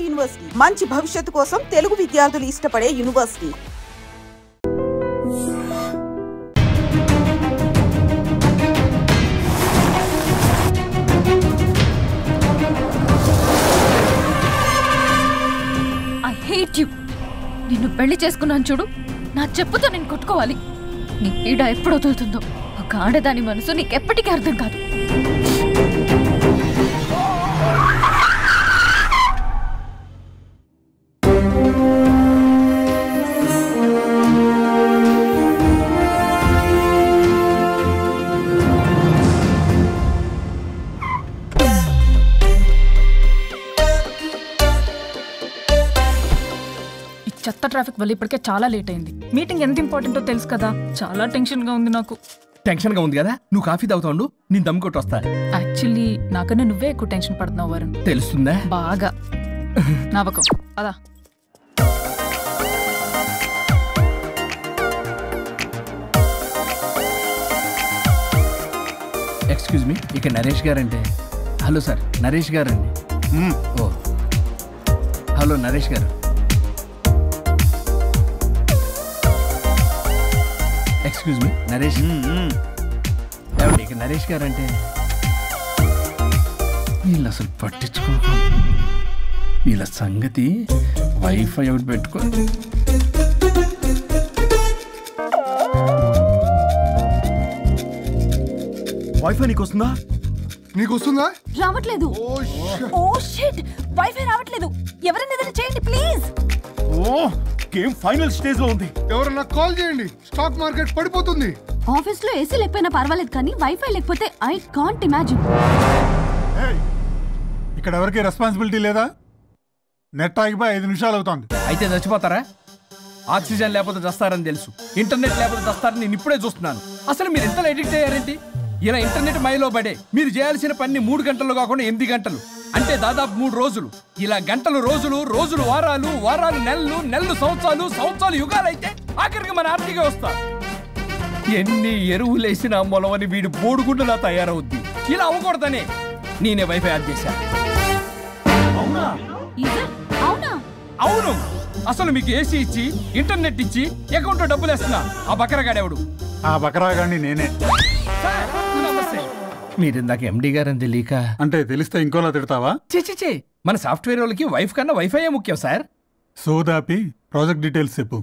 University, మంచి భవిష్యత్తు కోసం తెలుగు విద్యార్థులు ఇష్టపడే యూనివర్సిటీ. I hate you. నిన్ను పెళ్లి చేసుకున్నాను చూడు, నా చెప్పుతో నేను కొట్టుకోవాలి. నీ పీడ ఎప్పుడు వదులుతుందో, ఒక ఆడదాని మనసు నీకెప్పటికీ అర్థం కాదు. చెత్త ట్రాఫిక్ వల్ల ఇప్పటికే చాలా లేట్ అయింది. మీటింగ్ ఎంత ఇంపార్టెంటో తెలుసు కదా, చాలా టెన్షన్ గా ఉంది నాకు. టెన్షన్ గా ఉంది కదా, నువ్వు కాఫీ తాగుతావు, నేను దమ్ కొట్టి వస్తా. యాక్చువల్లీ నాకన్నా నువ్వే ఎక్కువ టెన్షన్ పడుతున్నావు వరుణ్. తెలుస్తుందా? బాగా నవ్వకం అదా. ఎక్స్క్యూజ్ మీ, ఇక Naresh guarantee. Hello sir, Naresh గారండి. ఓ హలో నరేష్ గారు. Excuse me Naresh. ఏమండి ఇక నరేష్ గారంటే. వీళ్ళు అసలు పట్టించుకోక వీళ్ళ సంగతి. వైఫై ఒకటి పెట్టుకో. వైఫై నీకు వస్తుందా? నీకు వస్తుందా? రావట్లేదు. ఓ షిట్, వైఫై రావట్లేదు. ఎవరైనా ఏదైనా చేయండి ప్లీజ్. ఓ గేమ్ ఫైనల్ స్టేజ్ లో ఉంది. ఎవరన్నా కాల్ చేయండి, స్టాక్ మార్కెట్ పడిపోతుంది. ఆఫీస్ లో ఏసీ లేకపోయినా పర్వాలేదు, కానీ వైఫై లేకపోతే ఐ కాంట్ ఇమాజిన్. ఇక్కడ ఎవరికి రెస్పాన్సిబిలిటీ లేదా? నెట్ ఆగిపోయి 5 నిమిషాలు అవుతుంది. అయితే చచ్చిపోతారా? ఆక్సిజన్ లేకపోతే చస్తారని తెలుసు, ఇంటర్నెట్ లేకపోతే చస్తారని నేను ఇప్పుడే చూస్తున్నాను. అసలు మీరు ఎంత ఎడిక్ట్ అయ్యారేంటి? ఇలా ఇంటర్నెట్ మైలో పడే మీరు చేయాల్సిన పని 3 గంటలు కాకుండా 8 గంటలు, అంటే దాదాపు 3 రోజులు. ఇలా గంటలు రోజులు, రోజులు వారాలు, వారాలు నెలలు, నెలలు సంవత్సరాలు, సంవత్సరాలు యుగాలు అయితే ఆఖరికి మన ఆర్థిక వ్యవస్థ ఎన్ని ఎరువులేసినా మొలవని వీడు బోడుగుండులా తయారవుద్ది. ఇలా అవ్వకూడదనే నేనే వైఫై ఆన్ చేశాను. అవును, అసలు మీకు ఏసీ ఇచ్చి ఇంటర్నెట్ ఇచ్చి అకౌంట్లో డబ్బులు వేస్తున్నా ఆ బకరగాడెవడు? ఆ బకరాగాడిని నేనే. మీరు ఇందాక ఎండి గారని తెలియక. అంటే తెలిస్తే ఇంకోలా తిడతావా? చే మన సాఫ్ట్వేర్ వాళ్ళకి వైఫ్ కన్నా వైఫై ముఖ్యం సార్. సోదాపి ప్రాజెక్ట్ డీటెయిల్స్ చెప్పు.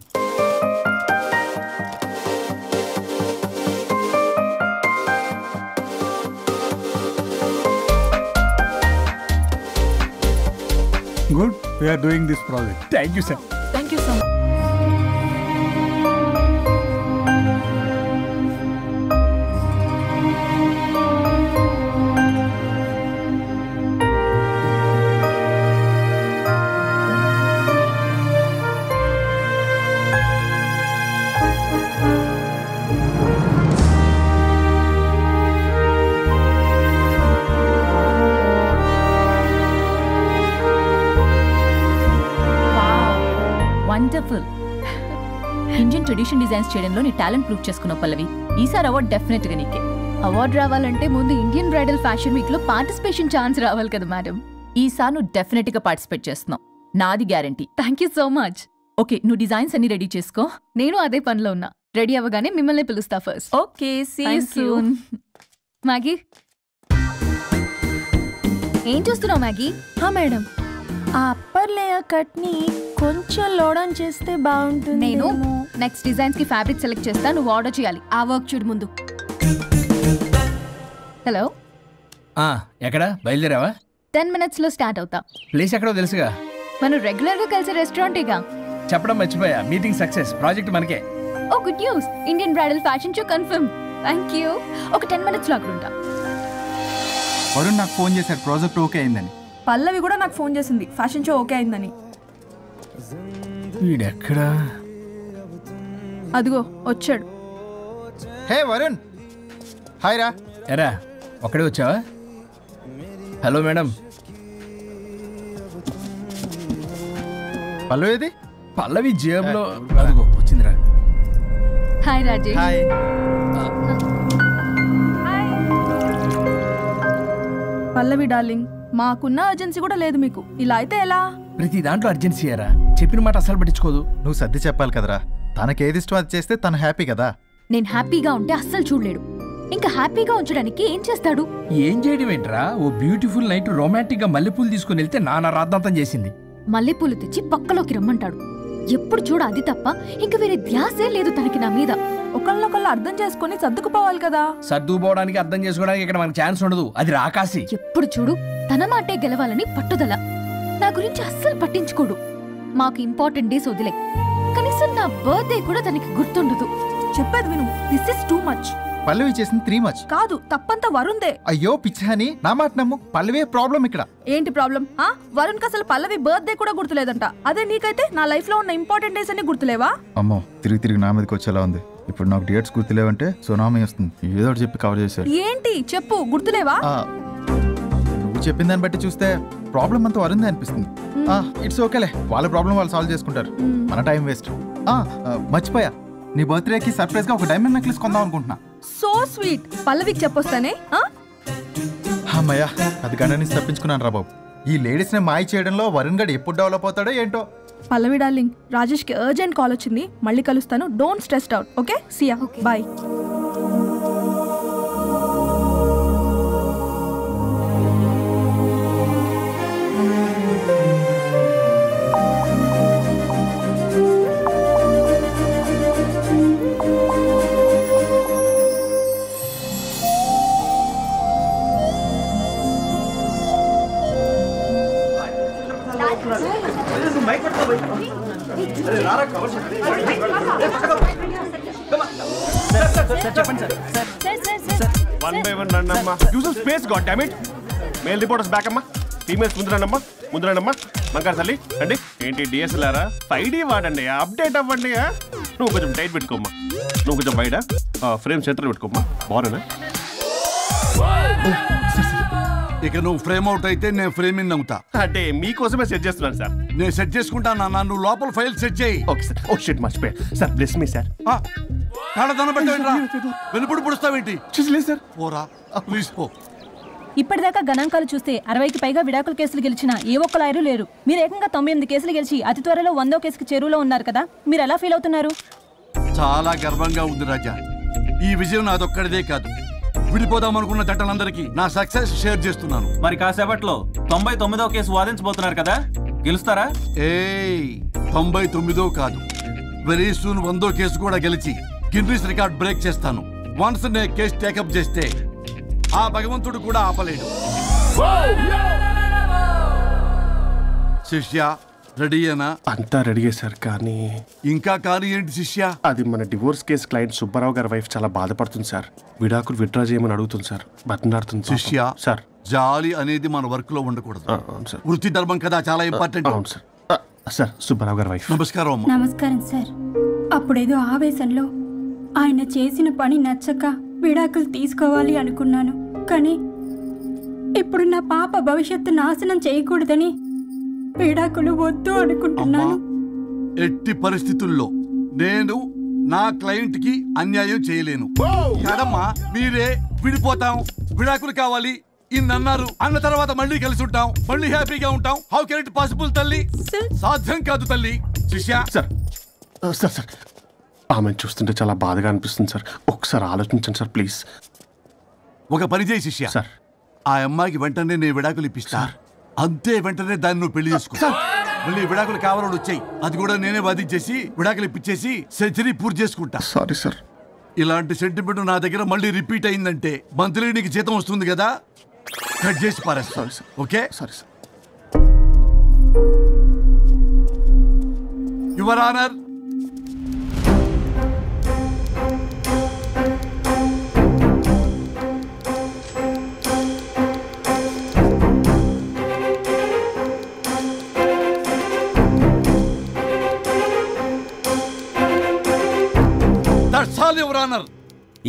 Good, we are doing this project. Thank you sir. Thank you so much. Wonderful. Indian tradition designs చేయడంలో నీ టాలెంట్ ప్రూవ్ చేసుకున్నావు పల్లవి. ఈసారి అవార్డు డెఫినెట్ గా నీకే. అవార్డు రావాలంటే ముందు ఇండియన్ బ్రైడల్ ఫ్యాషన్ వీక్ లో పార్టిసిపేషన్ ఛాన్స్ రావాలి కదా మేడం. ఈసారి నువ్వు డెఫినెట్ గా పార్టిసిపేట్ చేస్తున్నావు, నాది guarantee. Thank you so much. Okay, నువ్వు డిజైన్స్ అన్ని రెడీ చేసుకో, నేను అదే పనిలో ఉన్నా. రెడీ అవ్వగానే మిమ్మల్ని పిలుస్తా first. Okay, see you soon. Maggie, ఏం చూస్తున్నావు మ్యాగీ? మేడం, ఆ అప్పర్ లేయర్ కట్ ని కొంచెం లోడన్ చేస్తే బాగుంటుంది. నేను నెక్స్ట్ డిజైన్స్ కి ఫ్యాబ్రిక్ సెలెక్ట్ చేస్తా, నువ్వు ఆర్డర్ చేయాలి. ఆ వర్క్ చూడు ముందు. హలో, ఎక్కడ బయలుదేరావా? 10 minutes లో స్టార్ట్ అవుతా. ప్లేస్ ఎక్కడో తెలుసుగా, మనం రెగ్యులర్ గా కలిసే రెస్టారెంటేగా. చెప్పడం మర్చిపోయా, మీటింగ్ సక్సెస్, ప్రాజెక్ట్ మనకే. Oh good news, Indian bridal fashion show confirm. Thank you. ఒక 10 minutes లో అక్కడ ఉంటా. వరుణ్ నాకు ఫోన్ చేశాడు, ప్రాజెక్ట్ ఓకే అయిందని. పల్లవి కూడా నాకు ఫోన్ చేసింది, ఫ్యాషన్ షో ఓకే అయిందని. వీడెక్కడా? అదిగో వచ్చాడు. హే వరుణ్, హాయ్ రా. ఎరా ఒక్కడే వచ్చావా? Hello madam. పల్లవి ఏది? పల్లవి జేబులో. అదిగో వచ్చిందిరా. Hi Rajesh. Hi. Pallavi darling, మాకున్న అర్జెన్సీ కూడా లేదు మీకు. ఇలా అయితే ఎలా? ప్రతి దాంట్లో అర్జెన్సీ అరా, చెప్పిన మాట అసలు పట్టించుకోదు. నువ్వు సర్ది చెప్పాలి కదరా. తనకేది ఇష్టం అది చేస్తే తను హ్యాపీ కదా. నేను హ్యాపీగా ఉంటే అస్సలు చూడలేడు. ఇంకా హ్యాపీగా ఉంచడానికి ఏం చేస్తాడు? ఏం చేయడం ఏంట్రా, ఓ బ్యూటిఫుల్ నైట్ రొమాంటిక్ గా మల్లెపూలు తీసుకుని వెళ్తే నాన్న రాద్దాంతం చేసింది. మల్లెపూలు తెచ్చి పక్కలోకి రమ్మంటాడు. ఎప్పుడు చూడ అది తప్ప ఇంక వేరే ధ్యాసే లేదు తనకి నా మీద. ఒకళ్ళనొకళ్ళు అర్థం చేసుకుని సర్దుకుపోవాలి కదా. సర్దుకుపోవడానికి అర్థం చేసుకోవడానికి ఇక్కడ మనకు ఛాన్స్ ఉండదు. అది రాకాసి. ఎప్పుడు చూడు తన మాటే గెలవాలని పట్టుదల. నా గురించి అస్సలు పట్టించుకోడు. మాకు ఇంపార్టెంట్ డేస్ వదిలే, కనీసం నా బర్త్డే కూడా తనకి గుర్తుండదు. చెప్పేది విను, దిస్ ఇస్ టూ మచ్. పల్లవి చేసింది 3 మచ్. కాదు, తప్పంతా వరుణ్దే. అయ్యో పిచ్చాని, నా మాట నమ్ము. పల్లవే ప్రాబ్లం ఇక్కడ. ఏంటి ప్రాబ్లం? వరుణ్కి అసలు పల్లవి బర్త్డే కూడా గుర్తులేదంట. అదే నీకైతే నా లైఫ్ లో ఉన్న ఇంపార్టెంట్ డేస్ అన్ని గుర్తులేవా? అమ్మో, తిరిగి నా మీదకి వచ్చేలా ఉంది. ఇప్పుడు నాకు డేట్స్ గుర్తులేవంటే సునామీ వస్తుంది. ఏదో ఒకటి చెప్పి కవర్ చేశారు. ఏంటి చెప్పు, గుర్తులేవా? నువ్వు చెప్పిన దాన్ని బట్టి చూస్తే ప్రాబ్లం అంతా వరుందే అనిపిస్తుంది. ఇట్స్ ఓకేలే, వాళ్ళ ప్రాబ్లం వాళ్ళు సాల్వ్ చేసుకుంటారు. మన టైం వేస్ట్. మర్చిపోయా, నీ బర్త్డేకి సర్ప్రైజ్ గా ఒక డైమండ్ నెక్లెస్ కొందాం అనుకుంటున్నా. So sweet. పల్లవికి చెప్పొస్తానే. అమ్మయ్యా, అది గంట నుంచి తప్పించుకున్నాను రా బాబు. ఈ లేడీస్ ని మాయ చేయడంలో వరుణ్ గడ్ ఎప్పుడు డెవలప్ అవుతాడో ఏంటో. పల్లవి డార్లింగ్, రాజేష్ కి అర్జెంట్ కాల్ వచ్చింది. మళ్ళీ కలుస్తాను. Don't stress out. Okay, see ya, bye. Male reporters back అమ్మా, ఫీమేల్స్ ముందురానమ్మా. మంగారు తల్లి అండి. ఏంటి డిఎస్ఎల్ఆరా? 5D వాడండి, అప్డేట్ అవ్వండి. నువ్వు కొంచెం టైట్ పెట్టుకోమ్మా, నువ్వు కొంచెం బయట ఫ్రేమ్ సెంటర్ పెట్టుకోమ్మా. బాగున్నా? ఇక నువ్వు ఫ్రేమ్ అవుట్ అయితే నేను ఫ్రేమ్ ఇన్ అవుతా. అంటే మీకోసమే సెట్ చేస్తున్నాను సార్. నేను సెట్ చేసుకుంటాను. నువ్వు లోపల ఫైల్ సెట్ చేయి. Okay sir. ఓ షిట్, మర్చిపోయా సార్. Bless me sir. కాళ్ళదన పెట్టేంట్రా, వెనుపుడు పుడుస్తావేంటి? చూసలేదు సార్. పోరా ప్లీజ్ పో. ఇప్పటిదాకా గణాంకాలు చూస్తే 60కి పైగా విడాకుల కేసులు గెలిచిన ఏ ఒక్క లాయరు లేరు. మీరు ఏకంగా 98 కేసులు గెలిచి అతి త్వరలో 100వ కేసుకి చెరువులో ఉన్నారు కదా. మీరు ఎలా ఫీల్ అవుతున్నారు? చాలా గర్వంగా ఉంది రాజా. ఈ విజయం నాదొక్కడిదే కాదు, విడిపోదాం అనుకున్న జంటలందరికీ నా సక్సెస్ షేర్ చేస్తున్నాను. మరి కాసేపట్లో 99వ కేసు వాదించబోతున్నారు కదా, గెలుస్తారా? 99వ కాదు, వెరీ సూన్ 100వ కేసు కూడా గెలిచి గిన్నిస్ రికార్డ్ బ్రేక్ చేస్తాను. వన్స్ నే కేసు టేకప్ చేస్తే ఆ భగవంతుడు కూడా ఆపలేడు. శిష్య రెడీయేనా? అంతా రెడీయే సార్. కానీ ఇంకా కానీ ఏంటి శిష్య? అది మన డివోర్స్ కేసు క్లయింట్ సుబ్బారావు గారి వైఫ్ చాలా బాధపడుతుంది సార్. విడాకులు విత్డ్రా చేయమని అడుగుతుంది సార్. బతిలాడుతుంది శిష్య. సార్, జాలి అనేది మన వర్క్ లో ఉండకూడదు. సార్, వృత్తి ధర్మం కదా, చాలా ఇంపార్టెంట్. అవును సార్. సార్, సుబ్బారావు గారి వైఫ్. నమస్కారం అమ్మా. నమస్కారం సార్. అప్పుడేదో ఆవేశంలో ఆయన చేసిన పని నచ్చక విడాకులు తీసుకోవాలి అనుకున్నాను. కానీ ఇప్పుడు నా పాప భవిష్యత్తు నాశనం చేయకూడదని విడాకులు వద్దు అనుకుంటున్నాను. ఎట్టి పరిస్థితుల్లో నేను నా క్లయింట్ కి అన్యాయం చేయలేను కదమ్మా. మీరే విడిపోతాం, విడాకులు కావాలి ఇన్నన్నారు అన్న తర్వాత మళ్ళీ కలిసి ఉంటాం, మళ్ళీ హ్యాపీగా ఉంటాం. హౌ కెన్ ఇట్ పాసిబుల్ తల్లి? సాధ్యం కాదు తల్లి. శిష్య. సార్ సార్ సార్ ఆమె చూస్తుంటే చాలా బాధగా అనిపిస్తుంది సార్. ఒకసారి ఆలోచించండి సార్ ప్లీజ్. ఒక పని చేయి శిష్య. సార్, ఆ అమ్మాయికి వెంటనే నేను విడాకులు ఇప్పిస్తా. అంతే, వెంటనే దాన్ని నువ్వు పెళ్లి చేసుకో. మళ్ళీ విడాకులు కావాలని వచ్చాయి, అది కూడా నేనే వాదించేసి విడాకులు ఇప్పించేసి సెంచరీ పూర్తి చేసుకుంటా. Sorry sir. ఇలాంటి సెంటిమెంట్ నా దగ్గర మళ్ళీ రిపీట్ అయిందంటే మంత్లీ నీకు జీతం వస్తుంది కదా, కట్ చేసి పారేస్తా. Sorry sir. Okay, sorry sir. Your honour,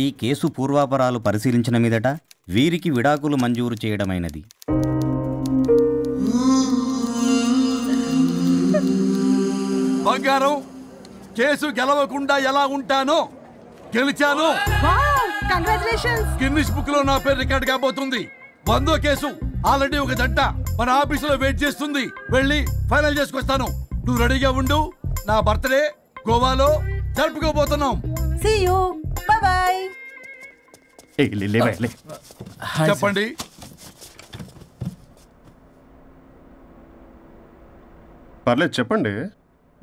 ఈ కేసు పూర్వాపరాలు పరిశీలించిన మీదట వీరికి విడాకులు మంజూరు చేయడమైనది. బంగారం, కేసు గెలవకుండా ఎలా ఉంటానో గెలిచాను. కంగ్రాచులేషన్స్. గిన్నిస్ బుక్ లో నా పేరు రికార్డ్ కాబోతుంది. 100వ కేసు ఆల్రెడీ ఒక జంట మన ఆఫీసులో వెయిట్ చేస్తుంది. వెళ్ళి ఫైనల్ చేసుకొస్తాను. నువ్వు రెడీగా ఉండు. నా బర్త్డే గోవాలో జరుపుకోబోతున్నాం. See you. Bye bye. చెప్పండి. పర్లేదు చెప్పండి.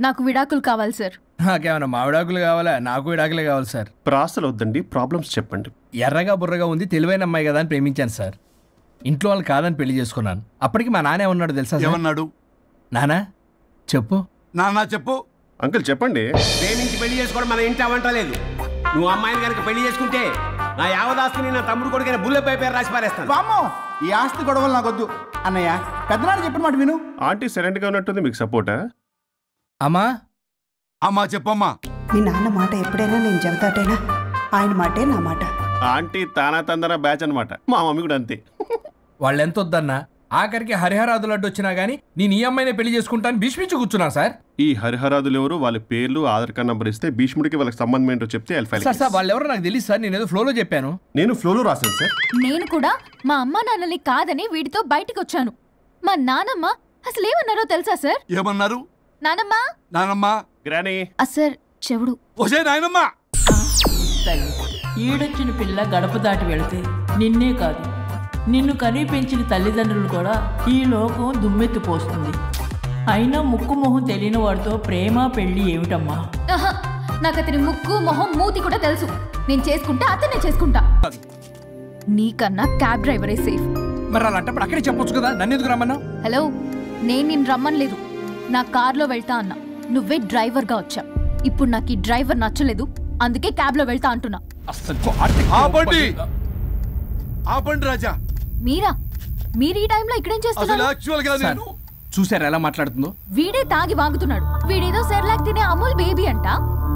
నాకు విడాకులు కావాలి సార్. నాకేమన్నా మా విడాకులు కావాలా? నాకు విడాకులే కావాలి సార్. ప్రాసలు వద్దండి, ప్రాబ్లమ్స్ చెప్పండి. ఎర్రగా బుర్రగా ఉంది, తెలివైన అమ్మాయి కదా అని ప్రేమించాను సార్. ఇంట్లో వాళ్ళు కాదని పెళ్లి చేసుకున్నాను. అప్పటికి మా నాన్న ఏమన్నాడు తెలుసా? ఏమన్నాడు? నానా చెప్పు. నాన్న చెప్పు. అంకుల్ చెప్పండి. ప్రేమించి పెళ్లి చేసుకోవడం మన ఇంటి అవంటలేదు. నువ్వు అమ్మాయిని కనుక పెళ్లి చేసుకుంటే నా యావదాస్తిని నా తమ్ముడు కొడుకైన బుల్లెపై పేరు రాసి పారేస్తాను. వామ్మో, ఈ ఆస్తి గొడవలు నాకొద్దు. అన్నయ్య పెద్దనాడు చెప్పిన మాట విను. ఆంటీ సైలెంట్ గా ఉన్నట్టుంది, మీకు సపోర్టా? అమ్మా అమ్మా చెప్పమ్మా. మీ నాన్న మాట ఎప్పుడైనా నేను చెబుతాటేనా? ఆయన మాటే నా మాట. ఆంటీ తానా తందన బ్యాచ్ అనమాట. మా మమ్మీ కూడా అంతే. వాళ్ళు ఎంత వద్దన్నా ఆఖరికి హరిహరాదులు అడ్డు వచ్చినా గానీ నేను ఈ అమ్మాయినే పెళ్లి చేసుకుంటాను భీష్మించి కూర్చున్నా సార్. ఈ హరిహరాదులు ఎవరు, వాళ్ళ పేర్లు ఆధార్ కార్డ్ నంబర్ ఇస్తే భీష్ముడికి వాళ్ళకి సంబంధం ఏంటో చెప్తే సార్ వాళ్ళు ఎవరో నాకు తెలియదు సార్. నేను ఏదో ఫ్లోలో చెప్పాను. నేను ఫ్లోలో రాశాను సార్. నేను కూడా మా అమ్మ నాన్నని కాదని వీడితో బయటికి వచ్చాను. మా నానమ్మ అసలు ఏమన్నారో తెలుసా సార్? ఏమన్నారు? నానమ్మ నానమ్మ గ్రానీ సార్ చెవుడు. ఓసే నాయనమ్మ. ఈడొచ్చిన పిల్ల గడప దాటి వెళితే నిన్నే కాదు, నిన్ను కనీ పెంచిన తల్లిదండ్రులు కూడా ఈ లోకం దుమ్మెత్తిపోస్తుంది. అయినా ముక్కు మొహం తెలియని వాడితో ప్రేమ పెళ్లి ఏమిటమ్మా? నాకు అతని ముక్కు మొహం మూతి కూడా తెలుసు. నేను చేసుకుంటా, అతనే చేసుకుంటా. నీకన్నా క్యాబ్ డ్రైవరే సేఫ్. మరి అలాంటప్పుడు అక్కడే చెప్పొచ్చు కదా, నన్ను ఎందుకు రమ్మన్నావు? హలో, నేను నిన్ను రమ్మనలేదు. నా కార్లో వెళ్తా అన్నా, నువ్వే డ్రైవర్గా వచ్చా. ఇప్పుడు నాకు ఈ డ్రైవర్ నచ్చలేదు, అందుకే క్యాబ్లో వెళ్తా అంటున్నా. ఆపండి రాజా. మీరా? మీరు ఈ టైంలో ఇక్కడేం చేస్తున్నారు? చూసారా ఎలా మాట్లాడుతుందో? వీడే తాగి వాగుతున్నాడు. వీడేదో సెర్లాక్ తినే అమూల్ బేబీ అంట,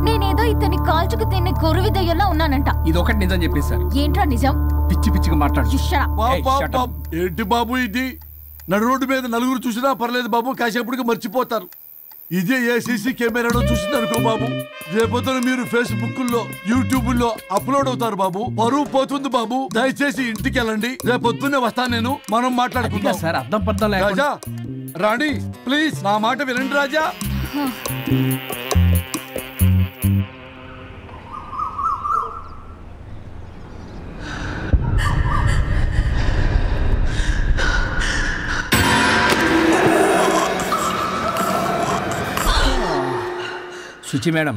నేనేదో ఇతని కాల్చుకు తినే కొరువి దయ్యంలో ఉన్నానంట. ఇది ఒకటి నిజం చెప్పేశారు. ఏంట్రా నిజం? పిచ్చి పిచ్చిగా మాట్లాడు. ఏంటి బాబు ఇది? నడు రోడ్డు మీద నలుగురు చూసినా పర్లేదు బాబు, కాసేపటికి మర్చిపోతారు. ఇదే ఏ సీసీ కెమెరాలో చూసింది అనుకో బాబు, రేపొద్దున మీరు ఫేస్బుక్ లో యూట్యూబ్ లో అప్లోడ్ అవుతారు బాబు. పరువు పోతుంది బాబు. దయచేసి ఇంటికి వెళ్ళండి, రేపొద్దునే వస్తాను నేను, మనం మాట్లాడుకుందాం. సార్ అర్థం పర్థం రాజా రాణి ప్లీజ్ నా మాట వినండి రాజా. సుచి మేడం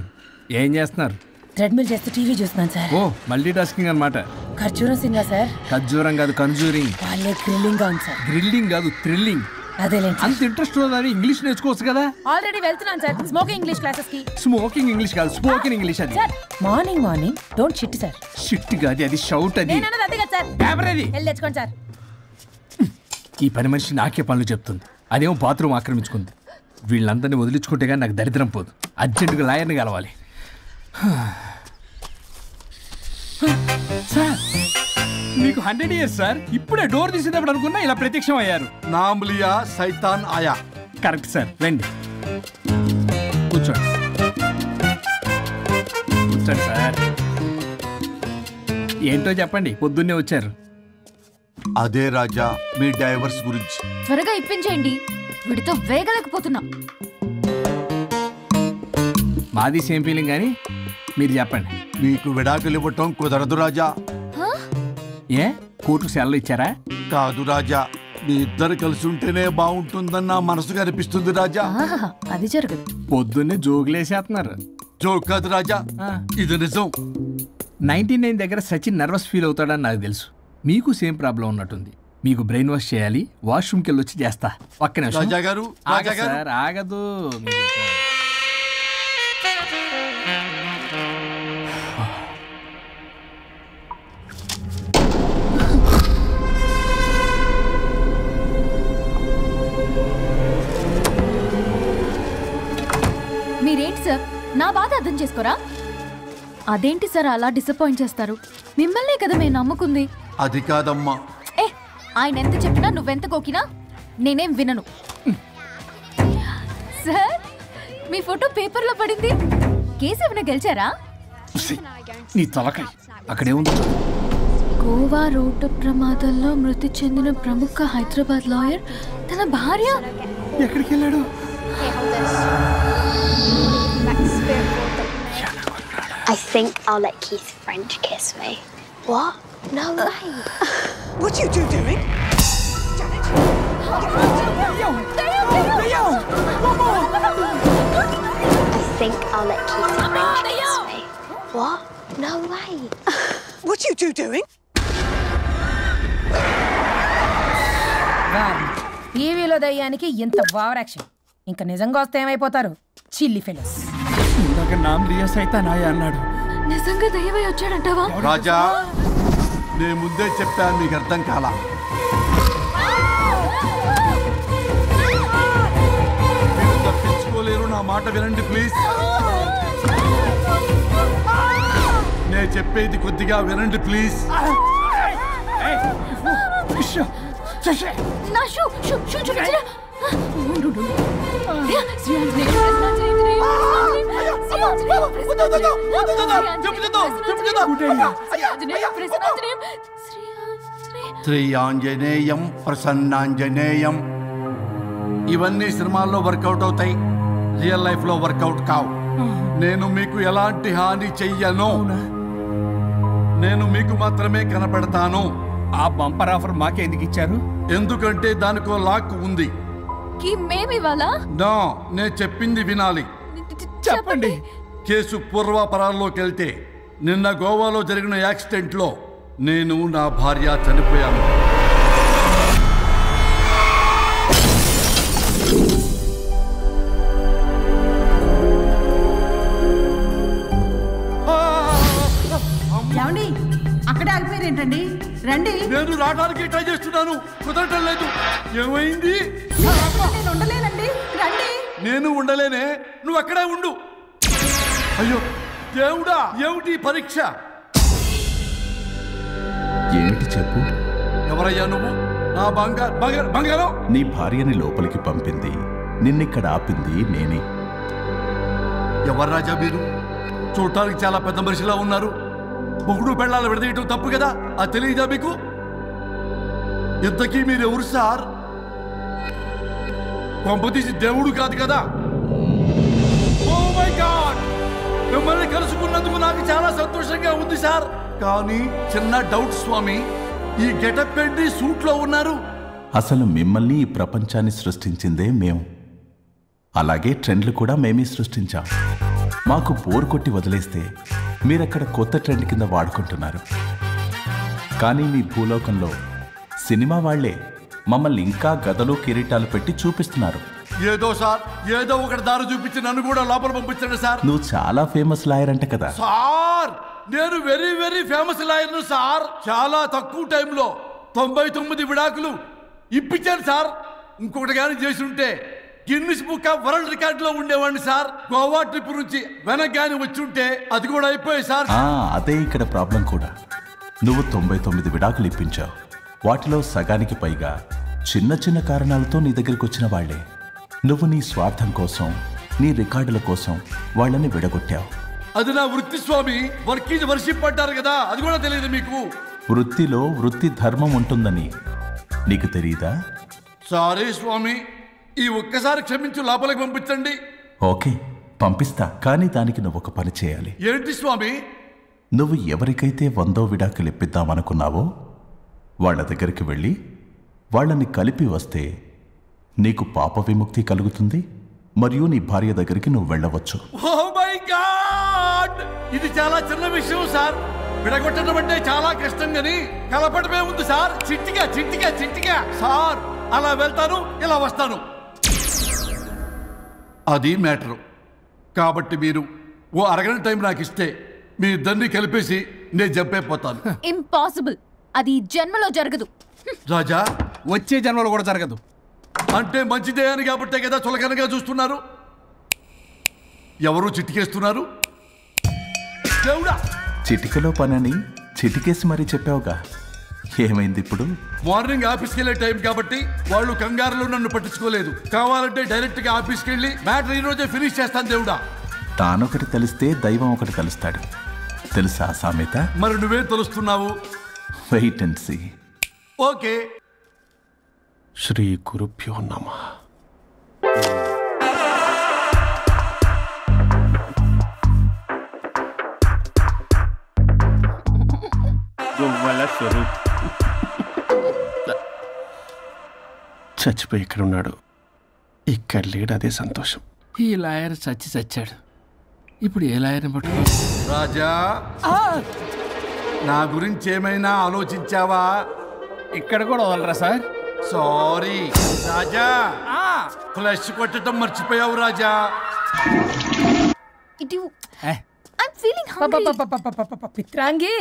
ఏం చేస్తున్నారు? ట్రెడ్మిల్ చేస్తూ టీవీ చూస్తున్నాను సార్. ఓ మల్టీ టాస్కింగ్ అనమాట. ఖర్జూరం సినిమా సార్. ఖర్జూరం కాదు, కన్జూరింగ్. వాళ్ళే గ్రిల్లింగ్ గా ఉంది సార్. గ్రిల్లింగ్ కాదు, థ్రిల్లింగ్. అదేలేండి. అంత ఇంట్రెస్ట్ ఉందని ఇంగ్లీష్ నేర్చుకోవచ్చు కదా. ఆల్రెడీ వెళ్తున్నాను సార్ స్మోకింగ్ ఇంగ్లీష్ క్లాసెస్ కి. స్మోకింగ్ ఇంగ్లీష్ కాదు, స్పోకెన్ ఇంగ్లీష్. అది sir morning don't shit sir. Shit కాదు, అది షౌట్. అది నేనన్నది అదే కదా సార్. పేపర్ అది. వెళ్ళి తెచ్చుకోండి సార్. ఈ పని మనిషి నాకే పనులు చెప్తుంది, అదేమో బాత్రూమ్ ఆక్రమించుకుంది. వీళ్ళందరినీ వదిలించుకుంటే కానీ నాకు దరిద్రం పోదు. అర్జెంటుగా లాయర్ని కలవాలి. సార్ మీకు 100 years సార్. ఇప్పుడే డోర్ తీసేటప్పుడు అనుకున్నా ఇలా ప్రత్యక్షం అయ్యారు. నామ్లియా సైతాన్ ఆయా. కరెక్ట్ సార్, రండి కూర్చోండి. కూర్చోండి సార్. ఏంటో చెప్పండి, పొద్దున్నే వచ్చారు. అదే రాజా మీ డైవర్స్ గురించి. త్వరగా ఇప్పించేయండి, వీడితో వేగలేకపోతున్నా. మాది సేమ్ ఫీలింగ్ కానీ మీరు చెప్పండి. మీకు విడాకులు ఇవ్వటం కుదరదు రాజా. ఏ కోర్టుకు సెలవు ఇచ్చారా? కాదు రాజా, మీ ఇద్దరు కలిసి ఉంటేనే బాగుంటుందన్న మనసుకు అనిపిస్తుంది రాజా. అది జరగదు. పొద్దున్నే జోగులేసేస్తున్నారు. జోక్ కాదు రాజా, ఇది నిజం. 99 దగ్గర సచిన్ నర్వస్ ఫీల్ అవుతాడని నాకు తెలుసు. మీకు సేమ్ ప్రాబ్లం ఉన్నట్టుంది. మీకు బ్రెయిన్ వాష్ చేయాలి, వాష్రూమ్కి వెళ్ళి వచ్చి చేస్తా. ఒక్క నిమిషం రాజా గారు. సార్ ఆగదు. మీరేంటి సార్ నా బాధ అర్థం చేసుకోరా? అదేంటి సార్ అలా డిసప్పాయింట్ చేస్తారు? మిమ్మల్నే కదా మేము నమ్ముకుంది. అది కాదమ్మా. ఆయన ఎంత చెప్పినా నువ్వెంత కోకినా నేనేం వినను. సార్ మీ ఫోటో పేపర్లో పడింది. కేసు ఏమైనా గెలిచారా? నీ తలకాయ అక్కడే ఉంది. గోవా రోడ్డు ప్రమాదంలో మృతి చెందిన ప్రముఖ హైదరాబాద్ లాయర్ తన భార్య ఎక్కడికి వెళ్ళాడు? I think I'll let Keith French kiss me. What? No way. What are you doing? I think I'll let Keith French kiss me. What? No way. What are you doing? టీవీలో దయ్యానికి ఇంత over action. ఇంకా నిజంగా వస్తే ఏమైపోతారు? చిల్లి fellows. ఇందాక నామ్ లియా సైతానాయ అన్నాడు. నిజంగా దయ్యమై వచ్చాడంటావా? రాజా, నేను ముందే చెప్పాను, మీకు అర్థం కాలా. మీరు తప్పించుకోలేరు, నా మాట వినండి ప్లీజ్. నేను చెప్పేది కొద్దిగా వినండి ప్లీజ్. నా షూ చూపించరా? శ్రీ ఆంజనేయం ప్రసన్నాంజనేయం. ఇవన్నీ సినిమాల్లో వర్కౌట్ అవుతాయి, రియల్ లైఫ్ లో వర్కౌట్ కావు. నేను మీకు ఎలాంటి హాని చెయ్యను. నేను మీకు మాత్రమే కనపడతాను. ఆ బంపర్ ఆఫర్ మాకే ఎందుకు ఇచ్చారు? ఎందుకంటే దానికో లాక్ ఉంది. నో, నేను చెప్పింది వినాలి. చెప్పండి. కేసు పూర్వాపరాల్లోకి వెళ్తే నిన్న గోవాలో జరిగిన యాక్సిడెంట్లో నేను నా భార్య చనిపోయాను. ఏమండి, అక్కడే ఆగిపోయారు ఏంటండి? రండి. నేను రావడానికి ట్రై చేస్తున్నాను, కుదరటం లేదు. ఏమైంది? నేను ఉండలేనండి, రండి. నేను ఉండలేనే, నువ్వు అక్కడే ఉండు. అయ్యో దేవుడా, ఏమిటి పరీక్ష? ఏమిటి చెప్పు? ఎవరయ్యా నువ్వు? నా బంగారం. నీ భార్యని లోపలికి పంపింది, నిన్నిక్కడ ఆపింది నేనే. ఎవరు రాజా మీరు? చూడటానికి చాలా పెద్ద మనిషిలా ఉన్నారు. మొగుడు పెళ్ళాలు విడదీయటం తప్పు కదా, అది తెలియదా మీకు? ఇంతకీ మీరు ఎవరు సార్? పంపతీసి దేవుడు కాదు కదా? ఓ మై గాడ్, మిమ్మల్ని కలుసుకున్నందుకు నాకు చాలా సంతోషంగా ఉంది సార్. కానీ చిన్న డౌట్ స్వామి, ఈ గెటప్ ఏంటి సూట్ లో ఉన్నారు? అసలు మిమ్మల్ని ఈ ప్రపంచాన్ని సృష్టించిందే మేము, అలాగే ట్రెండ్లు కూడా మేమే సృష్టించాం. మాకు బోర్ కొట్టి వదిలేస్తే మీరక్కడ కొత్త ట్రెండ్ కింద వాడుకుంటున్నారు. కానీ మీ భూలోకంలో సినిమా వాళ్లే మమ్మల్ని ఇంకా గదలు కిరీటాలు పెట్టి చూపిస్తున్నారు. ఏదో సార్, ఏదో ఒకటి దారి చూపించి నన్ను కూడా లోపల పంపించండి సార్. నువ్వు చాలా ఫేమస్ లాయర్ అంట కదా? సార్, నేను వెరీ వెరీ ఫేమస్ లాయర్ను సార్. చాలా తక్కువ టైంలో 99 విడాకులు ఇప్పించాను సార్. ఇంకొకటి కానీ చేసి ఉంటే Guinness book of world record లో ఉండేవాడిని సార్. గోవా ట్రిప్ నుంచి వెనక్ గాని వచ్చి ఉంటే అది కూడా అయిపోయాయి సార్. అదే ఇక్కడ ప్రాబ్లం కూడా. నువ్వు 99 విడాకులు ఇప్పించావు. వాటిలో సగానికి పైగా చిన్న చిన్న కారణాలతో నీ దగ్గరికి వచ్చిన వాళ్లే. నువ్వు నీ స్వార్థం కోసం, నీ రికార్డుల కోసం వాళ్ళని విడగొట్టావు. అది నా వృత్తి స్వామి. వర్క్ ఈజ్ వర్షిప్ అంటారు కదా, అది కూడా తెలియదు మీకు? వృత్తిలో వృత్తి ధర్మం ఉంటుందని నీకు తెలియదా? సారీ స్వామి, ఈ ఒక్కసారి క్షమించు, లోపలికి పంపించండి. ఓకే, పంపిస్తా. కానీ దానికి నువ్వు ఒక పని చేయాలి. ఏంటి స్వామి? నువ్వు ఎవరికైతే 100వ విడాకులు ఇప్పిద్దామనుకున్నావో వాళ్ళ దగ్గరికి వెళ్ళి వాళ్ళని కలిపి వస్తే నీకు పాప విముక్తి కలుగుతుంది, మరియు నీ భార్య దగ్గరికి నువ్వు వెళ్ళవచ్చు. ఓ మై గాడ్, ఇది చాలా చిన్న విషయం సార్. విడగొట్టడం అంటే చాలా కష్టం గని కలపడమే ఉంది సార్. చిట్టిగా చిట్టిగా చిట్టిగా సార్. అలా వెళ్తాను, ఇలా వస్తాను, అది మ్యాటరు. కాబట్టి మీరు ఓ అరగంట టైం నాకు ఇస్తే మీ ఇద్దరిని కలిపేసి నేను జంపైపోతాను. ఇంపాసిబుల్, అది జన్మలో జరగదు. రాజా, వచ్చే జన్మలో కూడా జరగదు. అంటే మంచిదే అని కాబట్టే కదా చులకనగా చూస్తున్నారు. ఎవరు చిట్టికేస్తున్నారు? దేవుడా, చిటికలో పనని చిటికేసి మరీ చెప్పావుగా, ఏమైంది ఇప్పుడు? మార్నింగ్ ఆఫీస్కి వెళ్ళే టైం కాబట్టి వాళ్ళు కంగారులో నన్ను పట్టించుకోలేదు. కావాలంటే డైరెక్ట్ గా ఆఫీస్కి వెళ్ళి మ్యాటర్ ఈ రోజే ఫినిష్ చేస్తాను. దేవుడా, తానొకటి తెలిస్తే దైవం ఒకటి కలుస్తాడు, తెలుసా సామెత? మరి నువ్వే తెలుస్తున్నావు. Wait and see. Okay. Sri గురుభ్యో నమః. గొవ్వల స్వరూప్ చచ్చిపోయి ఇక్కడ ఉన్నాడు. ఇక్కడ లేడు, అదే సంతోషం. ఈ లాయర్ చచ్చాడు. ఇప్పుడు ఏ లాయర్ని పట్టుకో? రాజా, నా గురించి ఏమైనా ఆలోచించావా? ఇక్కడ కూడా వదలరా సార్? సారీ రాజా, ఫ్లష్ కొట్టడం మర్చిపోయావు రాజా. పిత్రాంగి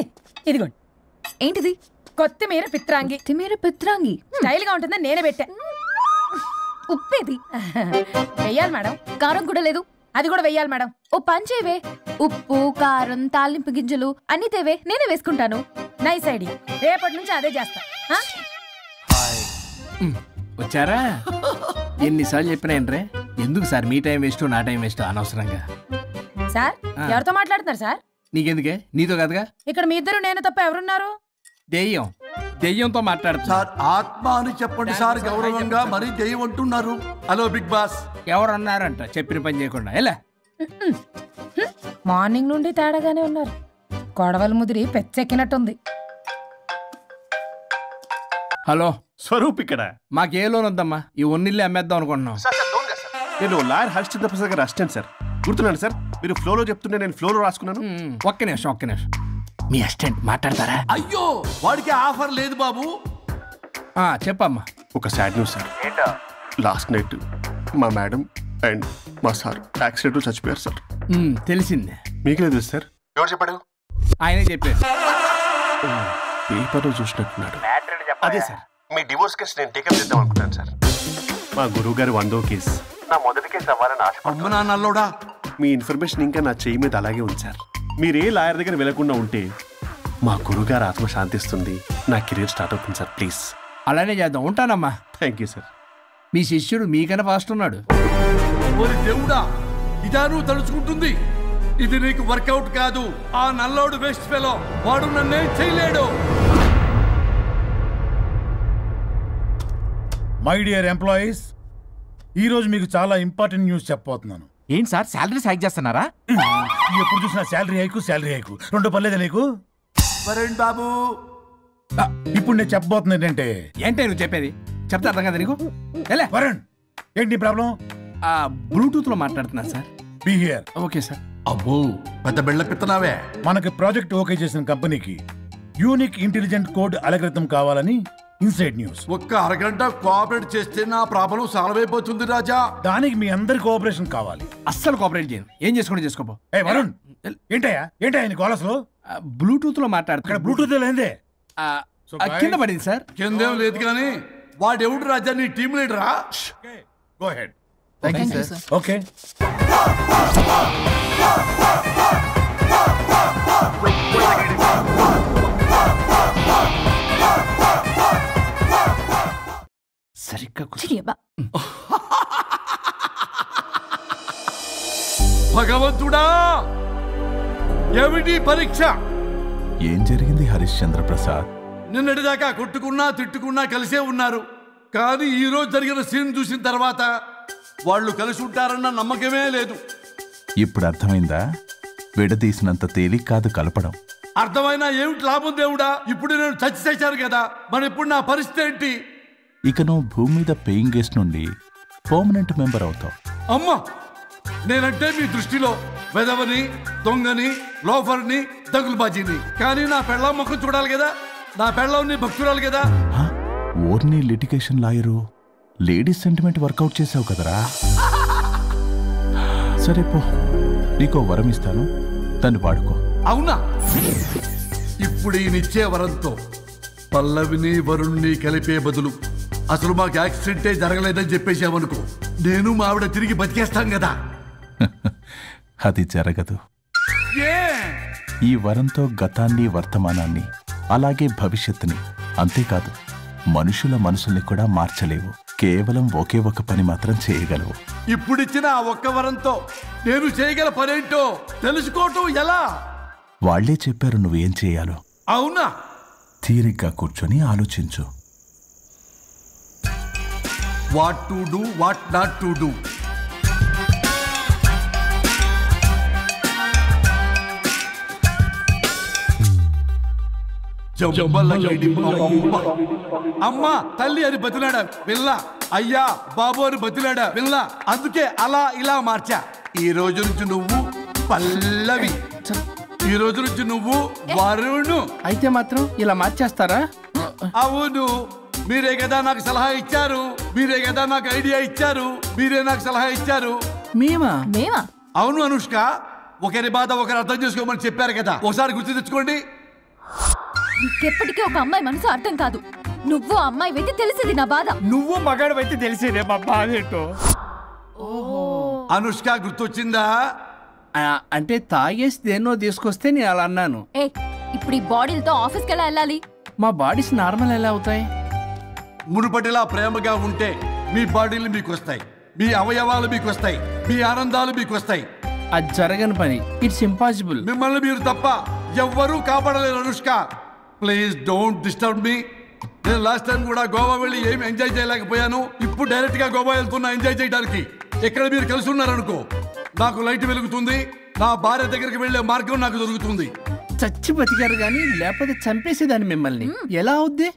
ఇదిగోండి. ఏంటిది? కొత్తిమీర పిత్రాంగి. పిత్రాంగి స్టైల్ గా ఉంటుందని నేనే పెట్టా. ఉప్పేది వెయ్యాలి మేడం. కారం కూడా లేదు. అది కూడా వెయ్యాలి మేడం. ఓ పంచేవే, ఉప్పు కారం తాలింపు గింజలు అన్ని తేవే, నేనే వేసుకుంటాను. Nice idea. రేపటి నుంచి అదే చేస్తా. వచ్చారా? ఎన్నిసార్లు చెప్పినాయండ్రే, ఎందుకు సార్ మీ టైం వేస్ట్ నా టైం వేస్ట్ అనవసరంగా? సార్ ఎవరితో మాట్లాడుతున్నారు సార్? నీకెందుకే, నీతో కదగా. ఇక్కడ మీ ఇద్దరు నేను తప్ప ఎవరున్నారు? దెయ్యంతో మాట్లాడుతున్నా సార్. ఆత్మ అని చెప్పండి సార్ గౌరవంగా, మరి దెయ్యం అంటున్నారు. Hello big boss. ఎవరన్నారంట చెప్పిన పని చేయకుండా? ఎలా మార్నింగ్ నుండి తేడాగానే ఉన్నారు. గొడవల ముదిరి పెచ్చెక్కినట్టుంది. హలో స్వరూప్ ఇక్కడ. మాకే లోన్ వద్దమ్మా, ఈ ఒన్నిల్లు అమ్మేద్దాం అనుకుంటున్నాం. నేను లాయర్ హరిశ్చంద్ర ప్రసాద్ గారు అసిస్టెంట్ సార్. గుర్తున్నాను సార్, మీరు ఫ్లోలో చెప్తుంటే నేను ఫ్లోలో రాసుకున్నాను. ఒక్క నిమిషం. మీ అసిస్టెంట్ మాట్లాడతారా? అయ్యో, వాడికి ఆఫర్ లేదు బాబు. చెప్పమ్మా. ఒక sad news sir. Last night మా మేడం అండ్ మా సార్ యాక్సిడెంట్ చచ్చిపోయారు సార్. తెలిసిందే. మీకే తెలుసు సార్? ఎవరు చెప్పాడు? ఆయనే చెప్పారు. పేపర్లో చూసినట్టున్నాడు. అదే సార్, మీ డివోర్స్ కేసు నేను టేకప్ చేద్దాం అనుకుంటాను సార్. మా గురువు గారు 100వ కేసు నా మొదటి కేసు అవ్వాలని ఆశపడుతున్నా. మీ ఇన్ఫర్మేషన్ ఇంకా నా చేయి మీద అలాగే ఉంది సార్. మీరు ఏ లాయర్ దగ్గర వెళ్లకుండా ఉంటే మా గురువు గారు ఆత్మ శాంతిస్తుంది, నా కెరీర్ స్టార్ట్ అవుతుంది సార్. ప్లీజ్ అలానే చేద్దాం. ఉంటానమ్మా. Thank you sir. మీ శిష్యుడు మీకన్నా ఫాస్ట్ ఉన్నాడు. ఓరి దేవుడా, ఇదా నువ్వు తలుచుకుంటుంది? ఇది నీకు వర్కౌట్ కాదు. ఆ నల్లోడు వేస్ట్ ఫెలో, వాడు నన్నేం చేయలేడు. మై డియర్ ఎంప్లాయీస్, ఈరోజు మీకు చాలా ఇంపార్టెంట్ న్యూస్ చెప్పబోతున్నాను. ఏంటి సార్, శాలరీస్ హైక్ చేస్తున్నారా? ఎప్పుడు చూసినా శాలరీ హైకు రెండు పర్లేదా నీకు? వరుణ్ బాబు, ఇప్పుడు నేను చెప్పబోతున్నా ఏంటంటే. ఏంటే నువ్వు చెప్పేది? చెప్తా అర్థం కదా నీకు? వరుణ్, ఏంటి ప్రాబ్లం? బ్లూటూత్ లో మాట్లాడుతున్నా sir. Be here. Okay sir. అబ్బో, పెద్ద బిళ్ళ పిత్తనావే. మనకి ప్రాజెక్ట్ ఓకే చేసిన కంపెనీకి యూనిక్ ఇంటెలిజెంట్ కోడ్ అలకృతం కావాలని ఇన్సైడ్ న్యూస్. ఒక్క అరగంట కోఆపరేట్ చేస్తే నా ప్రాబ్లం సాల్వ్ అయిపోతుంది రాజా. దానికి మీ అందరి కోఆపరేషన్ కావాలి. అస్సలు కోఆపరేట్ చేయను. ఏం చేసుకోండి చేసుకోపో. వరుణ్, ఏంటయ్యా నీ కాలస్ లో బ్లూటూత్ లో మాట్లాడుతున్నా. బ్లూటూత్ లేదే, కింద పడింది సార్. కిందేం లేదు కానీ వాడెవడు రాజా, నీ టీమ్ లీడరా? Go ahead. Thank you sir. Okay. సరిగ్గా భగవంతుడా, ఏమిటి పరీక్ష? ఏం జరిగింది హరిశ్చంద్ర ప్రసాద్? నిన్నటిదాకా కొట్టుకున్నా తిట్టుకున్నా కలిసే ఉన్నారు. కానీ ఈ రోజు జరిగిన సీన్ చూసిన తర్వాత వాళ్ళు కలిసి ఉంటారన్న నమ్మకమే లేదు. ఇప్పుడు అర్థమైందా? విడదీసినంత తేలిక కాదు కలపడం. అర్థమైనా ఏమిటి లాభం దేవుడా? ఇప్పుడు నేను చచ్చాను కదా, మరి ఇప్పుడు నా పరిస్థితి ఏంటి? ఇక నువ్వు భూమి మీద పేయింగ్ గెస్ట్ నుండి పర్మనెంట్ మెంబర్ అవుతావు. అమ్మా, నేనంటే మీ దృష్టిలో వెదవని, దొంగని, లోఫర్ని, దగులుబాజీని. కానీ నా పెళ్ళం ముఖం చూడాలి కదా, నా పెళ్ళం నీ భక్తురాలు కదా. ఓర్ని litigation lawyer, ladies sentiment workout చేసావు కదరా. సరే పో, నీకో వరం ఇస్తాను, దాన్ని వాడుకో. అవునా? ఇప్పుడు ఈయనిచ్చే వరంతో పల్లవిని వరుణ్ణి కలిపే బదులు అసలు మాకు యాక్సిడెంటే జరగలేదని చెప్పేసామనుకో, నేను మా ఆవిడ తిరిగి బతికేస్తాం కదా. అది జరగదు. ఈ వరంతో గతాన్ని, వర్తమానాన్ని, అలాగే భవిష్యత్తుని, అంతేకాదు మనుషుల మనసుల్ని కూడా మార్చలేవు. కేవలం ఒకే ఒక పని మాత్రం చేయగలవు. ఇప్పుడిచ్చిన ఆ ఒక్క వరంతో నేను చేయగల పనేంటో తెలుసుకోవటం ఎలా? వాళ్లే చెప్పారు నువ్వేం చేయాలో. అవునా? తీరిగ్గా కూర్చొని ఆలోచించు. What to do, what not to do. అమ్మా తల్లి అని బతిలాడా పిల్ల, అయ్యా బాబు అని బతిలాడా పిల్ల. అందుకే అలా ఇలా మార్చా. ఈ రోజు నుంచి నువ్వు పల్లవి, ఈ రోజు నుంచి నువ్వు వరుణు. అయితే మాత్రం ఇలా మార్చేస్తారా? అవును, మీరే కదా నాకు సలహా ఇచ్చారు, మీరే కదా నాకు ఐడియా ఇచ్చారు, మీరే నాకు సలహా ఇచ్చారు. మేమా? అవును అనుష్క, ఒకరి బాధ ఒకరు అర్థం చేసుకోమని చెప్పారు కదా, ఒకసారి గుర్తు తెచ్చుకోండి. నీకెప్పటికీ ఒక అమ్మాయి మనసు అర్థం కాదు. నువ్వు అమ్మాయి అయితే తెలిసేది నా బాధ. నువ్వు మగాడు అయితే తెలిసేదే మా బాధ ఏంటో. అనుష్క గుర్తొచ్చిందా? అంటే తాగేసి దేన్నో తీసుకొస్తే నేను అలా అన్నాను. ఏ ఇప్పుడు ఈ బాడీలతో ఆఫీస్కి ఎలా వెళ్ళాలి? మా బాడీస్ నార్మల్ ఎలా అవుతాయి? మునుపటిలా ప్రేమగా ఉంటే మీ బాడీలు మీకు వస్తాయి, మీ అవయవాలు మీకు వస్తాయి, మీ ఆనందాలు మీకు వస్తాయి. అది జరగని పని. It's impossible. మిమ్మల్ని మీరు తప్ప ఎవ్వరూ కాపాడలేరు Anushka. Please don't disturb me. నేను లాస్ట్ టైం కూడా గోవా వెళ్ళి ఏం ఎంజాయ్ చేయలేకపోయాను. ఇప్పుడు డైరెక్ట్ గా గోవా వెళ్తున్నా ఎంజాయ్ చేయడానికి. ఎక్కడ మీరు కలిసి ఉన్నారనుకో, నాకు లైట్ వెలుగుతుంది, నా భార్య దగ్గరికి వెళ్లే మార్గం నాకు దొరుకుతుంది. చచ్చి బతికారు కానీ లేకపోతే చంపేసేదాన్ని మిమ్మల్ని. ఎలా అవుద్ది?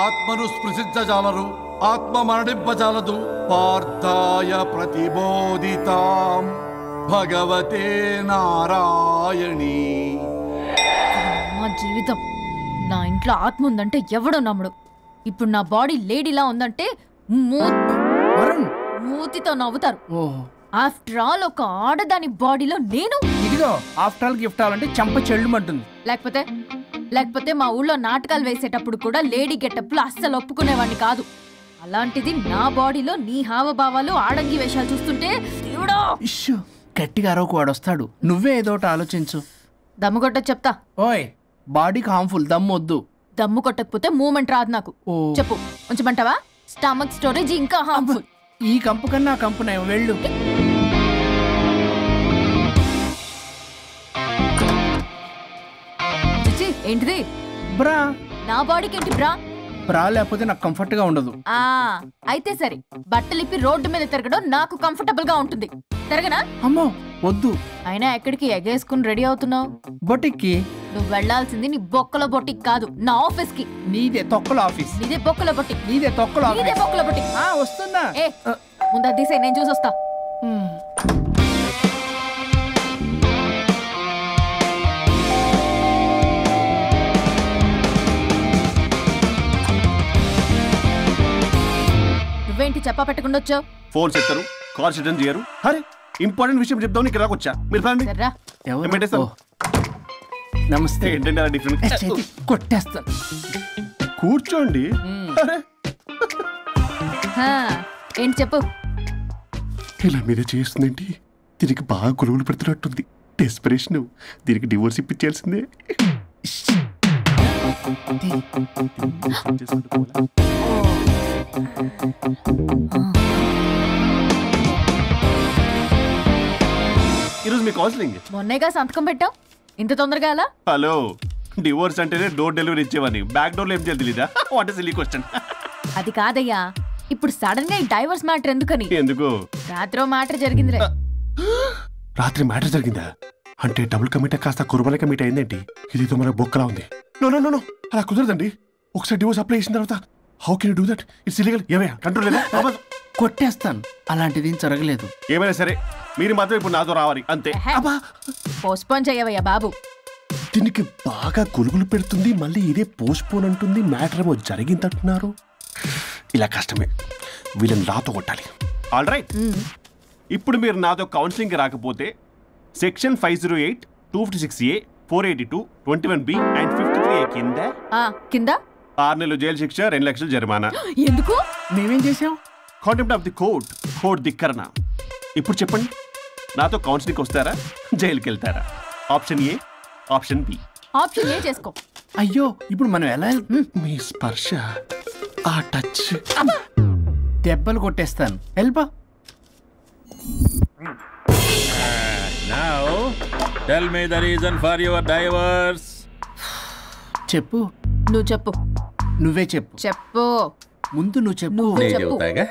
ఆత్మను స్పృశించజాలరు, ఆత్మ మరణింపజాలదు. పార్థాయ ప్రతిబోధితాం భగవతే నారాయణి. మా జీవితం, నా ఇంట్లో ఆత్మ ఉందంటే ఎవడో నమ్ముడు. ఇప్పుడు నా బాడీ లేడీలా ఉందంటే మూతితో నవ్వుతారు. ఆఫ్టర్ ఆల్ ఒక ఆడదాని బాడీలో నేను. ఇదిగో ఆఫ్టర్ ఆల్ గిఫ్ట్ అవ్వాలంటే చంప చెల్లుమంటుంది. లేకపోతే మా ఊళ్ళో నాటకాలు వేసేటప్పుడు కూడా లేడీ గెటప్లు అస్సలు ఒప్పుకునేవాడిని కాదు. అలాంటిది నా బాడీలో నీ హావభావాలు ఆడంగి వేషాలు చూస్తుంటే దేవుడో. ఇష్యూ గట్టిగా అరవకు, వాడు వస్తాడు. నువ్వే ఏదోటి ఆలోచించు. దమ్ము కొట్ట చెప్తా. ఓయ్, బాడీకి హార్మ్ఫుల్, దమ్ము వద్దు. దమ్ము కొట్టకపోతే మూమెంట్ రాదు నాకు. చెప్పు, ఉంచమంటావా? స్టమక్ స్టోరేజ్ ఇంకా హార్మ్ఫుల్. ఈ కంపు కన్నా ఆ కంపు నయం. వెళ్ళు. ఏంటిది? బ్రా. నా బాడీకి ఏంటి బ్రా? బ్రా లేకపోతే నాకు కంఫర్ట్ గా ఉండదు. అయితే సరే, బట్టలిప్పి రోడ్డు మీద తిరగడం నాకు కంఫర్టబుల్ గా ఉంటుంది. తిరగనా? అమ్మో వద్దు. అయినా ఎక్కడికి ఎగేసుకుని రెడీ అవుతున్నావు? బొటిక్కి. నువ్వు వెళ్లాల్సింది నీ బొక్కల బొటిక్ కాదు, నా ఆఫీస్ కి. నీదే తొక్కల ఆఫీస్. నీదే బొక్కల బొటిక్. నీదే తొక్కల ఆఫీస్. నీదే బొక్కల బొటిక్. వస్తుందా? ముందు అది నేను చూసొస్తా. నువ్వేంటి చెప్పా పెట్టకుండా వచ్చావు? ఫోన్ చేస్తారు, కాల్ అటెండ్ చేయరు. అరే ఇంపార్టెంట్ విషయం చెప్తావు, ఇక్కడ వచ్చా. మీరు పెట్టేస్తాను. నమస్తే. ఏంటంటే అలా డిఫరెంట్? కొట్టేస్తాను. కూర్చోండి. ఏంటి చెప్పు. ఇలా మీద చేస్తుందేంటి? దీనికి బాగా గొలుగులు పెడుతున్నట్టుంది. డెస్పరేషన్. దీనికి డివోర్స్ ఇప్పించాల్సిందే. ఈరోజు మీ కౌన్సిలింగ్. మొన్నేగా సంతకం పెట్టావు, ఇంత తొందరగా అలా? హలో, డివోర్స్ అంటేనే డోర్ డెలివరీ ఇచ్చేవని, బ్యాక్ డోర్ లో ఏం చేయాలి తెలీదా? What is silly question. అది కాదయ్యా, ఇప్పుడు సడన్ గా ఈ డైవర్స్ మ్యాటర్ ఎందుకని? ఎందుకు? రాత్రి మ్యాటర్ జరిగిందిరే. రాత్రి మ్యాటర్ జరిగిందా? అంటే డబుల్ కమిట్ కాస్త కుర్బల కమిట్ అయిందేంటి? ఇదేదో మన బొక్కలా ఉంది. నో నో నో, అలా కుదరదండి. ఒకసారి డివోర్స్ అప్లై చేసిన తర్వాత how can you do that? It's illegal. ఏమయ్యా కంట్రోల్ లేదా? కొట్టేస్తాను. అలాంటిది జరగలేదు. ఏమైనా సరే మీరు మాత్రం ఇప్పుడు నాతో రావాలి అంతే. పోస్ట్పోన్ చేయవయ్యా బాబు. దీనికి బాగా గొలుగులు పెడుతుంది, మళ్ళీ ఇదే పోస్ట్పోన్ అంటుంది. మ్యాటర్ ఏమో జరిగిందంటున్నారు. ఇలా కష్టమే, వీళ్ళని నాతో కొట్టాలి. ఆల్ రైట్, ఇప్పుడు మీరు నాతో కౌన్సిలింగ్కి రాకపోతే section 508, 256A, 482, 21B and 53A కింద 6 నెలలు జైలు శిక్ష, 2 లక్షలు జరిమానా. ఎందుకు? మేమేం చేసాం? Contempt of the court, court ధిక్కరణ. ఇప్పుడు చెప్పండి, నాతో కౌన్సిలింగ్కి వస్తారా, జైలుకి వెళ్తారా? Option A, option B. Option A చేసుకో. అయ్యో, ఇప్పుడు మనం ఎలా? మీ స్పర్శ, ఆ టచ్, దెబ్బలు కొట్టేస్తాను. వెళ్ళిపో. Now, tell me the reason for your divorce. చెప్పు. నువ్వు చెప్పు. నువ్వే చెప్పు. చెప్పు. ముందు నువ్వు చెప్పు. నేను చెబుతాగా.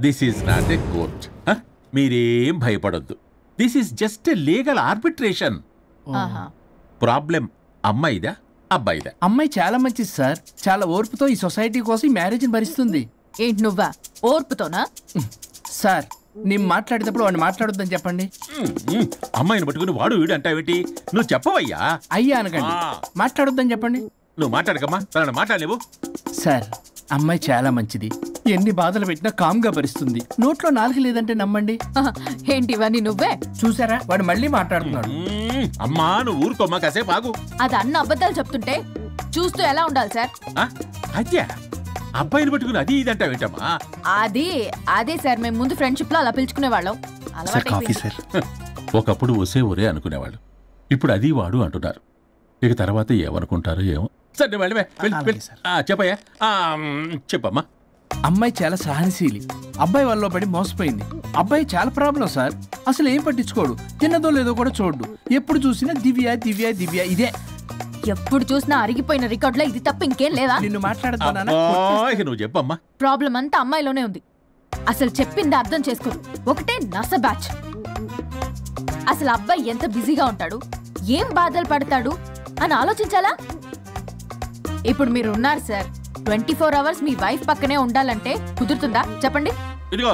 This is not a court. మీరేం భయపడొద్దు. This is just a legal arbitration. Problem అమ్మాయిదా అబ్బాయిదా? అమ్మాయి చాలా మంచిది సార్. చాలా ఓర్పుతో ఈ సొసైటీ కోసం ఈ మ్యారేజ్ని భరిస్తుంది. ఏంటి నువ్వా ఓర్పుతోనా? సార్ నేను మాట్లాడేటప్పుడు వాడిని మాట్లాడొద్దని చెప్పండి. అమ్మాయిని పట్టుకుని వాడు వీడు అంటావేంటి? నువ్వు చెప్పవయ్యా. అయ్యా అనకండి, మాట్లాడొద్దని చెప్పండి. నువ్వు మాట్లాడకమ్మా, తనని మాట్లాడలేవు. సార్ అమ్మాయి చాలా మంచిది. ఎన్ని బాధలు పెట్టినా కామ్గా భరిస్తుంది. నోట్లో నాలుగు లేదంటే నమ్మండి. ఏంటి ఇవన్నీ నువ్వే చూసారా? వాడు మళ్ళీ మాట్లాడుతున్నాడు. అమ్మా నువ్వు ఊరుకోమ్మా, కాసేపు ఆగు. అది అన్న అబద్ధాలు చెప్తుంటే చూస్తూ ఎలా ఉండాలి సార్? అదే అబ్బాయిని పట్టుకుని అది ఇది అంటావేంటమ్మా? అదే సార్, మేము ముందు ఫ్రెండ్షిప్ లో అలా పిలుచుకునే వాళ్ళం. ఒకప్పుడు ఒసే ఒరే అనుకునేవాళ్ళు. ఇప్పుడు అది వాడు అంటున్నారు. ఇక తర్వాత ఏమనుకుంటారో ఏమో. సరే చెప్పయ్యా, చెప్పమ్మా. అమ్మాయి చాలా సహనశీలి. అబ్బాయి వాళ్ళలో పడి మోసపోయింది. అబ్బాయి చాలా ప్రాబ్లం సార్. అసలు ఏం పట్టించుకోడు. తిన్నదో లేదో కూడా చూడు. ఎప్పుడు చూసినా దివ్య దివ్య దివ్య ఇదే. ఎప్పుడు చూసినా అరిగిపోయిన రికార్డులో ఇది తప్ప ఇంకేం లేదా? నిన్ను మాట్లాడుతున్నా. నువ్వు చెప్పమ్మా. ప్రాబ్లం అంతా అమ్మాయిలోనే ఉంది. అసలు చెప్పింది అర్థం చేసుకోరు. ఒకటే నస బ్యాచ్. అసలు అబ్బాయి ఎంత బిజీగా ఉంటాడు, ఏం బాధలు పడతాడు అని ఆలోచించాలా? ఇప్పుడు మీరు ఉన్నారు సార్, 24 hours మీ వైఫ్ పక్కనే ఉండాలంటే కుదురుతుందా చెప్పండి? ఇదిగో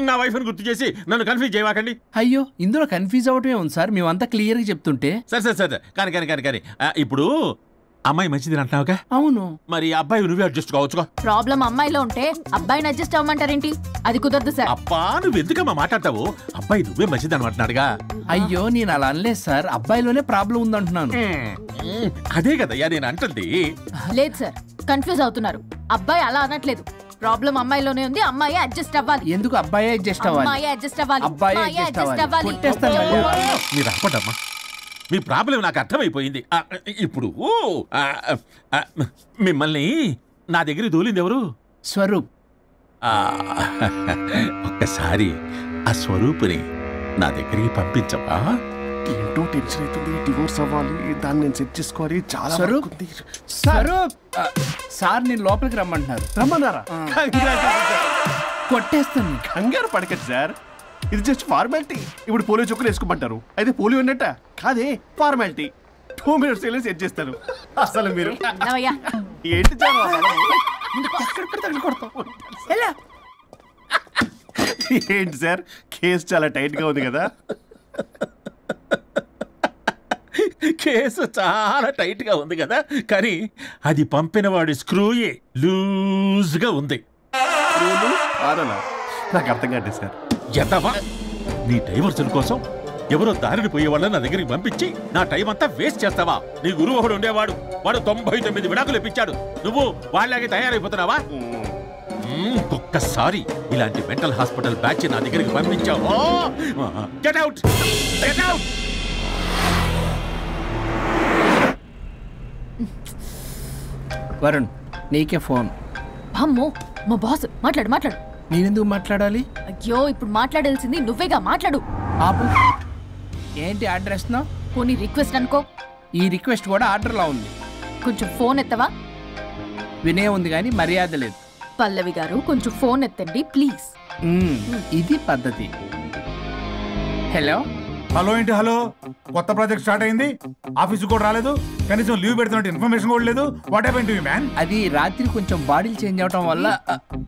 నా వైఫ్ ని గుర్తు చేసి నన్ను కన్ఫ్యూజ్ చేయవాకండి. అయ్యో ఇందులో కన్ఫ్యూజ్ అవటమే ఉంది సార్. మేమంతా క్లియర్ గా చెప్తుంటే. సరే కానీ ఇప్పుడు అమ్మాయి మంచిది అంటున్నావుగా? అవును. మరి అబ్బాయి నువ్వే అడ్జస్ట్ కావచ్చుగా. ప్రాబ్లం అమ్మాయిలో ఉంటే అబ్బాయిని అడ్జస్ట్ అవ్వమంటారేంటి? అది కుదరదు సార్. అబ్బా నువ్వు ఎందుకమ్మా మాట్లాడతావు? అబ్బాయి నువ్వే మంచిది అనమాటన్నాడుగా. అయ్యో నేను అలా అనలేదు సార్, అబ్బాయిలోనే ప్రాబ్లం ఉందంటున్నాను. అదే కదయ్యా నేను అంటుంది. లేదు సార్, కన్ఫ్యూజ్ అవుతున్నారు. అబ్బాయి అలా అనట్లేదు. ప్రాబ్లం అమ్మాయిలోనే ఉంది. అమ్మాయి అడ్జస్ట్ అవ్వాలి. ఎందుకు అబ్బాయి అడ్జస్ట్ అవ్వాలి? అమ్మాయి అడ్జస్ట్ అవ్వాలి. అబ్బాయి అడ్జస్ట్ అవ్వాలి. మీరు అప్పటమ్మా, మీ ప్రాబ్లం నాకు అర్థమైపోయింది. ఇప్పుడు మిమ్మల్ని నా దగ్గర దూలింది ఎవరు? స్వరూప్. ఒక్కసారి ఆ స్వరూపుని నా దగ్గరికి పంపించవా? ఏంటో టెన్షన్ అవుతుంది. డివోర్స్ అవ్వాలి, దాన్ని నేను సెట్ చేసుకోవాలి. చాలా స్వరూప్ సార్ నేను లోపలికి రమ్మంటున్నారు. రమ్మన్నారా? కొట్టేస్తాను. కంగారు పడకండి సార్, ఇది జస్ట్ ఫార్మాలిటీ. ఇప్పుడు పోలియో చుక్కలు వేసుకోమంటారు, అయితే పోలియో ఉన్నట్ట కాదే, ఫార్మాలిటీ. 2 minutes సెట్ చేస్తాను. అసలు మీరు ఏంటి ఏంటి సార్, కేసు చాలా టైట్ గా ఉంది కదా? కేసు చాలా టైట్ గా ఉంది కదా, కానీ అది పంపిన వాడి స్క్రూయే లూజ్ గా ఉంది. నాకు అర్థం కాదు సార్. ఎంతవా నీ డైవర్సన్ కోసం ఎవరో దారిని పోయే వాళ్ళని నా దగ్గరికి పంపించి నా టైం అంతా వేస్ట్ చేస్తావా? నీ గురువు ఒకడు ఉండేవాడు, వాడు 99 విడాకులు ఇప్పించాడు. నువ్వు వాళ్ళలాగే తయారైపోతున్నావా? ఒక్కసారి ఇలాంటి మెంటల్ హాస్పిటల్ బ్యాచ్ నా దగ్గరికి పంపించావు. Get out, get out. Varun నీకే ఫోన్. అమ్మో మా బాస్. మాట్లాడు. నేనెందుకు మాట్లాడాలి? అయ్యో ఇప్పుడు మాట్లాడాల్సింది నువ్వేగా, మాట్లాడు. ఆపు. ఏంటి ఆర్డర్ ఇస్తున్నావు? పోనీ రిక్వెస్ట్ అనుకో. ఈ రిక్వెస్ట్ కూడా ఆర్డర్లా ఉంది. కొంచెం ఫోన్ ఎత్తవా? వినే ఉంది కానీ మర్యాద లేదు. పల్లవి గారు కొంచెం ఫోన్ ఎత్తండి ప్లీజ్. ఇది పద్ధతి. హలో హలో ఏంటి హలో? కొత్త ప్రాజెక్ట్ స్టార్ట్ అయింది, ఆఫీస్ కూడా రాలేదు, కనీసం లీవ్ పెడుతున్నట్టు ఇన్ఫర్మేషన్ కూడా లేదు. What happened to you man? అది రాత్రి కొంచెం బాడీలు చేంజ్ అవటం వల్ల.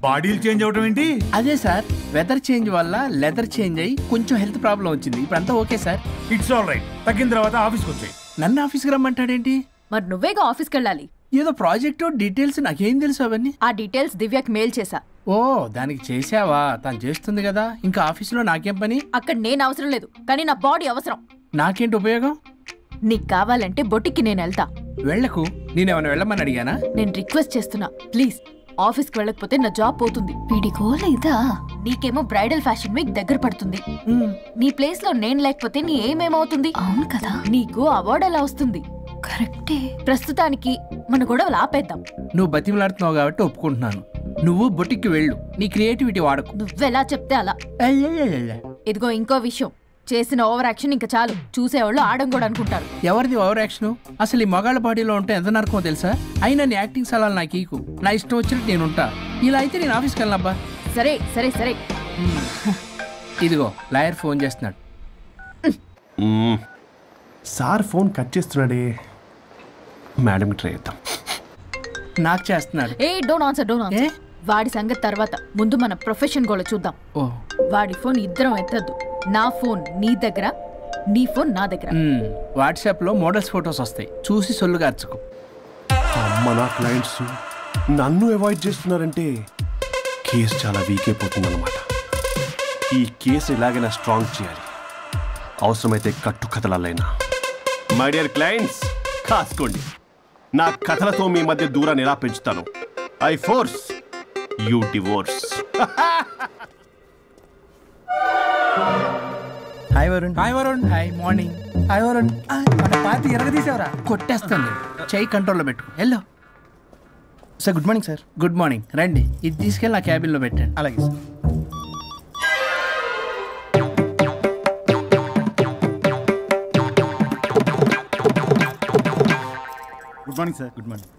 బాడీలు చేంజ్ అవటం ఏంటి? అదే సార్, వెదర్ చేంజ్ వల్ల లెదర్ చేంజ్ అయ్యి కొంచెం హెల్త్ ప్రాబ్లం వచ్చింది. ఇప్పుడు అంతా okay sir. It's all right. తగ్గిన తర్వాత ఆఫీస్కి వచ్చాయి. నన్ను ఆఫీస్కి రమ్మంటాడేంటి? మరి నువ్వేగా ఆఫీస్కి వెళ్ళాలి. ఏదో ప్రాజెక్టు డీటెయిల్స్ నాకేం తెలుసు అవన్నీ. ఆ డీటెయిల్స్ దివ్యకి మెయిల్ చేశా. ఓ దానికి చేసావా? తను చేస్తుంది కదా, ఇంకా ఆఫీసులో నాకేం పని? అక్కడ నేను అవసరం లేదు, కానీ నా బాడీ అవసరం. నాకేంటి ఉపయోగం? నీకు కావాలంటే బొటిక్కి నేను వెళ్తా. వెళ్లకు. నేనేమైనా వెళ్ళమని అడిగానా? నేను రిక్వెస్ట్ చేస్తున్నా ప్లీజ్. ఆఫీస్కి వెళ్ళకపోతే నా జాబ్ పోతుంది. వీడికో లేదా? నీకేమో బ్రైడల్ ఫ్యాషన్ వీక్ దగ్గర పడుతుంది. నీ ప్లేస్ లో నేను లేకపోతే నీ ఏమేమవుతుంది? అవును కదా. నీకు అవార్డు ఎలా వస్తుంది? కరెక్టే. ప్రస్తుతానికి మన గొడవలు ఆపేద్దాం. నువ్వు బతిమలాడుతున్నావు కాబట్టి ఒప్పుకుంటున్నాను. నువ్వు బొటిక్కి వెళ్ళు, నీ క్రియేటివిటీ వాడకు. నువ్వెలా చెప్తే అలా. ఇదిగో ఇంకో విషయం, చేసిన ఓవర్ యాక్షన్ ఇంకా చాలు. చూసేవాళ్ళు ఆడం కూడా అనుకుంటారు. ఎవరిది ఓవర్ యాక్షన్? అసలు ఈ మగాళ్ళ బాడీలో ఉంటే ఎంత నరకమో తెలుసా? అయినా నీ యాక్టింగ్ సలాలు నాకు ఈకు. నా ఇష్టం వచ్చినట్టు నేను ఉంటా. ఇలా అయితే నేను ఆఫీస్కి వెళ్ళనబ్బా. సరే సరే సరే. ఇదిగో లాయర్ ఫోన్ చేస్తున్నాడు. సార్ ఫోన్ కట్ చేస్తున్నాడే. మేడం ట్రై చేద్దాం. నాకు చేస్తున్నాడు. ఏ డోంట్ ఆన్సర్. వాడి సంగతి తర్వాత, ముందు మన ప్రొఫెషన్ కూడా చూద్దాం. వాడి ఫోన్ ఇద్దరం ఎత్తద్దు. నా ఫోన్ నీ దగ్గర, నీ ఫోన్ నా దగ్గర. వాట్సాప్ లో మోడల్స్ ఫొటోస్ వస్తాయి, చూసి సొల్లుగా అర్చుకో. అమ్మ, నా క్లయింట్స్ నన్ను అవాయిడ్ చేస్తున్నారంటే కేసు చాలా వీక్ అయిపోతుంది అన్నమాట. ఈ కేసు ఎలాగైనా స్ట్రాంగ్ చేయాలి. అవసరమైతే కట్టు కథలైనా. మై డియర్ క్లయింట్స్, కాసుకోండి. నా కథలతో మీ మధ్య దూరాన్ని ఎలా పెంచుతాను. I force you divorce. Hi Varun. Hi Varun. Hi morning. Hi Varun. మన పార్టీ ఎరగదీసావరా? కొట్టేస్తాను నేను. చెయ్యి కంట్రోల్లో పెట్టు. Hello sir. Good morning sir. Good morning. రండి, ఇది తీసుకెళ్ళి నా క్యాబిన్లో పెట్టండి. అలాగే sir. Good morning sir. Good morning.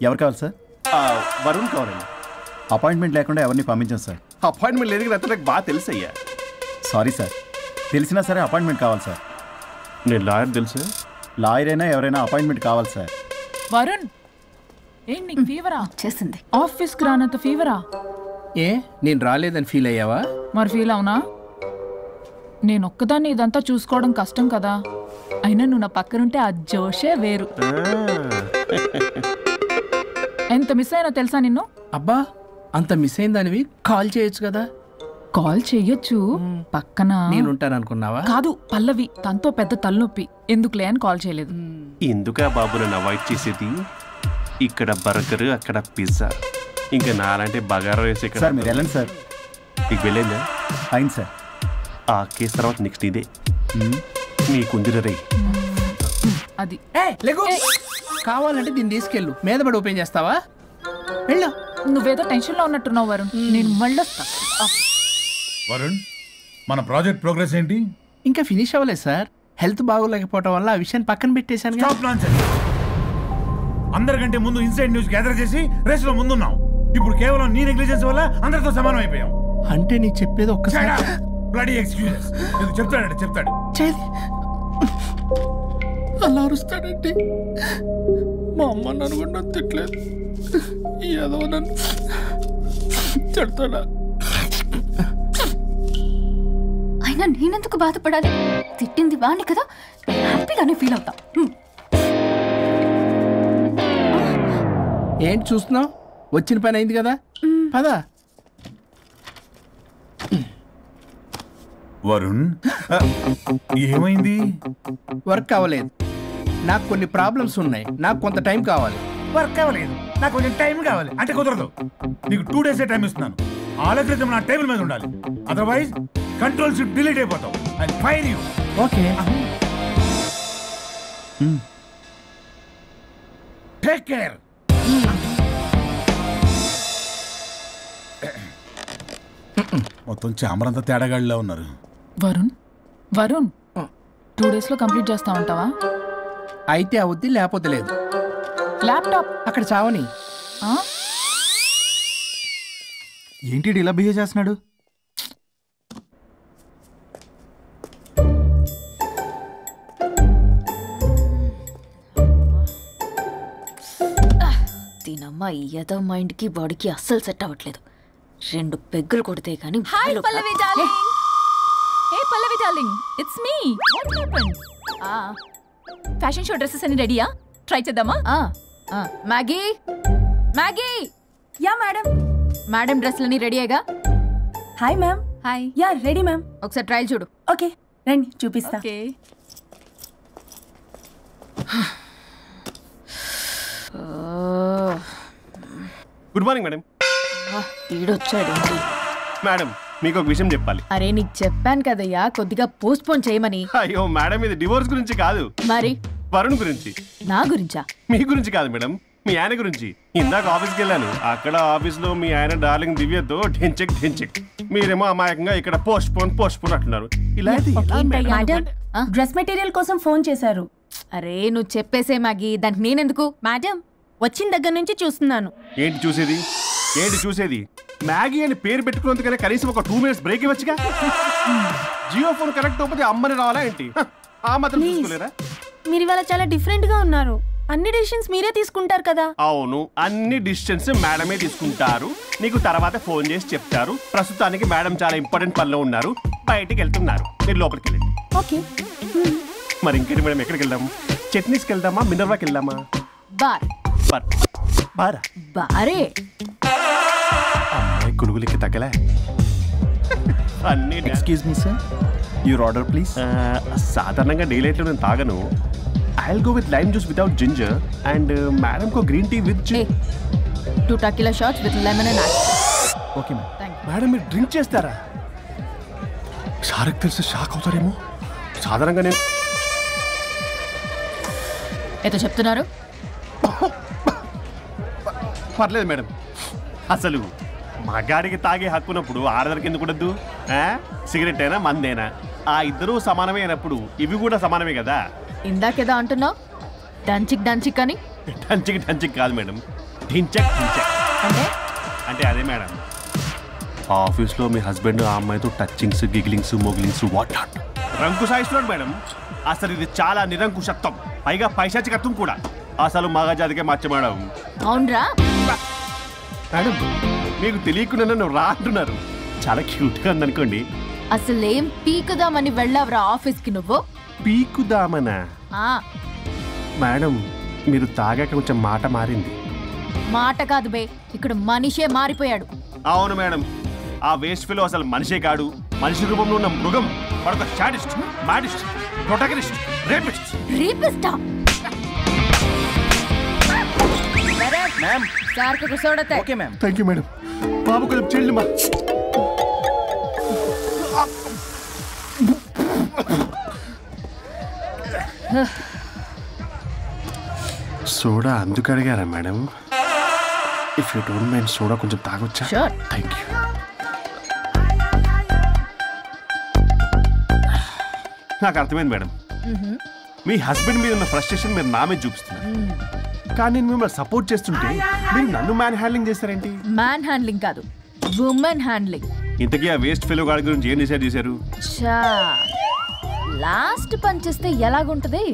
ఎవరు కావాలి సార్? వరుణ్ కావాలండి. అపాయింట్మెంట్ లేకుండా ఎవరిని పంపించాం సార్. అపాయింట్మెంట్ లేదు కదా, నాకు బాగా తెలుసు అయ్యా. సారీ సార్, తెలిసినా సరే అపాయింట్మెంట్ కావాలి సార్. నేను లాయర్ తెలుసు. లాయర్ అయినా ఎవరైనా అపాయింట్మెంట్ కావాలి సార్. వరుణ్, ఏంటి నీకు ఫీవరా? చేసింది. ఆఫీస్కి రానంత ఫీవరా? ఏ నేను రాలేదని ఫీల్ అయ్యావా? మరి ఫీల్ అవునా? నేను ఒక్కదాన్ని ఇదంతా చూసుకోవడం కష్టం కదా. అయినా నువ్వు నా పక్కనుంటే ఆ జోషే వేరు. ఎంత మిస్ అయినా తెలుసా నిన్ను? అబ్బా, అంత మిస్ అయిందానివి కాల్ చేయొచ్చు కదా. కాల్ చెయ్యొచ్చు, పక్కన నేనుంటాను అనుకున్నావా? కాదు, పల్లవి తనతో పెద్ద తలనొప్పి, ఎందుకులే అని కాల్ చేయలేదు. ఎందుకా బాబు నన్ను అవాయిడ్ చేసేది? ఇక్కడ బర్గర్, అక్కడ పిజ్జా, ఇంకా నాలంటే బగారా వేసే సార్. మీరు వెళ్ళండి సార్. నీకు వెళ్ళిందా? అయింది సార్. ఆ కేసు తర్వాత నెక్స్ట్ ఇదే నీకుందిరే. అది కావాలంటే దీన్ని తీసుకెళ్ళు, మీద పడి ఓపెన్ చేస్తావా? వెళ్ళు. నువ్వేదో టెన్షన్లో ఉన్నట్టున్నావు వరుణ్. నేను మళ్ళీ వరుణ్, మన ప్రాజెక్ట్ ప్రోగ్రెస్ ఏంటి? ఇంకా ఫినిష్ అవ్వలేదు సార్. హెల్త్ బాగోలేకపోవడం వల్ల ఆ విషయాన్ని పక్కన పెట్టేశాను. అందరికంటే ముందు ఇన్సైడ్ న్యూస్ గ్యాదర్ చేసి రేస్ లో ముందున్నాం. ఇప్పుడు కేవలం నీ నెగ్లిజెన్స్ వల్ల అందరితో సమానం అయిపోయాం. అంటే నీకు చెప్పేది ఒక్కసారి. Bloody excuses. చెప్తాడంటే చెప్తాడు. అలా అరుస్తాడంటే మా అమ్మ నన్ను కూడా తిట్టలేదు, ఏదో నన్ను తిడతాడా? అయినా నేనెందుకు బాధపడాలి? తిట్టింది వాణ్ణి కదా, హ్యాపీగానే ఫీల్ అవుతా. ఏంటి చూస్తున్నావు? వచ్చిన పని అయింది కదా, పదా. వరుణ్, ఏమైంది? వర్క్ అవ్వలేదు. నాకు కొన్ని ప్రాబ్లమ్స్ ఉన్నాయి, నాకు కొంత టైం కావాలి. వర్క్ అవ్వలేదు, నాకు కొంచెం టైం కావాలి అంటే కుదరదు. నీకు 2 days టైం ఇస్తున్నాను. ఆలోచించడం నా టేబుల్ మీద ఉండాలి. అదర్వైజ్ కంట్రోల్ షిప్ డిలీట్ అయిపోతావు. I fire you. Okay, take care. మొత్తం చామరంతా తేడాగాడిలా ఉన్నారు. వరుణ్, వరుణ్ 2 days లో కంప్లీట్ చేస్తా ఉంటావా? అయితే అవుద్ది, లేకపోతే లేదు. ల్యాప్టాప్ అక్కడ చావని. ఏంటి ఇలా బిహేవ్ చేస్తున్నాడు? దీనమ్మ ఏదో మైండ్కి బాడీకి అస్సలు సెట్ అవ్వట్లేదు. 2 పెగ్గులు కొడితే కానీ. Hi Pallavi darling. Hey Pallavi darling, it's me. What happened? Fashion show dresses అన్ని రెడీయా? ట్రై చేద్దామా? Maggie, Maggie. Ya madam. Madam డ్రెస్లన్నీ రెడీయేగా? Hi ma'am. Hi. Ya ready ma'am. ఒకసారి ట్రయల్ చూడు. ఓకే రండి చూపిస్తా. ఓకే. Good morning madam. ఈడొచ్చాడు. మేడం, మీకు ఒక విషయం చెప్పాలి. అరే నీకు చెప్పాను కదయ్యా కొద్దిగా పోస్ట్ పోన్ చేయమని. అయ్యో మేడం, ఇది డివోర్స్ గురించి కాదు, మరి వరుణ్ గురించి. నా గురించా? మీ గురించి కాదు మేడం, మీ ఆయన గురించి. ఇందాక ఆఫీస్కి వెళ్ళాను, అక్కడ ఆఫీస్లో మీ ఆయన డార్లింగ్ దివ్యతో ఢెంచెక్. మీరేమో అమాయకంగా ఇక్కడ పోస్ట్ పోన్ అంటున్నారు. ఇలా మేడం డ్రెస్ మెటీరియల్ కోసం ఫోన్ చేశారు. అరే నువ్వు చెప్పేసే మ్యాగీ, దానికి నేనెందుకు? మేడం వచ్చిన దగ్గర నుంచి చూస్తున్నాను. ఏంటి చూసేది? మ్యాగీ అని పేరు పెట్టుకున్నందుకనే కనీసం ఒక 2 minutes బ్రేక్ ఇవ్వచ్చుగా. జియో ఫోన్ కనెక్ట్ అవ్వకపోతే అమ్మని రావాలా ఏంటి? ఆ మాత్రం చూసుకోలేరా? మీరు ఇవాళ చాలా డిఫరెంట్ గా ఉన్నారు. అన్ని డిసిషన్స్ మీరే తీసుకుంటారు కదా? అవును, అన్ని డిసిషన్స్ మేడమే తీసుకుంటారు. నీకు తర్వాత ఫోన్ చేసి చెప్తారు. ప్రస్తుతానికి మేడం చాలా ఇంపార్టెంట్ పనిలో ఉన్నారు, బయటికి వెళ్తున్నారు. మీరు లోపలికి వెళ్ళండి. ఓకే. మరి ఇంకేంటి మేడం, ఎక్కడికి వెళ్దాము? చట్నీస్కి వెళ్దామా, మినర్వాకి వెళ్దామా? బారే అమ్మాయి కులుగులకి తగ్గలే. అన్ని excuse me sir, your order please. సాధారణంగా డే లైట్లో నేను తాగను. I'll go with lime juice without ginger and madam కో green tea with 2 tequila shots with lemon and ice. Okay madam. Madam మీరు డ్రింక్ చేస్తారా? షారుక్ తెలిసి షాక్ అవుతారేమో. సాధారణంగా నేను ఏదో చెప్తున్నారు. పర్లేదు మేడం, అసలు మగాడికి తాగే హక్కున్నప్పుడు ఆడదానికి ఎందుకు ఉండద్దు? సిగరెట్ అయినా మందేనా ఆ ఇద్దరూ సమానమే అయినప్పుడు ఇవి కూడా సమానమే కదా. ఇందాకేదో అంటున్నావు, డంచిక్ అని. డంచిక్ కాదు మేడం, ఢించక్. అంటే అదే మేడం, ఆఫీస్లో మీ హస్బెండ్ ఆ అమ్మాయితో touchings, gigglings, moglings what not రంకు సాయిస్తున్నాడు మేడం. అసలు ఇది చాలా నిరంకుశత్వం, పైగా పైశాచికత్వం కూడా. అసలు మగజాతికే మచ్చ మేడం. అవునరా మేడం, మీకు తెలియకుండా నన్ను రా అంటున్నారు. చాలా క్యూట్గా ఉందనుకోండి. అసలేం పీకుదామని వెళ్ళావురా ఆఫీస్కి నువ్వు? పీకుదామనా? మేడం మీరు తాగాక కొంచెం మాట మారింది. మాట కాదు బే, ఇక్కడ మనిషే మారిపోయాడు. అవును మేడం, ఆ వేస్ట్ ఫెలో అసలు మనిషే కాడు. మనిషి రూపంలో ఉన్న మృగం. వాడొక సాడిస్ట్, మాడిస్ట్, ప్రొటగనిస్ట్, రేపిస్ట్. मैम सार को कुछ okay ma'am. Thank you madam. बाबू को जब चल मा సోడా అందుకు అడిగారా madam? If you don't mind soda కొంచెం తాగొచ్చా? షూర్. Thank you. నాకు అర్థమైంది మేడం, మీ హస్బెండ్ మీద ఉన్న ఫ్రస్ట్రేషన్ మీరు నా మీద చూపిస్తున్నారు. కానీ నేను మిమ్మల్ని సపోర్ట్ చేస్తుంటే మీరు నన్ను మ్యాన్ హ్యాండ్లింగ్ చేస్తారేంటి? మ్యాన్ హ్యాండ్లింగ్ కాదు, ఉమెన్ హ్యాండ్లింగ్. ఇంతకీ ఆ వేస్ట్ ఫెలో గాడి గురించి ఏం డిసైడ్ చేశారు? లాస్ట్ పంచ్ ఇస్తే ఎలాగుంటది?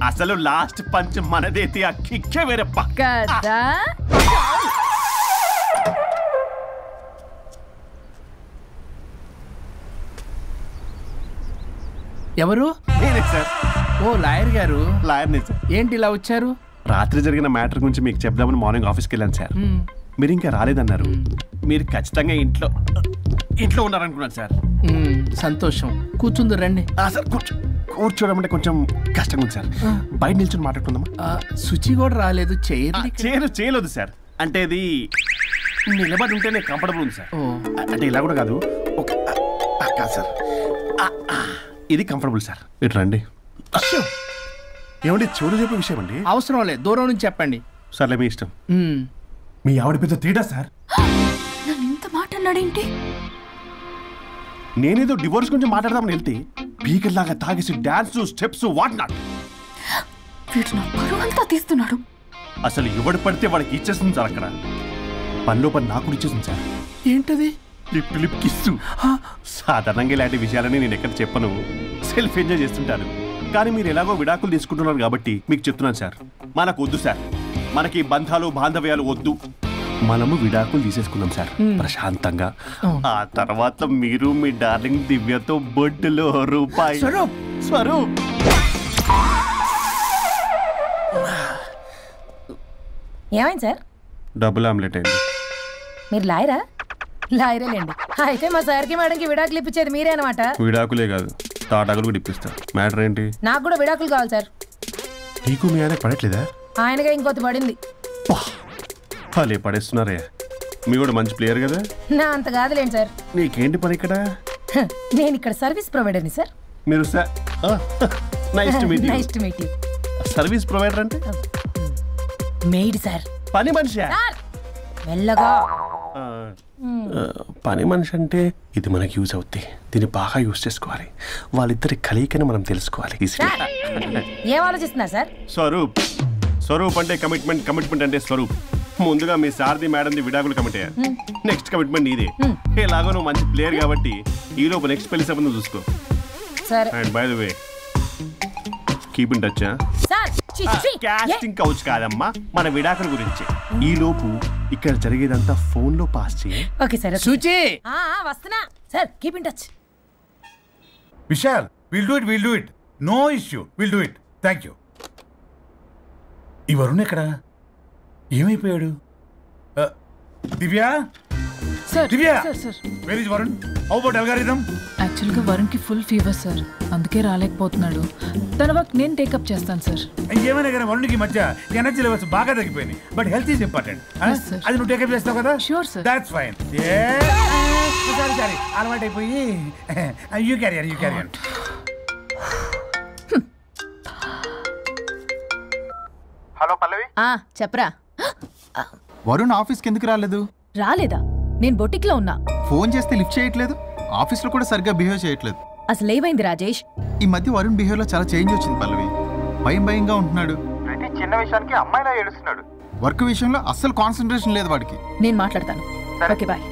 అసలు లాస్ట్ పంచ్ మనదైతే ఆ కిక్కే వేరే కదా. ఎవరు? నేనే సార్. ఓ లాయర్ గారు. లాయర్నే సార్. ఏంటి ఇలా వచ్చారు? రాత్రి జరిగిన మ్యాటర్ గురించి మీకు చెప్దామని మార్నింగ్ ఆఫీస్కి వెళ్ళాను సార్. మీరు ఇంకా రాలేదన్నారు. మీరు ఖచ్చితంగా ఇంట్లో ఉన్నారనుకున్నాను సార్. సంతోషం. కూర్చుంది రండి. సార్ కూర్చోవడం అంటే కొంచెం కష్టంగా ఉంది సార్. బయట నిల్చొని మాట్లాడుకుందామా? శుచి కూడా రాలేదు. చేయలేదు సార్. అంటే ఇది నిలబడి ఉంటేనే కంఫర్టబుల్ ఉంది సార్. అంటే ఇలా కూడా కాదు కాదు సార్, ఇది కంఫర్టబుల్ సార్. ఇటు రండి. ఏమండి చెవులు చెప్పే విషయం అండి. అవసరం లేదు, దూరం నుంచి చెప్పండి. సర్లే మీ ఇష్టం. మీ ఆవిడ పెద్ద తేడా సార్. నన్ను ఇంత మాట అన్నాడేంటి? నేనేదో డివోర్స్ గురించి మాట్లాడదామని వెళ్తే పీకల్లాగా తాగేసి డాన్స్ స్టెప్స్ వాట్ నాట్. వీడు నా పరువంతా తీస్తున్నాడు. అసలు ఎవడు పడితే వాడికి ఇచ్చేస్తుంది సార్. అక్కడ పనిలో పని నాకు ఇచ్చేస్తుంది సార్. ఏంటది? Lip kiss. సాధారణంగా ఇలాంటి విషయాలని నేను ఎక్కడ చెప్పను, సెల్ఫ్ ఎంజాయ్ చేస్తుంటాను. కానీ మీరు ఎలాగో విడాకులు తీసుకుంటున్నారు కాబట్టి మీకు చెప్తున్నాను సార్, మనకు వద్దు సార్. మనకి బంధాలు బాంధవ్యాలు వద్దు. మనము విడాకులు తీసేసుకుందాం సార్ ప్రశాంతంగా. ఆ తర్వాత మీరు మీ డార్లింగ్ దివ్యతో బొడ్డులో రూపాయి. స్వరూప్ ఏమైంది సార్? డబుల్ ఆమ్లెట్ అయింది. మీరు లాయరా? లాయరేలేండి. అయితే మా సార్కి మేడంకి విడాకులు ఇప్పించేది మీరే అనమాట. విడాకులే కాదు, తాటాకులు కూడా ఇప్పిస్తారు. మ్యాటర్ ఏంటి? నాకు కూడా విడాకులు కావాలి సార్. నీకు మీ ఆయన పడట్లేదా? ఆయనగా ఇంకొద్ది పడింది. వాళ్ళే పడేస్తున్నారే. మీ కూడా మంచి ప్లేయర్ కదా. నా అంత కాదులేండి సార్. నీకేంటి పని ఇక్కడ? నేను ఇక్కడ సర్వీస్ ప్రొవైడర్ని సార్. మీరు nice to meet you. Service provider అంటే మెయిడ్ సార్. పని మనిషి. మెల్లగా. పని మనిషి అంటే ఇది మనకి యూజ్ అవుద్ది. దీన్ని బాగా యూజ్ చేసుకోవాలి. వాళ్ళిద్దరి కలయికని మనం తెలుసుకోవాలి. ఏం ఆలోచిస్తున్నారు సార్? స్వరూప్ అంటే కమిట్మెంట్, కమిట్మెంట్ అంటే స్వరూప్. ముందుగా మీ సారథి మేడంది విడాకులు కమిట్ అయ్యారు. నెక్స్ట్ కమిట్మెంట్ నీదే. ఎలాగో నువ్వు మంచి ప్లేయర్ కాబట్టి ఈ లోపు నెక్స్ట్ పెళ్లి సంబంధం చూసుకో. And by the way keep in touch. Casting couch కాదమ్మా, మన విడాకుల గురించి. ఈ లోపు ఇక్కడ జరిగేదంతా ఫోన్ లో పాస్ చేయి. Okay sir. సూచి వస్తున్నా sir. Keep in touch. Vishal, will do it. No issue, will do it. Thank you. ఈ వరుణ్ ఎక్కడ? ఏమైపోయాడు? Divya, Divya, where is Varun? How about algorithm? యాక్చువల్గా వరుణ్కి ఫుల్ ఫీవర్ సార్, అందుకే రాలేకపోతున్నాడు. తన వర్క్ నేను టేకప్ చేస్తాను సార్. ఏమైనా కానీ వరుణ్కి మధ్య ఎనర్జీ లెవెల్స్ బాగా తగ్గిపోయింది. But health is important. అది నువ్వు టేకప్ చేస్తావు కదా? Sure sir. That's fine. Sorry అలవాటు అయిపోయి. You carry. హలో పల్లవి. చెప్పరా. వరుణ్ ఆఫీస్కి ఎందుకు రాలేదు? రాలేదా? నేను బొటిక్లో ఉన్నా. ఫోన్ చేస్తే లిఫ్ట్ చేయట్లేదు. ఆఫీస్లో కూడా సరిగ్గా బిహేవ్ చేయట్లేదు. అసలు ఏమైంది రాజేష్? ఈ మధ్య వరుణ్ బిహేవ్లో చాలా చేంజ్ వచ్చింది పల్లవి. భయంగా ఉంటున్నాడు. ప్రతి చిన్న విషయానికి అమ్మాయిలా ఏడుస్తున్నాడు. వర్క్ విషయంలో అస్సలు కాన్సన్ట్రేషన్ లేదు వాడికి. నేను మాట్లాడతాను. Okay bye.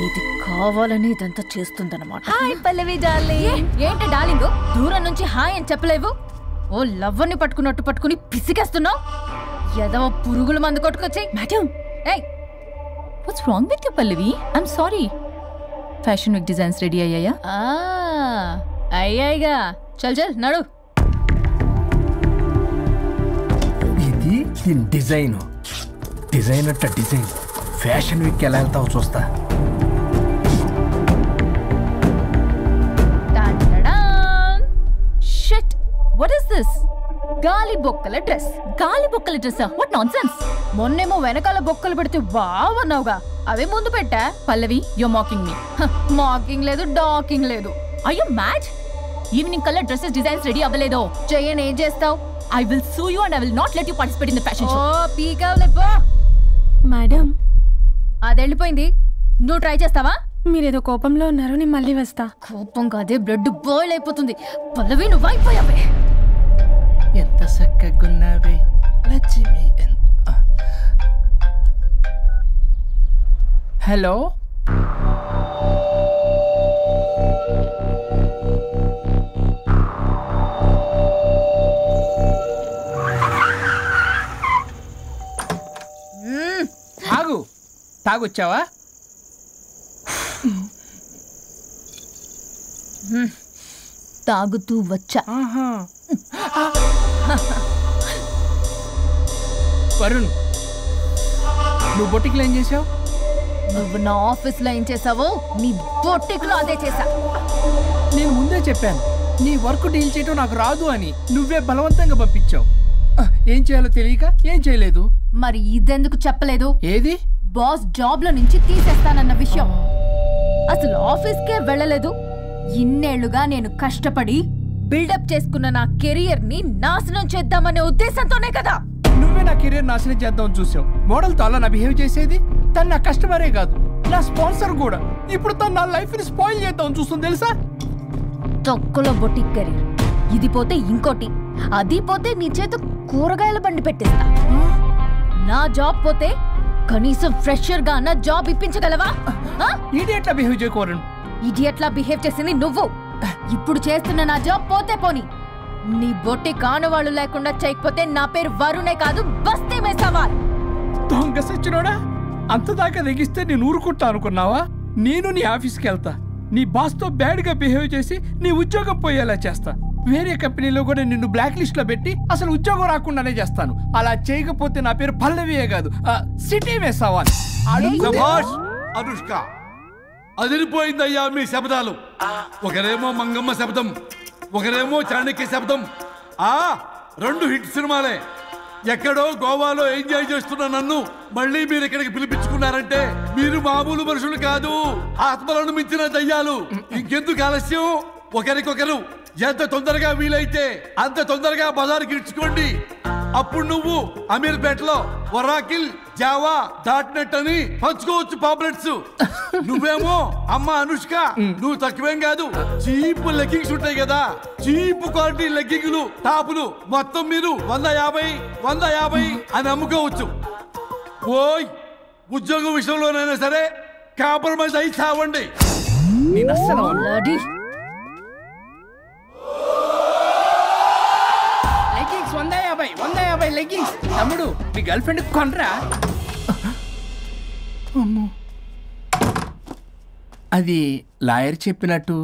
ఇది కావాలని ఇదంతా చేస్తుందన్నమాట. Hi Pallavi darling. ఏంటి డార్లింగ్, దూరం నుంచి హాయ్ అని చెప్పలేవు? ఓ లవ్వర్ని పట్టుకున్నట్టు పట్టుకుని పిసికేస్తున్నావు. ఏదో పురుగుల మందు కొట్టుకొచ్చి. మేడం, ఏయ్ what's wrong with you Pallavi? I'm sorry. Fashion week designs ready అయ్యాయా? అయ్యాయిగా. చల్ నడు. ఇది డిజైన్ అట్ట డిజైన్. ఫ్యాషన్ వీక్ ఎలా వెళ్తావు చూస్తా. Shit, what is this? గాలి బొక్కల డ్రెస్. గాలి బొక్కల డ్రెస్? What nonsense. మొన్నేమో వెనకాల బొక్కలు పెడితే వావ్ అన్నావుగా, అవే ముందు పెట్టా. Pallavi, you mocking me. Mocking లేదు, డాకింగ్ లేదు. Are you mad? ఈవినింగ్ కల్లా డ్రెస్సెస్ డిజైన్స్ రెడీ అవ్వలేదో? చెయ్యని ఏం చేస్తావు? I will sue you and I will not let you participate in the fashion show. ఓ పీకావులే పో. మేడం, అది వెళ్ళిపోయింది. నువ్వు ట్రై చేస్తావా? మీరేదో కోపంలో ఉన్నారు, నేను మళ్ళీ వస్తా. కోపం కాదే, బ్లడ్ బాయిల్ అయిపోతుంది. పల్లవి నువ్వు అయిపోయావే. ఎంత చక్కగున్నావే లక్ష్మి. హలో, తాగొచ్చావా? తాగుతూ వచ్చా. వరుణ్, నువ్వు బొటిక్లో ఏం చేసావు? నువ్వు నా ఆఫీస్లో ఏం చేసావో నీ బొటిక్లో అదే చేసా. నేను ముందే చెప్పాను నీ వర్క్ డీల్ చేయటం నాకు రాదు అని. నువ్వే బలవంతంగా పంపించావు. ఏం చేయాలో తెలియక ఏం చేయలేదు. మరి ఇదెందుకు చెప్పలేదు? ఏది? బాస్ జాబ్ లో నుంచి తీసేస్తానన్న విషయం. అసలు ఆఫీస్కే వెళ్ళలేదు. ఇన్నేళ్లుగా నేను కష్టపడి బిల్డప్ చేసుకున్న నా కెరియర్ ని నాశనం చేద్దామనే ఉద్దేశంతోనే కదా. నువ్వే నా కెరియర్ నాశనం చేద్దామని చూసావు. మోడల్ తో అలా నా బిహేవ్ చేసేది. తను నా కస్టమరే కాదు, నా స్పాన్సర్ కూడా. ఇప్పుడు తను నా లైఫ్ ని స్పాయిల్ చేద్దామని చూస్తుంది తెలుసా? తొక్కలో బొటిక్ కెరీర్. ఇది పోతే ఇంకోటి, అది పోతే నీ చేత కూరగాయల బండి పెట్టిస్తా. నా జాబ్ పోతే కనీసం ఫ్రెషర్ గా నా జాబ్ ఇప్పించగలవా? ఇడియట్లా బిహేవ్ చేయకూడదు. ఇడియట్లా బిహేవ్ చేసింది నువ్వు. ఇప్పుడు చేస్తున్న నా జాబ్ పోతే పోని, నీ బొట్టి కానువాళ్ళు లేకుండా చేయకపోతే నా పేరు వరుణే కాదు, బస్తీ మే సవాల్. దొంగ సచ్చినోడా, అంత దాకా తెగిస్తే నేను ఊరుకుంటా అనుకున్నావా? నేను నీ ఆఫీస్కి వెళ్తా, నీ బాస్తో బ్యాడ్గా బిహేవ్ చేసి నీ ఉద్యోగం పోయేలా చేస్తా. వేరే కంపెనీలో కూడా నిన్ను బ్లాక్ లిస్ట్ లో పెట్టి అసలు ఉద్యోగం రాకుండానే చేస్తాను. అలా చేయకపోతే నా పేరు పల్లవియే కాదు, సిటీ మే సవాల్. అనుష్క, అదిరిపోయిందయ్యా మీ శబ్దాలు. ఒకరేమో మంగమ్మ శబ్దం, ఒకరేమో చాణక్య శబ్దం. రెండు హిట్ సినిమాలే. ఎక్కడో గోవాలో ఎంజాయ్ చేస్తున్న నన్ను మళ్ళీ మీరు ఇక్కడికి పిలిపించుకున్నారంటే మీరు మామూలు మనుషులు కాదు, ఆత్మలను మించిన దయ్యాలు. ఇంకెందుకు ఆలస్యం? ఒకరికొకరు ఎంత తొందరగా వీలైతే అంత తొందరగా బజార్కి ఇడ్చుకోండి. అప్పుడు నువ్వు అమీర్పేటలో వరాకిల్ జావా .net అని పంచుకోవచ్చు పాంప్లెట్స్. నువ్వేమో అమ్మ అనుష్క, నువ్వు తక్కువేం కాదు. చీప్ లెగ్గింగ్స్ ఉంటాయి కదా, చీప్ క్వాలిటీ లెగ్గింగ్లు టాపులు మొత్తం మీరు 150 అని అమ్ముకోవచ్చు. ఓయ్ ఉద్యోగం విషయంలోనైనా సరే కాంప్రమైజ్ అయి చావండి. Leggings 150 leggings. తమ్ముడు మీ గర్ల్ ఫ్రెండ్ కొనరా? అది లాయర్ చెప్పినట్టు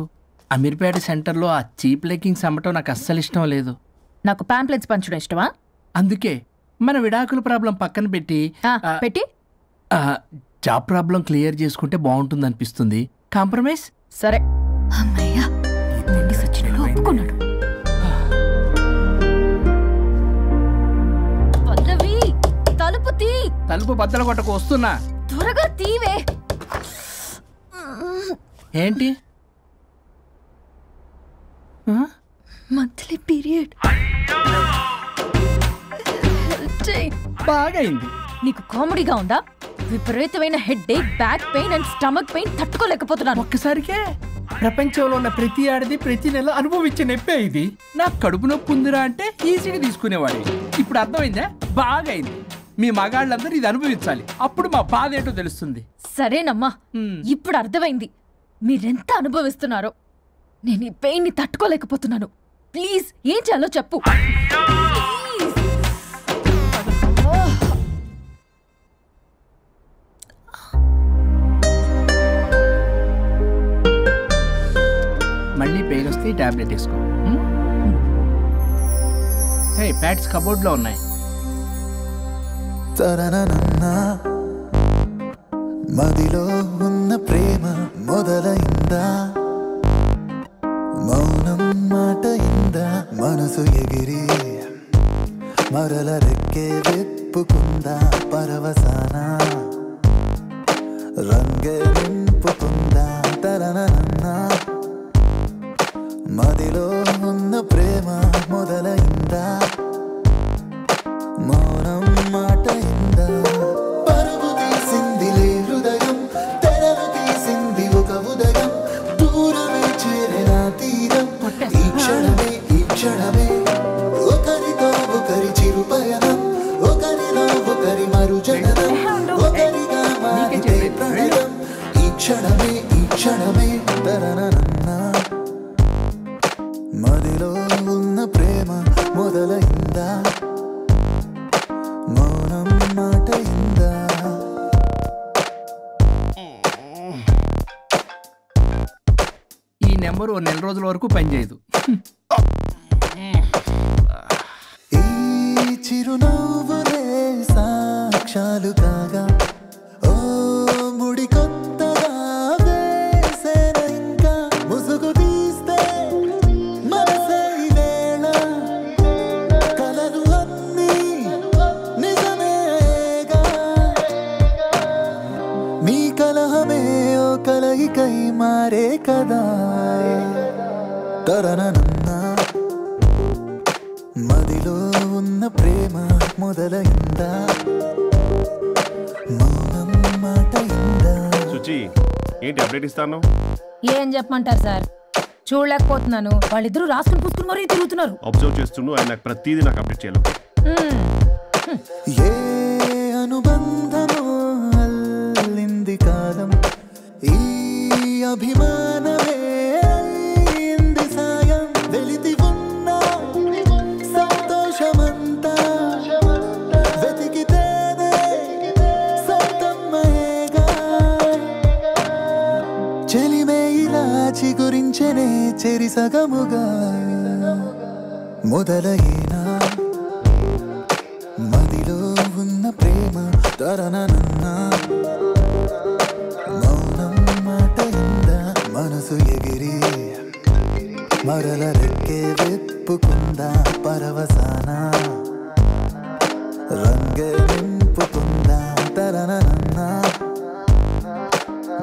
అమీర్పేట సెంటర్లో ఆ చీప్ లెగ్గింగ్స్ అమ్మటం నాకు అస్సలు ఇష్టం లేదు. నాకు పాంప్లెట్స్ పంచడం ఇష్టమా? అందుకే మన విడాకుల ప్రాబ్లం పక్కన పెట్టి జాబ్ ప్రాబ్లం క్లియర్ చేసుకుంటే బాగుంటుంది అనిపిస్తుంది. కాంప్రమైజ్? సరే. అమ్మయ్యా, ఒప్పుకున్నాడు. పల్లవి, తలుపు తీ. తలుపు బద్దలు కొట్టకు, వస్తున్నా. త్వరగా తీవే. ఏంటి? Monthly period. బాగైంది. నీకు కామెడీగా ఉందా? విపరీతమైన head ache, back pain and stomach pain తట్టుకోలేకపోతున్నాను. ఒక్కసారికే ప్రపంచంలో ఉన్న ప్రతి ఆడది ప్రతి నెల అనుభవించే నొప్పే ఇది. నాకు కడుపు నొప్పి ఉందిరా అంటే ఈజీగా తీసుకునేవాడి. ఇప్పుడు అర్థమైందా? బాగైంది. మీ మగాళ్ళందరూ ఇది అనుభవించాలి, అప్పుడు మా బాధ ఏంటో తెలుస్తుంది. సరేనమ్మా, ఇప్పుడు అర్థమైంది మీరెంత అనుభవిస్తున్నారో. నేను ఈ పెయిన్ ని తట్టుకోలేకపోతున్నాను. ప్లీజ్ ఏం చేయాలో చెప్పు. మళ్ళీ పెయిన్ వస్తే టాబ్లెట్ వేసుకో. హే, ప్యాడ్స్ కబోర్డ్లో ఉన్నాయి. మదిలో ఉన్న ప్రేమ మొదలైందా, మౌనం మాట ఇందా, మనసు ఎగిరి మరల రెక్కే విప్పుకుందా, పరవసాన రంగే నింపుకుందా, తరనన్నా మదిలో ఉన్న ప్రేమ మొదలైందా, మౌనం మాట ఇందా, పరుగు తీసిందిలే హృదయం, తెరలు తీసింది ఒక ఉదయం, దూరమే చేరిన తీరం, ఈ క్షణమే ఒకరితో ఒకరి చిరు పయనం, ఒకరిలో ఒకరి మరు జననం, ఒకరిగా మారితే ప్రణయం, ఈ క్షణమే తరనన్నా మదిలో ఉన్న ప్రేమ మొదలైందా, మౌనం మాట ఇందా. ఈ నెంబర్ ఓ నెల రోజుల వరకు పనిచేయదు. ఈ చిరునవ్వులే సాక్ష్యాలు కాగా, ఓ ముడి కొత్తగా వేసేన ఇంకా, ముసుగు తీస్తే మనసే వేళ, కలలు అన్నీ నిజమేగా, నీ కలహమే ఓ కలయికై మారే కదా, తరనన్నా మదిలో ఉన్న ప్రేమ మొదలైందా, మౌనం మాట ఇందా. సుచి, ఏంటి అప్డేట్ ఇస్తాను? ఏం చెప్పమంటారు సార్, చూడలేకపోతున్నాను. వాళ్ళిద్దరూ రాసుకుని పుసుకుని మరీ తిరుగుతున్నారు. అబ్జర్వ్ చేస్తుండు, ఆయన నాకు ప్రతిదీ నాకు అప్డేట్ చేయాలి. ఏ అనుబంధమో అల్లింది కాలం, ఈ అభిమానమే అయింది సాయం, వెలితి ఉన్న సంతోషమంతా వెతికితేనే సొంతమ్మయేగా, చెలిమే ఇలా చిగురించెనే చెరి సగముగా, మొదలైనా మదిలో ఉన్న ప్రేమ తరనన్నా, మౌనం మాట ఇందా, మనసు ఎగిరి మరల రెక్కే విప్పుకుందా, పరవసాన రంగే నింపుకుందా, తరనన్నా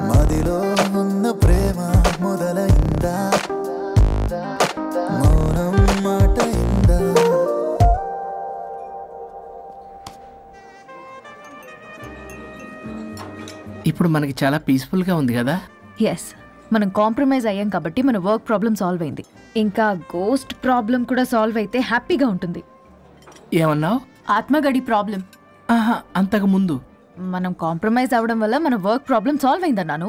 మదిలో ఉన్న ప్రేమ మొదలైందా, ఇప్పుడు మనకి చాలా పీస్ఫుల్గా ఉంది కదా. ఎస్, మనం కాంప్రమైజ్ అయ్యాం కాబట్టి మన వర్క్ ప్రాబ్లం సాల్వ్ అయింది. ఇంకా గోస్ట్ ప్రాబ్లం కూడా సాల్వ్ అయితే హ్యాపీగా ఉంటుంది. ఏమన్నావు? ఆత్మగడి ప్రాబ్లం. అంతకు ముందు మనం కాంప్రమైజ్ అవ్వడం వల్ల మన వర్క్ ప్రాబ్లం సాల్వ్ అయిందన్నాను.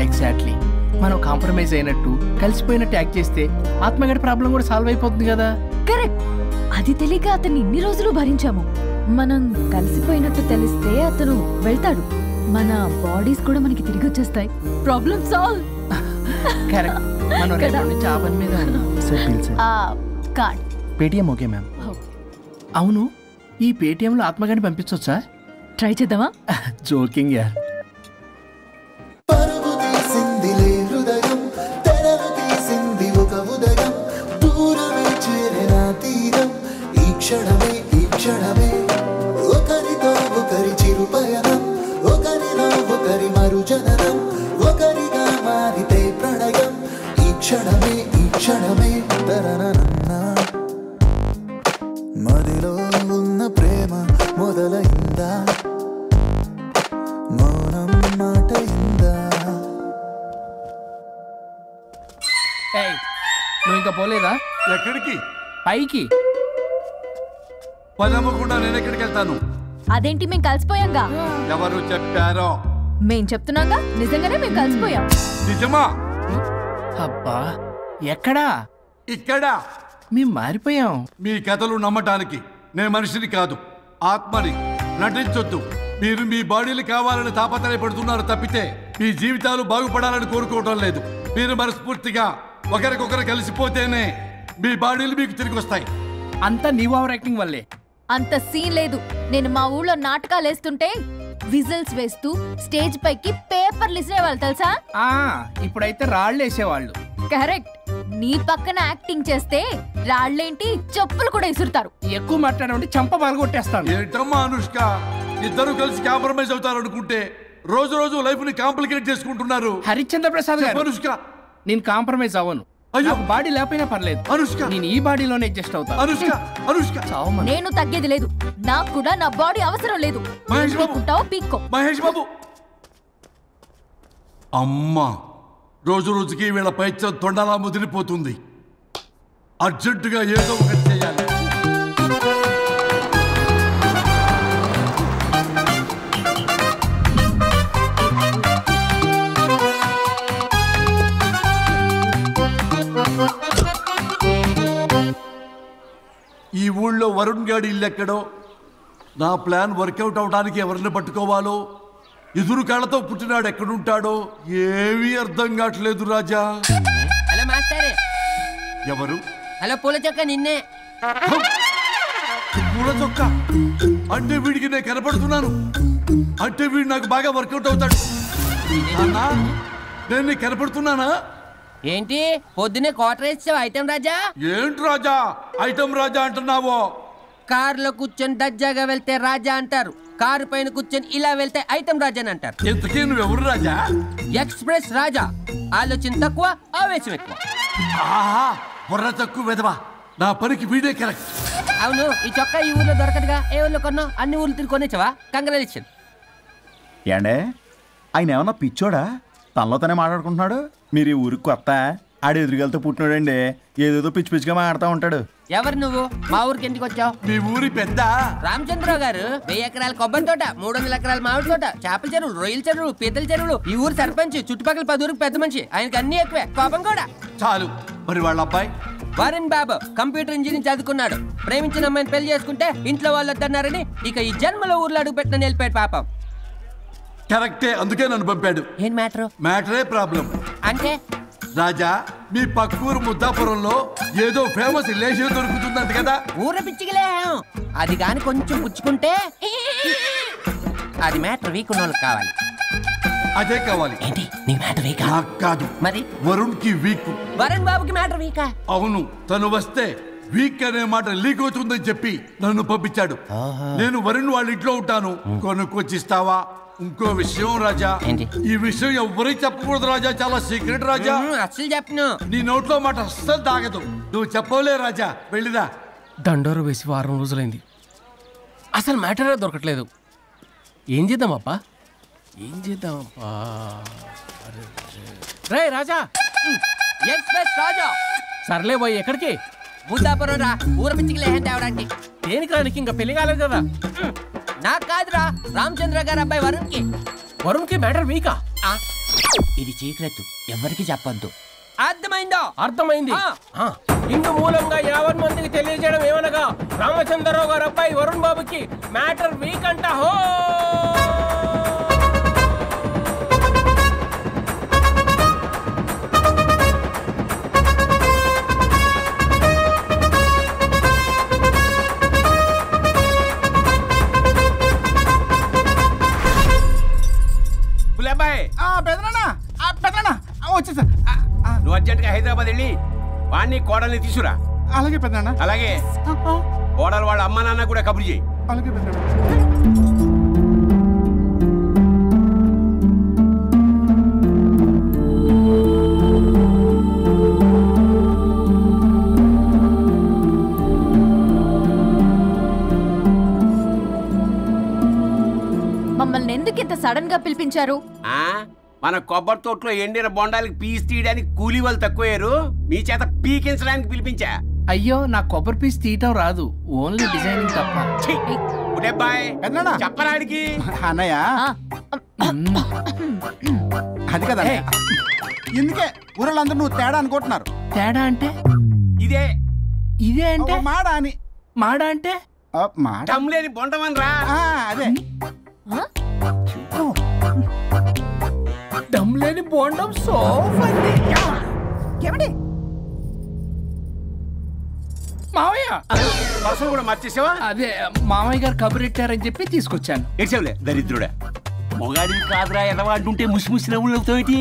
ఎగ్జాక్ట్లీ. మనం కాంప్రమైజ్ అయినట్టు కలిసిపోయినట్టు యాక్ట్ చేస్తే ఆత్మగడి ప్రాబ్లం కూడా సాల్వ్ అయిపోతుంది కదా. కరెక్ట్. అది తెలియక అతన్ని ఇన్ని రోజులు భరించాము. మనం కలిసిపోయినట్టు తెలిస్తే అతను వెళ్తాడు. మన బాడీస్ కూడా మనకి తిరిగి వచ్చేస్తాయి. Problem solve. కరెక్ట్. మనం రేపటి నుంచి ఆ పని మీద కార్డ్ పేటిఎం ఓకే మ్యామ్. అవును, ఈ పేటిఎంలో ఆత్మగడిని పంపించవచ్చా? ట్రై చేద్దామా? జోకింగ్ యార్. పరుగు తీసిందిలే హృదయం, తెరలు తీసింది ఒక ఉదయం, దూరమే చేరిన తీరం, ఈ క్షణమే ఈ క్షణమే, ఒకరితో ఒకరి చిరు పయనం, ఒకరిలో ఒకరి మరు జననం, ఒకరిగా మారితే ప్రణయం, ఈ క్షణమే ఈ క్షణమే తరనన్నా. మదిలో ఉన్న ప్రేమ మొదలైందా, మౌనం మాట ఇందా. నువ్వు ఇంకా పోలేదా? ఎక్కడికి? పైకి. పదమ్మకుండా నేను ఎక్కడికి వెళ్తాను? అదేంటి, మేము కలిసిపోయాంగా. ఎవరు చెప్పారో? మేం చెప్తున్నాగా, నిజంగానే మేము కలిసిపోయాం. నిజమా? అబ్బా, ఎక్కడా? ఇక్కడ. మేము మారిపోయాం. మీ కథలు నమ్మటానికి నేను మనిషిని కాదు, ఆత్మని. నటించొద్దు. మీరు మీ బాడీలు కావాలని తాపత్రయపడుతున్నారు తప్పితే మీ జీవితాలు బాగుపడాలని కోరుకోవటం లేదు. మీరు మనస్ఫూర్తిగా ఒకరికొకరు కలిసిపోతేనే మీ బాడీలు మీకు తిరిగి వస్తాయి. అంతా నీ ఓవర్ యాక్టింగ్ వల్లే. అంత సీన్ లేదు. నేను మా ఊళ్ళో నాటకాలు వేస్తుంటే విజిల్స్ వేస్తూ స్టేజ్ పైకి పేపర్లు ఇసేవాళ్ళు తెలుసా? ఇప్పుడైతే రాళ్ళు వేసేవాళ్ళు. కరెక్ట్. నీ పక్కన యాక్టింగ్ చేస్తే రాళ్ళేంటి, చెప్పులు కూడా ఇసురుతారు. ఎక్కువ మాట్లాడంటే చంప బాలగొట్టేస్తాను. ఏంటమ్మా అనుష్క, ఇద్దరు కలిసి కాంప్రమైజ్ అవుతారు అనుకుంటే రోజు రోజు లైఫ్ ని కాంప్లికేట్ చేసుకుంటున్నారు. హరిశ్చంద్ర ప్రసాద్ గారు, అనుష్క నేను కాంప్రమైజ్ అవ్వను. అయ్యో, బాడీ లేకపోయినా పర్లేదు. అనుష్క, నేను ఈ బాడీలోనే అడ్జస్ట్ అవుతాను. అనుష్క, అనుష్క, నేను తగ్గేది లేదు. నాకు కూడా నా బాడీ అవసరం లేదు. పీక్కో. మహేష్ బాబు. అమ్మా, రోజు రోజుకి వీళ్ళ పైత్యం తొండలా ముదిరిపోతుంది. అర్జెంటుగా ఏదో ఒకటి చేయాలి. ఈ ఊళ్ళో వరుణ్ గాడి ఇల్లు ఎక్కడో, నా ప్లాన్ వర్కౌట్ అవడానికి ఎవరిని పట్టుకోవాలో, ఎదురు కాళ్ళతో పుట్టినాడు ఎక్కడుంటాడో ఏమీ అర్థం కావట్లేదు రాజా. Hello master. ఎవరు? హలో పూల చొక్క, నిన్నే. పూల చొక్క అంటే వీడికి నేను కనపడుతున్నాను. అంటే వీడు నాకు బాగా వర్కౌట్ అవుతాడు. నేను నీకు కనపడుతున్నానా? ఏంటి పొద్దునే క్వార్టర్ ఇచ్చావు ఐటమ్ రాజా? ఏంటి రాజా ఐటమ్ రాజా అంటున్నావో? కారులో కూర్చొని దజ్జాగా వెళ్తే రాజా అంటారు, కారు పైన కూర్చొని ఇలా వెళ్తే ఐటమ్ రాజా అని అంటారు. ఇంతకీ నువ్వెవరు రాజా? ఎక్స్ప్రెస్ రాజా. ఆలోచన తక్కువ, ఆవేశం ఎక్కువ. ఆహా, బుర్ర తక్కువ వెదవా. నా పనికి వీడే కరెక్ట్. అవును, ఈ చొక్కా ఈ ఊర్లో దొరకదుగా. ఏ ఊర్లో కొన్నావు? అన్ని ఊర్లు తిరిగి కొనేచ్చావా? కంగ్రాచులేషన్. ఏండే, ఆయన ఏమన్నా పిచ్చోడా? తనలో తనే మాట్లాడుకుంటున్నాడు. మీరు ఈ ఊరికి కొత్త, ఆడు ఎదురుగలతో పుట్టినాడండి. ఏదేదో పిచ్చి పిచ్చిగా మాట్లాడుతూ ఉంటాడు. ఎవరు నువ్వు? మా ఊరికి ఎందుకు వచ్చావు? మీ ఊరి పెద్ద రామచంద్రరావు గారు 1000 ఎకరాల కొబ్బరి తోట, 300 ఎకరాల మామిడి తోట, చేపల చెరువులు, రొయ్యల చెరువులు, పీతల చెరువులు. ఈ ఊరు సర్పంచ్, చుట్టుపక్కల 10 ఊరికి పెద్ద మనిషి. ఆయనకి అన్ని ఎక్కువే, కోపం కూడా. చాలు. మరి వాళ్ళ అబ్బాయి వరుణ్ బాబు కంప్యూటర్ ఇంజనీరింగ్ చదువుకున్నాడు. ప్రేమించిన అమ్మాయిని పెళ్లి చేసుకుంటే ఇంట్లో వాళ్ళు వద్దన్నారని ఇక ఈ జన్మలో ఊర్లో అడుగు పెట్టిన నిలిపాడు పాపం. కరెక్టే, అందుకే నన్ను పంపాడు. ఏం మ్యాటర్? మ్యాటరే ప్రాబ్లం. అంటే రాజా, మీ పక్కూరు ముద్దాపురంలో ఏదో ఫేమస్ రిలేషన్ దొరుకుతుందంట కదా? ఊర పిచ్చికిలే. అది కాని కొంచెం పుచ్చుకుంటే అది మ్యాటర్ వీక్ ఉన్న వాళ్ళకి కావాలి. అదే కావాలి. ఏంటి నీ మ్యాటర్ వీక్? నాకు కాదు, మరి వరుణ్ కి వీక్. వరుణ్ బాబుకి మ్యాటర్ వీకా? అవును, తను వస్తే వీక్ అనే మాట లీక్ అవుతుందని చెప్పి నన్ను పంపించాడు. నేను వరుణ్ వాళ్ళ ఇంట్లో ఉంటాను, కొనుక్కొచ్చిస్తావా? ఇంకో విషయం రాజా, ఈ విషయం ఎవరికి చెప్పకూడదు రాజా, చాలా సీక్రెట్ రాజా. అస్సలు చెప్పను. నీ నోట్లో మాట అస్సలు తాగదు. నువ్వు చెప్పవలే రాజా, వెళ్ళిరా. దండోరు వేసి వారం రోజులైంది, అసలు మ్యాటరే దొరకట్లేదు. ఏం చేద్దామప్పా? ఏం చేద్దాం రే రాజా ఎక్స్ప్రెస్ రాజా సర్లే పోయి ఎక్కడికి బుద్ధాపురం రా ఊర పిచ్చికి లేహం తేవడానికి దేనికి రానికి ఇంకా పెళ్లి కాలేదు కదా నాకు కాదురా రామచంద్ర గారు అబ్బాయి వరుణ్కి వరుణ్కి మ్యాటర్ మీకా ఇది చీకరెత్తు ఎవరికి చెప్పొద్దు అర్థమైందో అర్థమైంది ఇందు మూలంగా 50 మందికి తెలియజేయడం ఏమనగా రామచంద్రరావు గారు అబ్బాయి వరుణ్ బాబుకి మ్యాటర్ వీక్ అంట హో వచ్చేసా నువ్వు అర్జెంట్గా హైదరాబాద్ వెళ్ళి వాణ్ణి కోడల్ని తీసుకురా. అలాగే పెద్దనా. అలాగే కోడలు వాళ్ళ అమ్మ నాన్న కూడా కబురు చేయి. అలాగే పెద్దనా. మమ్మల్ని ఎందుకు ఇంత సడన్ గా పిలిపించారు? మన కొబ్బరి తోటలో ఎండిన బొండాలకి పీస్ తీయడానికి కూలీ వాళ్ళు తక్కువయ్యారు, మీ చేత పీకించడానికి పిలిపించా. అయ్యో నా కొబ్బరి పీస్ తీయటం రాదు, ఓన్లీ డిజైనింగ్ తప్ప. చెప్పరాడికి అన్నయ్య అది కదా ఎందుకే ఊరలందరూ నువ్వు తేడా అనుకుంటున్నారు. తేడా అంటే ఇదే ఇదే అంటే మాడా అని. మాడా అంటే టమ్లేని బొండమని రా. అదే దమ్లేని బోండం సోఫండి. ఏమండి మావయ్య పర్సలు కూడా మార్చేసావా? అదే మామయ్య గారు కబురెట్టారని చెప్పి తీసుకొచ్చాను. ఏడ్చావులే దరిద్రుడా. మొగాడివి కాదురా ఎదవా అంటుంటే ముసి ముసి నవ్వులు అవుతావేంటి?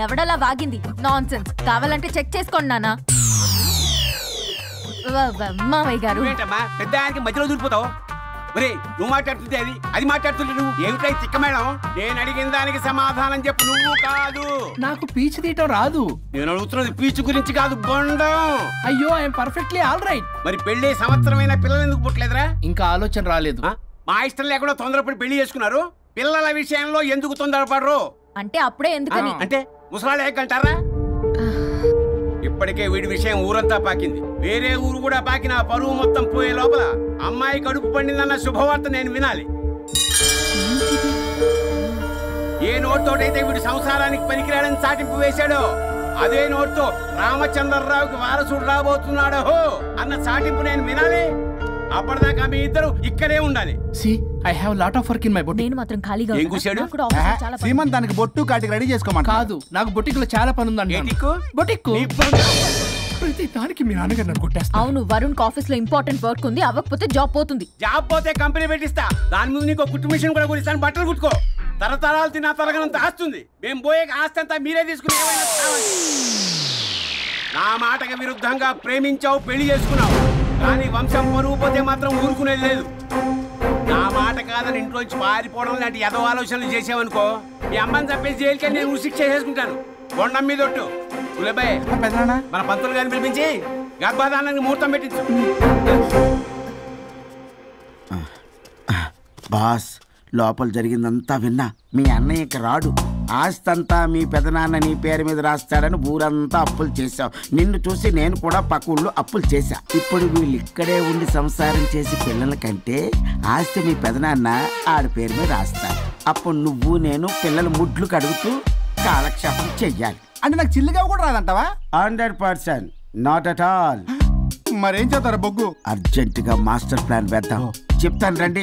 ఎవడలా వాగింది? Nonsense. కావాలంటే చెక్ చేసుకోండి నాన్న. మామయ్య గారు పెద్ద ఆయనకి మధ్యలో దూరిపోతావు. ఒరే నువ్వు మాట్లాడుతుంటే అది మాట్లాడుతుంటే నువ్వు ఏమిటై తిక్క మేడం? నేను అడిగిన దానికి సమాధానం చెప్పు. నువ్వు కాదు. నాకు పీచు తీయటం రాదు. నేను అడుగుతున్నది పీచు గురించి కాదు, బొండం. అయ్యో ఐఎమ్ పర్ఫెక్ట్లీ ఆల్ రైట్. మరి పెళ్లి సంవత్సరమైన పిల్లలు ఎందుకు పుట్టలేదురా? ఇంకా ఆలోచన రాలేదు. మా ఇష్టం లేకుండా తొందరపడి పెళ్లి చేసుకున్నారు. పిల్లల విషయంలో ఎందుకు తొందరపడరు? అంటే అప్పుడే ఎందుకని? అంటే ముసలాళ్ళు ఏకంటారా? ఇప్పటికే వీడి విషయం ఊరంతా పాకింది. వేరే ఊరు కూడా పాకిన పరువు మొత్తం పోయే లోపల అమ్మాయి కడుపు పండిందన్న శుభవార్త నేను వినాలి. ఏ నోటితోటైతే వీడు సంసారానికి పనికిరాడని చాటింపు వేశాడో అదే నోటితో రామచంద్రరావుకి వారసుడు రాబోతున్నాడో అన్న చాటింపు నేను వినాలి. అప్పటిదాకా మీ ఇద్దరు ఇక్కడే ఉండాలి. I have lot of work in my boutique. నేను మాత్రం ఖాళీగా ఏం కూశాడు? శ్రీమంతానికి బొట్టు కాటికి రెడీ చేసుకోమని. కాదు, నాకు బొటిక్లో చాలా పని ఉందండి. బొటిక్ ప్రతి దానికి మీ నాన్నగారు నన్ను కొట్టేస్తా. అవును, వరుణ్ ఆఫీస్ లో ఇంపార్టెంట్ వర్క్ ఉంది, అవ్వకపోతే జాబ్ పోతుంది. జాబ్ పోతే కంపెనీ పెట్టిస్తా. దాని ముందు నీకు కుట్టు మిషన్ కూడా కొనిస్తాను. బట్టలు కుట్టుకో. తరతరాలు తిన్నా తరగనంత ఆస్తుంది. మేము పోయే ఆస్తి అంతా మీరే తీసుకుని నా మాటకి విరుద్ధంగా ప్రేమించావు, పెళ్లి చేసుకున్నావు. కానీ వంశం పరువు పోతే మాత్రం ఊరుకునేది లేదు. నా మాట కాదని ఇంట్లోంచి పారిపోవడం లాంటి ఎదో ఆలోచనలు చేసావనుకో, మీ అమ్మని చంపేసి జైలుకి నేను ఉసిక్ చేసేసుకుంటాను. కొండం మీద ఒట్టు. ఉలబాయ్ మన పంతులు గారిని పిలిపించి గర్భాధానానికి ముహూర్తం పెట్టించు. బాస్, లోపల జరిగిందంతా విన్నా. మీ అన్నయ్యకి రాడు, ఆస్తంతా మీ పెదనాన్న నీ పేరు మీద రాస్తాడని ఊరంతా అప్పులు చేశావు. నిన్ను చూసి నేను కూడా పక్క ఊళ్ళో అప్పులు చేశా. ఇప్పుడు వీళ్ళు ఇక్కడే ఉండి సంసారం చేసి పిల్లల కంటే ఆస్తి మీ పెదనాన్న ఆడి పేరు మీద రాస్తాడు. అప్పుడు నువ్వు నేను పిల్లల ముడ్లు కడుగుతూ కాలక్షేపం చెయ్యాలి. అంటే నాకు చిల్లిగా కూడా రాదంటావా? 100%. Not at all. మరేం చేస్తారు బొగ్గు? అర్జెంటుగా మాస్టర్ ప్లాన్ వేద్దాం. చెప్తాను రండి.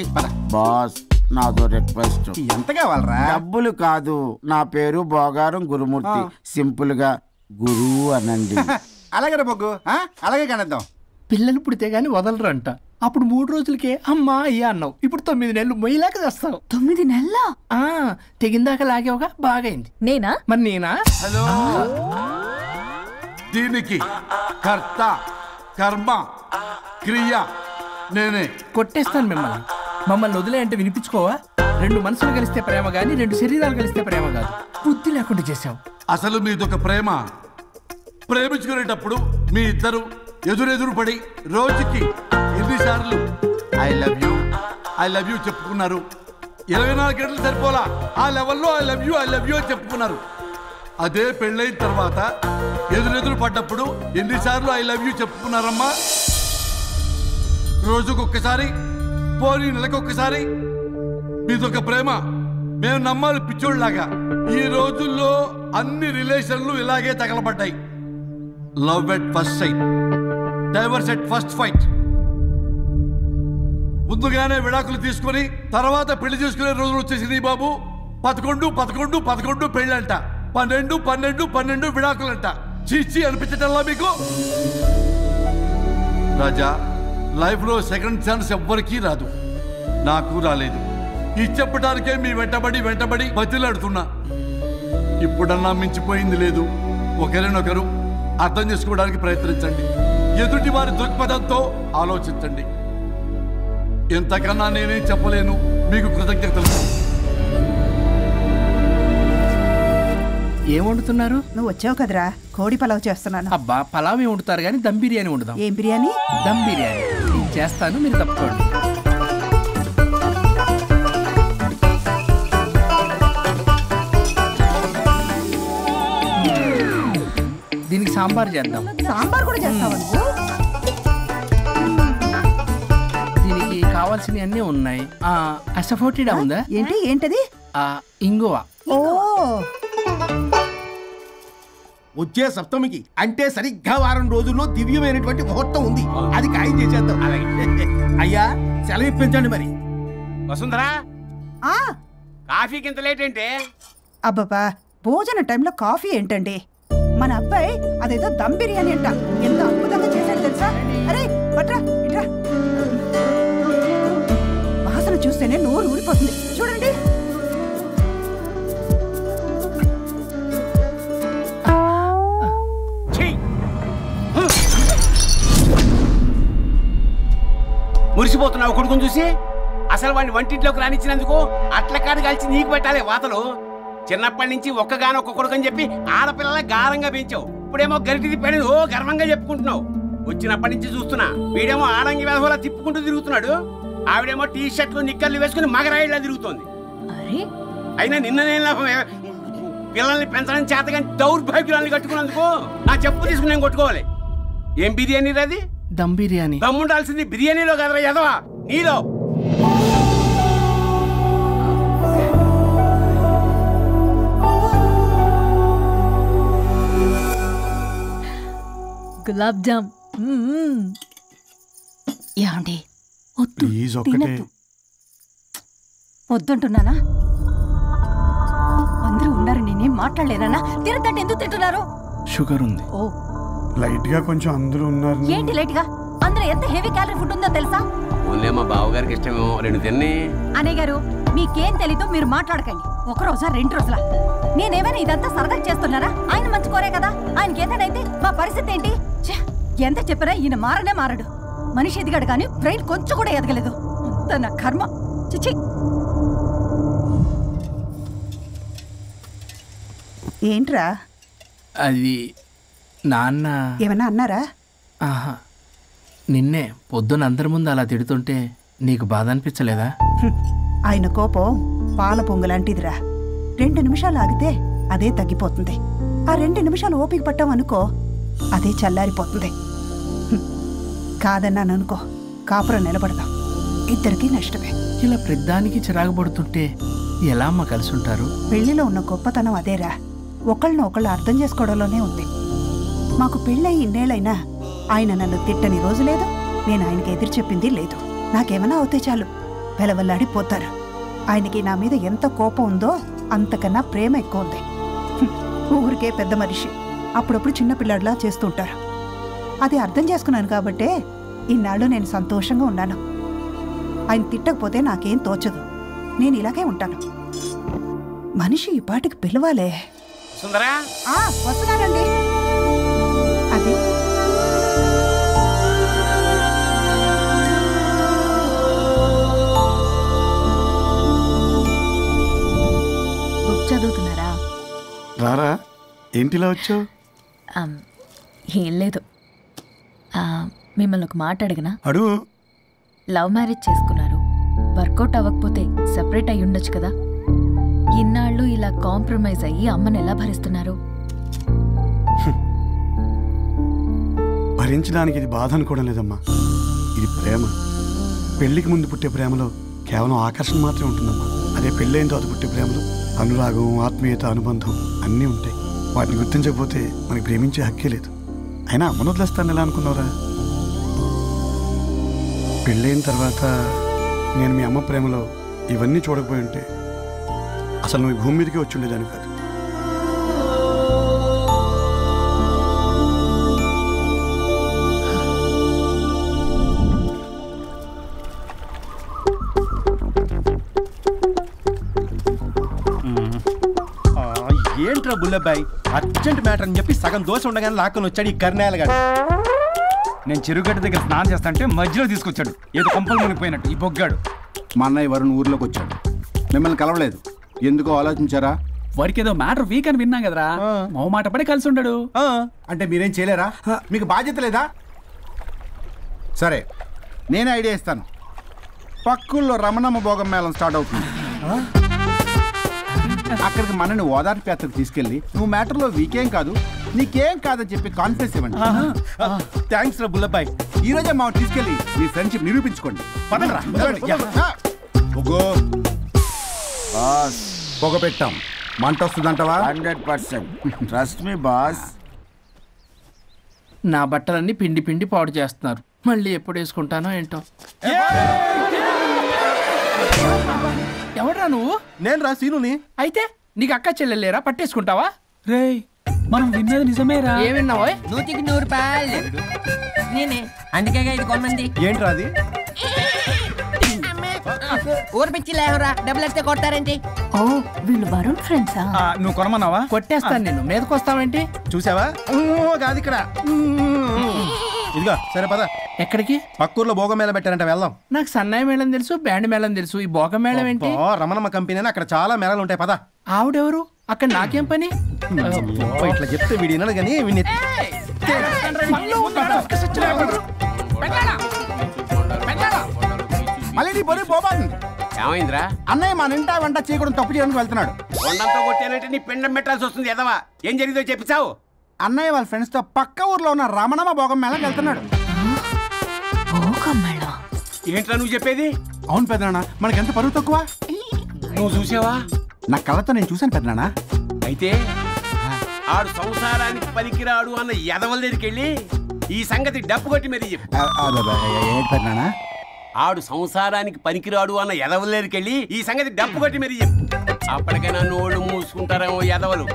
బాస్, నాదో రిక్వెస్ట్. ఎంత కావాలరా? డబ్బులు కాదు, నా పేరు బోగారం గురుమూర్తి. సింపుల్ గా గురు అనండి. అలాగే బొగ్గు, అలాగే కనేద్దాం. పిల్లలు పుడితే గానీ వదలరంట. అప్పుడు 3 రోజులకే అమ్మా అయ్యా అన్నావు. ఇప్పుడు 9 నెలలు మొయ్యలాగా చేస్తావు. 9 నెలల తెగిందాక లాగేవగా బాగైంది. నేనా? మరి నేనా? హలో, దీనికి కర్త కర్మ క్రియ నేనే. కొట్టేస్తాను మిమ్మల్ని. మమ్మల్ని వదిలే అంటే వినిపించుకోవా? 2 మనసులు కలిస్తే ప్రేమ గాని 2 శరీరాలు కలిస్తే ప్రేమ కాదు. బుద్ధి లేకుండా చేసావు. అసలు మీదొక ప్రేమ. ప్రేమించుకునేటప్పుడు మీ ఇద్దరు ఎదురెదురు పడి రోజుకి ఎన్నిసార్లు ఐ లవ్ యూ చెప్పుకున్నారు? 24 గంటలు సరిపోలా ఆ లెవెల్లో ఐ లవ్ యూ అని చెప్పుకున్నారు. అదే పెళ్ళైన తర్వాత ఎదురెదురు పడ్డప్పుడు ఎన్నిసార్లు ఐ లవ్ యూ చెప్పుకున్నారమ్మా? రోజుకొక్కసారి, పోనీ నెలకొక్కసారి. మీదొక ప్రేమ మేము నమ్మాలి పిచ్చోళ్ళలాగా. ఈ రోజుల్లో అన్ని రిలేషన్లు ఇలాగే తగలబడ్డాయి. Love at first sight, divorce at first fight. ముందుగానే విడాకులు తీసుకుని తర్వాత పెళ్లి చేసుకునే రోజులు వచ్చేసింది బాబు. 11 పెళ్ళంట, 12 విడాకులంట. చీచి అనిపించటల్లా మీకు? రాజా, లైఫ్ లో సెకండ్ ఛాన్స్ ఎవ్వరికీ రాదు. నాకు రాలేదు. ఈ చెప్పడానికే మీ వెంటబడి బతిలాడుతున్నా. ఇప్పుడన్నా మించిపోయింది లేదు. ఒకరినొకరు అర్థం చేసుకోవడానికి ప్రయత్నించండి. ఎదుటి వారి దృక్పథంతో ఆలోచించండి. ఎంతకన్నా నేనేం చెప్పలేను. మీకు కృతజ్ఞతలు. ఏం వండుతున్నారు? నువ్వు వచ్చావు కదరా, కోడి పలావ్ చేస్తున్నాను. అబ్బా, పలావ్ ఏం వండుతారు కానీ దమ్ బిర్యానీ వండుదాం. ఏం బిర్యానీ? దమ్ బిర్యానీ. నేను చేస్తాను, మీరు తప్పుకోండి. దీనికి సాంబార్ చేద్దాం. సాంబార్ కూడా చేస్తావా నువ్వు? దీనికి కావాల్సినవి అన్నీ ఉన్నాయి. అసఫోటిడా ఉందా? ఏంటది? ఇంగువ. ఓ, వచ్చే సప్తమికి అంటే సరిగ్గా వారం రోజుల్లో దివ్యమైనటువంటి ముహూర్తం ఉంది. అది ఖాయం చేసేద్దాం. అయ్యా, సెలవు ఇప్పించండి మరి. వసుంధరా, కాఫీకి ఇంత లేట్ ఏంటి? అబ్బబ్బా, భోజన టైంలో కాఫీ ఏంటండి? మన అబ్బాయి అదేదో దమ్ బిర్యానీ అంట, ఎంత అద్భుతంగా చేశాడు తెలుసా? అరే పట్రా, ఇట్రా. వాసన చూస్తేనే నోరు ఊరిపోతుంది. చూడండి. మురిసిపోతున్నావు కొడుకుని చూసి? అసలు వాడిని వంటింట్లోకి రానిచ్చినందుకు అట్ల కాడు కలిసి నీకు పెట్టాలి వాతలు. చిన్నప్పటి నుంచి ఒక్కగానొక్క కొడుకు అని చెప్పి ఆడపిల్లల గారంగా పెంచావు. ఇప్పుడేమో గరిటి తిప్పాడు ఓ గర్వంగా చెప్పుకుంటున్నావు. వచ్చినప్పటి నుంచి చూస్తున్నా, వీడేమో ఆడంగి వెధవలా తిప్పుకుంటూ తిరుగుతున్నాడు. ఆవిడేమో టీ షర్ట్లు నిక్కర్లు వేసుకుని మగరాయిలా తిరుగుతోంది. అయినా నిన్ననే లాభం, పిల్లల్ని పెంచడం చేతగా దౌర్భాగ్యాన్ని కట్టుకున్నందుకు నా చెప్పు తీసుకుని నేను కొట్టుకోవాలి. ఏం బిర్యానీ రాది? దమ్ బిర్యానీ. దమ్ముండాల్సింది బిర్యానీలో కదరా ఎదవా, నీలో. గులాబ్ జామ్. ఏమండి, వద్దంటున్నానా? అందరూ ఉన్నారు, నేనేం మాట్లాడలేనా? తినదంటే ఎందుకు తింటున్నారు? షుగర్ ఉంది. ఓ, లైట్ గా కొంచెం అందరూ ఉన్నారు. ఏంటి లైట్ గా? అందులో ఎంత హెవీ క్యాలరీ ఫుడ్ ఉందో తెలుసా? ఓన్లే మా బావగారికి ఇష్టమేమో, 2 తిన్ని. అనే గారు, మీకేం తెలీదు, మీరు మాట్లాడకండి. 1 రోజా 2 రోజులా? నేనేమైనా ఇదంతా సరదా చేస్తున్నారా? ఆయన మంచి కోరే కదా. ఆయనకి ఏదైతే మా పరిస్థితి ఏంటి? ఎంత చెప్పినా ఈయన మారనే మారడు. మనిషి ఎదిగాడు కానీ బ్రెయిన్ కొంచెం కూడా ఎదగలేదు. అంత నా కర్మ. చిచి. ఏంట్రా? అది నాన్న ఏమన్నా అన్నారా? ఆహా, నిన్నే పొద్దున అందరి ముందు అలా తిడుతుంటే నీకు బాధ అనిపించలేదా? ఆయన కోపం పాల పొంగులాంటిదిరా. 2 నిమిషాలు ఆగితే అదే తగ్గిపోతుంది. ఆ 2 నిమిషాలు ఓపిక పట్టామనుకో, అదే చల్లారిపోతుంది. కాదన్నాననుకో, కాపురం నిలబడదాం. ఇద్దరికీ నష్టమే. ఇలా ప్రతిదానికి చిరాకు పడుతుంటే ఎలా అమ్మ కలిసి ఉంటారు? పెళ్లిలో ఉన్న గొప్పతనం అదేరా, ఒకళ్ళని ఒకళ్ళు అర్థం చేసుకోవడంలోనే ఉంది. మాకు పెళ్ళై ఇన్నేళ్ళైనా ఆయన నన్ను తిట్టని రోజు లేదు, నేను ఆయనకి ఎదురు చెప్పింది లేదు. నాకేమైనా అవుతే చాలు వెలవల్లాడిపోతారు. ఆయనకి నా మీద ఎంత కోపం ఉందో అంతకన్నా ప్రేమ ఎక్కువ ఉంది. ఊరికే పెద్ద మనిషి, అప్పుడప్పుడు చిన్నపిల్లాడిలా చేస్తుంటారు. అది అర్థం చేసుకున్నాను కాబట్టే ఇన్నాళ్ళు నేను సంతోషంగా ఉన్నాను. ఆయన తిట్టకపోతే నాకేం తోచదు. నేను ఇలాగే ఉంటాను. మనిషి ఈ పాటికి పిలవాలే. సుందరా, వస్తున్నానండి. అది బుక్ చదువుతున్నారా? రారా, ఏంటిలా వచ్చావు? ఏం లేదు, మిమ్మల్ని ఒక మాట అడిగినా? అడుగు. లవ్ మ్యారేజ్ చేసుకున్నారు, వర్కౌట్ అవ్వకపోతే సెపరేట్ అయి ఉండొచ్చు కదా. ఇన్నాళ్ళు ఇలా కాంప్రమైజ్ అయ్యి అమ్మని ఎలా భరిస్తున్నారు? భరించడానికి ఇది బాధ అనుకోవడం లేదమ్మా, ఇది ప్రేమ. పెళ్లికి ముందు పుట్టే ప్రేమలో కేవలం ఆకర్షణ మాత్రమే ఉంటుందమ్మా. అదే పెళ్ళైన తర్వాత పుట్టే ప్రేమలో అనురాగం, ఆత్మీయత, అనుబంధం అన్నీ ఉంటాయి. వాటిని గుర్తించకపోతే మనకి ప్రేమించే హక్కే లేదు. అయినా అమ్మను వదిలేస్తాను ఎలా అనుకున్నావురా? పెళ్ళైన తర్వాత నేను మీ అమ్మ ప్రేమలో ఇవన్నీ చూడకపోయి ఉంటే అసలు నువ్వు భూమి మీదకే వచ్చి ఉండేదాన్ని కాదు. ఏంట్రా బుల్లబ్బాయి, అర్జెంట్ మ్యాటర్ అని చెప్పి సగం దోశ ఉండగానే లాక్కొని వచ్చాడు ఈ కర్ణాయలగాడు. నేను చెరుగడ్డ దగ్గర స్నానం చేస్తాంటే మధ్యలో తీసుకొచ్చాడు, ఏదో కొంపలు మునిగిపోయినట్టు ఈ బొగ్గాడు. మా అన్నయ్య వరుణ్ ఊర్లోకి వచ్చాడు, మిమ్మల్ని కలవలేదు. ఎందుకో ఆలోచించారా? వాడికి ఏదో మ్యాటర్ వీక్ అని విన్నాం కదరా, మో మాట పడి కలిసి ఉంటాడు. అంటే మీరేం చేయలేరా? మీకు బాధ్యత లేదా? సరే, నేనే ఐడియా ఇస్తాను. పక్కుల్లో రమణమ్మ భోగం మేళం స్టార్ట్ అవుతుంది. అక్కడికి మనని ఓదార్పు యాత్రకు తీసుకెళ్ళి నువ్వు మ్యాటర్లో వీకేం కాదు, నీకేం కాదని చెప్పి కాన్ఫిడెన్స్ ఇవ్వండి. థ్యాంక్స్ రా బుల్లబ్బాయి. ఈ రోజే మా తీసుకెళ్ళి మీ ఫ్రెండ్షిప్ నిరూపించుకోండి. పదండ్రా. పొగ పెట్టాం, మంట వస్తుందంటవా? 100% ట్రస్ట్ మీ బాస్. నా బట్టలన్నీ పిండి పిండి పాడు చేస్తున్నారు, మళ్ళీ ఎప్పుడు వేసుకుంటానో ఏంటో. ఎవడ్రా నువ్వు? నేను రా సీనుని. అయితే నీకు అక్క చెల్లెలేరా, పట్టేసుకుంటావా? రేయ్, మనం విన్నది నిజమేరా. ఏం విన్నావో? 100కి 100 రూపాయలు నేనే, అందుకే ఇది కొమ్మంది. ఏంట్రా అది? ఊరు పిచ్చి లేవరా, డబ్బులు వస్తే కొడతారేంటి? ఓ, వీళ్ళు వరుణ్ ఫ్రెండ్సా? నువ్వు కొనమన్నావా? కొట్టేస్తాను నేను, మీదకొస్తావేంటి? చూసావా? కాదు ఇక్కడ. ఇదిగో సరే పద. ఎక్కడికి? పక్కూర్లో భోగం మేళం పెట్టారంట, వెళ్దాం. నాకు సన్నాయి మేళం తెలుసు, బ్యాండ్ మేళం తెలుసు, ఈ భోగం మేళం ఏంటి? రమణమ్మ కంపెనీ అక్కడ చాలా మేళాలు ఉంటాయి, పద. ఆవిడెవరు? అక్కడ నాకేం పని? ఇట్లా చెప్తే వీడి వినడు కానీ వీడిని మళ్ళీ నీ పొరి పోబాను. ఏమైందిరా? అన్నయ్య మా నింటా వెంట చేయకూడదు తప్పు చేయడానికి వెళ్తున్నాడు. కొండంతో కొట్టానంటే నీ పిండం పెట్టాల్సి వస్తుంది ఎదవా. ఏం జరిగిందో చెప్పిచావు? అన్నయ్య వాళ్ళ ఫ్రెండ్స్ తో పక్క ఊర్లో ఉన్న రమణమ్మ భోగం మేళకి వెళ్తున్నాడు. ఏంట్రా నువ్వు చెప్పేది? అవును పెద్దనాన్న, మనకి ఎంత పరువు తక్కువ. నువ్వు చూసావా? నా కళ్ళతో నేను చూశాను పెద్దనాన్న. అయితే ఆడు సంసారానికి పనికిరాడు అన్న ఎదవల దగ్గరికి వెళ్ళి ఈ సంగతి డప్పు కొట్టి మరి చెప్పు. పెద్దనాన్న, ఆడు సంసారానికి పనికిరాడు అన్న ఎదవల దగ్గరికి వెళ్ళి ఈ సంగతి డప్పు కొట్టి మరి చెప్పు. అప్పటికైనా నోళ్ళు మూసుకుంటారేమో ఎదవలు.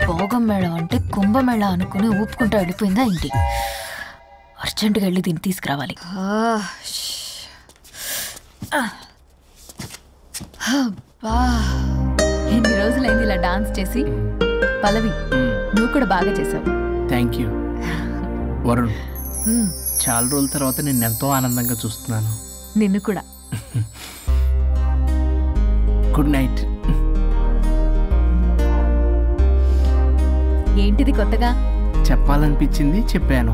భోగం మేళం అంటే కుంభమేళ అనుకుని ఊపుకుంటూ వెళ్ళిపోయిందా ఇంటి. అర్జెంటుగా వెళ్ళి దీన్ని తీసుకురావాలి. ఎన్ని రోజులైంది ఇలా డాన్స్ చేసి. పల్లవి, నువ్వు కూడా బాగా చేసావు. Thank you. వరుణ్, చాలా రోజుల తర్వాత నేను ఎంతో ఆనందంగా చూస్తున్నాను. నిన్ను కూడా. Good night. ఏంటిది కొత్తగా? చెప్పాలనిపించింది, చెప్పాను.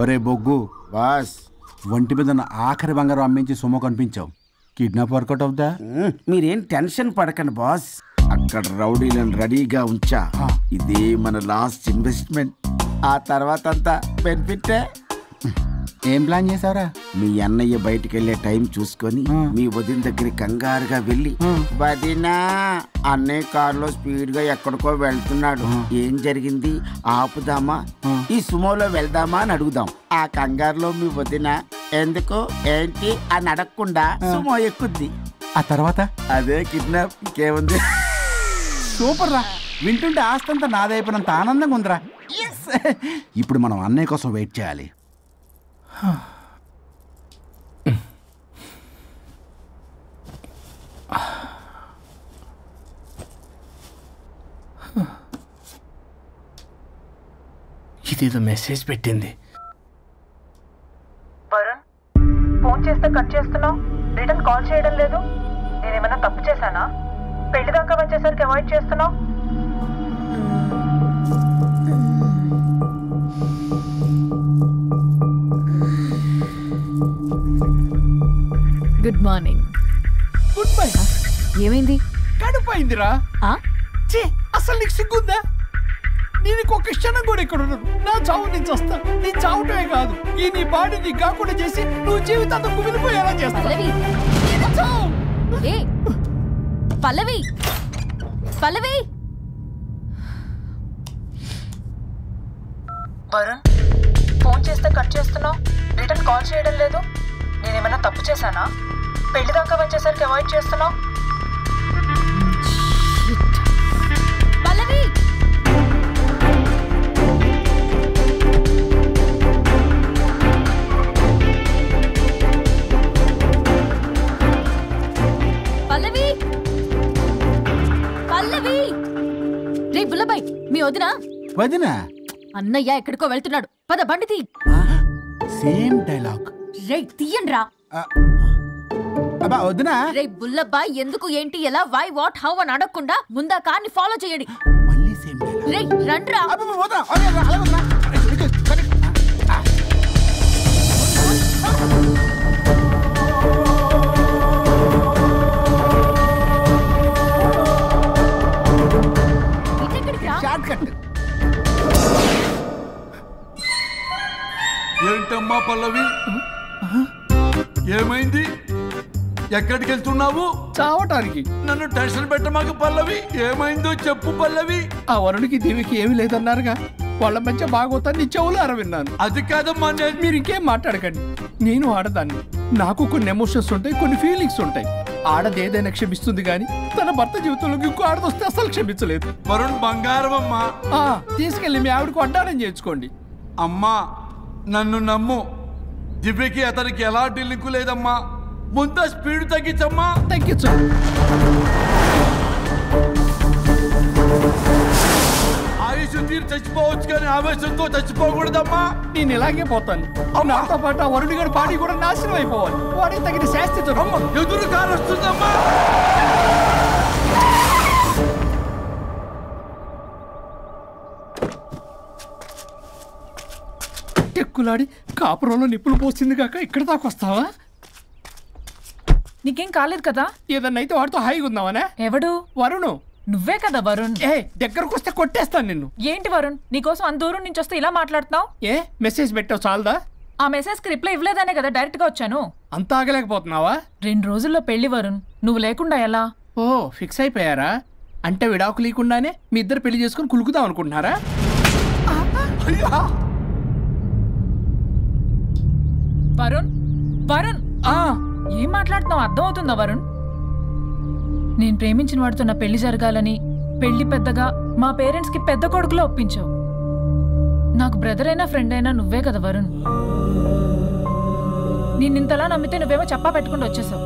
ఒరే బొగ్గు బాస్, ఒంటి మీద ఆఖరి బంగారం అమ్మించి సొమ్ము కనిపించావు. కిడ్నాప్ వర్కౌట్ అవుతా? మీరేం టెన్షన్ పడకండి బాస్. అక్కడ రౌడీలను రెడీగా ఉంచా. ఇదే మన లాస్ట్ ఇన్వెస్ట్మెంట్. ఆ తర్వాత అంతా బెనిఫిటే. ఏం ప్లాన్ చేసావురా? మీ అన్నయ్య బయటికి వెళ్ళే టైం చూసుకొని మీ వదిన దగ్గర కంగారుగా వెళ్ళి, వదినా అన్నయ్య కారులో స్పీడ్ గా ఎక్కడికో వెళ్తున్నాడు, ఏం జరిగింది, ఆపుదామా, ఈ సుమోలో వెళ్దామా అని అడుగుదాం. ఆ కంగారులో మీ వదిన ఎందుకు ఏంటి అని అడగకుండా సుమో ఎక్కుద్ది. ఆ తర్వాత అదే కిడ్నాప్. ఇంకేముంది? సూపర్ రా, వింటుంటే ఆస్తంతా నాదైపోయినంత ఆనందంగా ఉందిరా. ఇప్పుడు మనం అన్నయ్య కోసం వెయిట్ చేయాలి. ఇదేదో మెసేజ్ పెట్టింది. వరుణ్, ఫోన్ చేస్తే కట్ చేస్తున్నావు, రిటర్న్ కాల్ చేయడం లేదు. నేనేమన్నా తప్పు చేశానా? పెళ్లి దాకా వచ్చేసరికి అవాయిడ్ చేస్తున్నావు. Good morning. Good bye. ఏమైంది? కడుపైందిరా. అసలు నీకు సిగ్గుందా? నేను ఒక క్షణం కూడా ఇక్కడ ఉన్నాను. నా చావు నుంచి వస్తా. నీ చావటమే కాదు, ఈ నీ బాడీ నీకు కాకుండా చేసి నువ్వు జీవితాంతం కుమిలిపోయేలా చేస్తా. పల్లవి, పల్లవి. వరుణ్, ఫోన్ చేస్తే కట్ చేస్తున్నావు, రిటర్న్ కాల్ చేయడం లేదు. నేనేమైనా తప్పు చేశానా? పెళ్లి దాకా వచ్చేసరికి అవాయిడ్ చేస్తున్నావు. పల్లవి, పల్లవి, పల్లవి. రే బుల్లబాయ్, మీ వదినా? వదినా? అన్నయ్య ఎక్కడికో వెళ్తున్నాడు, పద బండి తీ. Same dialogue. రే తీయండ్రా. అబ్బా వదినా. రే బుల్లబాయ్, ఎందుకు ఏంటి ఎలా వై వాట్ హౌ అని అడగకుండా ముందా కార్ని ఫాలో చేయండి. మళ్ళీ సేమ్ డైలాగ్. రే రండ్రా. Short cut. ఏంటమ్మా పల్లవి, ఏమైంది? ఎక్కడికి వెళ్తున్నావు? చావటానికి. నన్ను టెన్షన్ పెట్టమాకు పల్లవి. ఏమైందో చెప్పు పల్లవి. ఆ వరుడికి దేవికి ఏమీ లేదన్నారుగా, వాళ్ళ మధ్య బాగోతాన్ని చెవులు అరవిన్నాను. అది కాదమ్మా. మీరు ఇంకేం మాట్లాడకండి. నేను ఆడదాన్ని, నాకు కొన్ని ఎమోషన్స్ ఉంటాయి, కొన్ని ఫీలింగ్స్ ఉంటాయి. ఆడది ఏదైనా క్షమిస్తుంది కానీ తన భర్త జీవితంలోకి ఇంకో ఆడదొస్తే అసలు క్షమించలేదు. వరుణ్ బంగారం అమ్మా. తీసుకెళ్ళి మీ ఆవిడకు అడ్డానం చేయించుకోండి. అమ్మా నన్ను నమ్ము, దివ్యకి అతనికి ఎలాంటి లింకు లేదమ్మా. ముందు స్పీడ్ తగ్గించమ్మా. తగ్గించు. ఆయుష్ తీరు చచ్చిపోవచ్చు కానీ ఆవేశంతో చచ్చిపోకూడదమ్మా. నేను ఇలాగే పోతాను. నాతో పాటు ఆ వరుడి గారి పాడి కూడా నాశనం అయిపోవాలి. వాడికి తగిన శాస్తి ఎదురు కారు వస్తుందమ్మా. ఎక్కులాడి కాపురంలో నిప్పులు పోసింది కాక ఇక్కడ దాకా వస్తావా? నీకేం కాలేదు కదా? ఏదన్నా అయితే వాడితో హాయిగా ఉందామనే. ఎవడు? వరుణు. నువ్వే కదా వరుణ్. దగ్గరకు వస్తే కొట్టేస్తాను నిన్ను. ఏంటి వరుణ్, నీకోసం అంత దూరం నుంచి వస్తే ఇలా మాట్లాడుతున్నావు? మెసేజ్ పెట్టావు చాలదా? ఆ మెసేజ్ కి రిప్లై ఇవ్వలేదనే కదా డైరెక్ట్ గా వచ్చాను. అంత ఆగలేకపోతున్నావా? 2 రోజుల్లో పెళ్లి వరుణ్, నువ్వు లేకుండా ఎలా? ఓ ఫిక్స్ అయిపోయారా? అంటే విడాకు లేకుండానే మీ ఇద్దరు పెళ్లి చేసుకుని కులుకుదాం అనుకుంటున్నారా? వరుణ్, వరుణ్, ఏం మాట్లాడుతున్నావు? అర్థం అవుతుందా వరుణ్? నేను ప్రేమించిన వాడితో నా పెళ్లి జరగాలని పెళ్లి పెద్దగా మా పేరెంట్స్ కి పెద్ద కొడుకులో ఒప్పించావు. నాకు బ్రదర్ అయినా ఫ్రెండ్ అయినా నువ్వే కదా వరుణ్. నిన్నింతలా నమ్మితే నువ్వేమో చెప్పా పెట్టుకుంటూ వచ్చేసావు.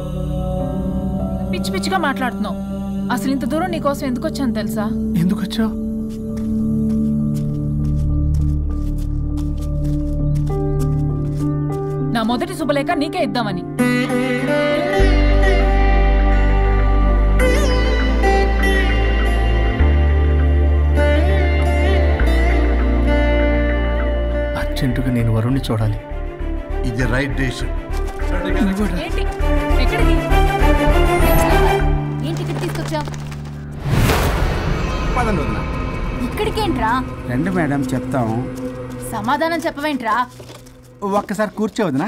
పిచ్చి పిచ్చిగా మాట్లాడుతున్నావు. అసలు ఇంత దూరం నీకోసం ఎందుకు వచ్చాను తెలుసా? ఎందుకు వచ్చావు? నా మొదటి శుభలేఖ నీకే ఇద్దామని. అర్జెంటుగా నేను వరుణ్ణి చూడాలి. ఇది రైట్ డెసిషన్. ఏంటి? ఎక్కడికి? ఏంటి ఇక్కడ తీసుకొచ్చావు? ఇక్కడికేంట్రా? రండి మేడం చెప్తాం. సమాధానం చెప్పవేంట్రా? ఒక్కసారి కూర్చోవద్దునా?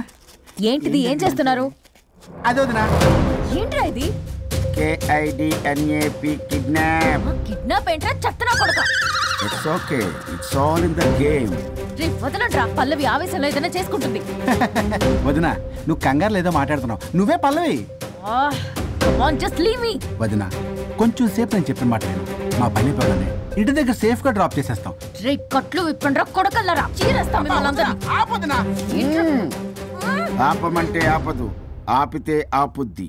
ఏంటిది? ఏం చేస్తున్నారు? అది వదినా. ఏంట్రా ఇది? KIDNAP kidnap. కిడ్నాప్ ఏంట్రా? చెత్తనా కొడుక. It's okay, it's all in the game. రే వదలండ్రా, పల్లవి ఆవేశంలో ఏదైనా చేసుకుంటుంది. వదినా నువ్వు కంగారు లేదో మాట్లాడుతున్నావు. నువ్వే పల్లవి. Just leave me. వదినా కొంచెం సేపు నేను చెప్పిన మాట విను. మా పని పడని ఇంటి దగ్గర సేఫ్ గా డ్రాప్ చేసేస్తాం. రే కట్లు విప్పండ్రా కొడకల్లరా, చీరేస్తాం మిమ్మల్ని. ఆపదునా? ఆపమంటే ఆపదు, ఆపితే ఆపుద్ది.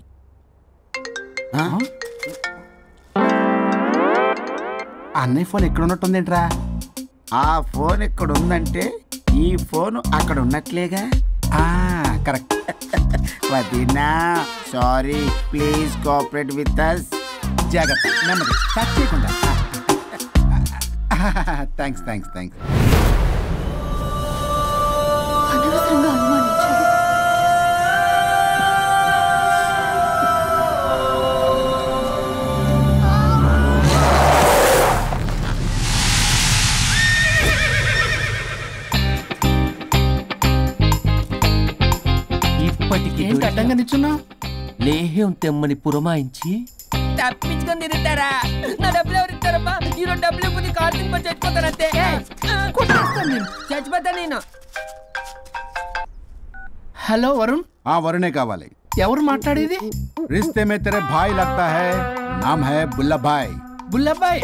అన్నయ్య ఫోన్ ఎక్కడ ఉన్నట్టుందేంట్రా? ఆ ఫోన్ ఎక్కడ ఉందంటే ఈ ఫోన్ అక్కడ ఉన్నట్లేగా. కరెక్ట్. వదినా sorry, please cooperate with us. జాగ్రత్త, నెమ్మది, టచ్ చేయకుండా. Thanks thanks thanks. అనవసరంగా అనుమానించాడు. ఏంటి అడ్డంగా నిల్చున్నా? లేహ్యం తెమ్మని పురమాయించి తప్పించుకొని తిరుగుతారా? నా డబ్బులు ఎవరు ఇస్తారమ్మా? ఈరోజు డబ్బులు ఇవ్వని కార్తీక్ పని చచ్చిపోతానంతే. చచ్చిపోతా నేను. హలో వరుణ్. వరుణే కావాలి. ఎవరు మాట్లాడేది? रिश्ते में तेरे भाई लगता है, नाम है बुल्ला भाई. బుల్లబ్బాయ్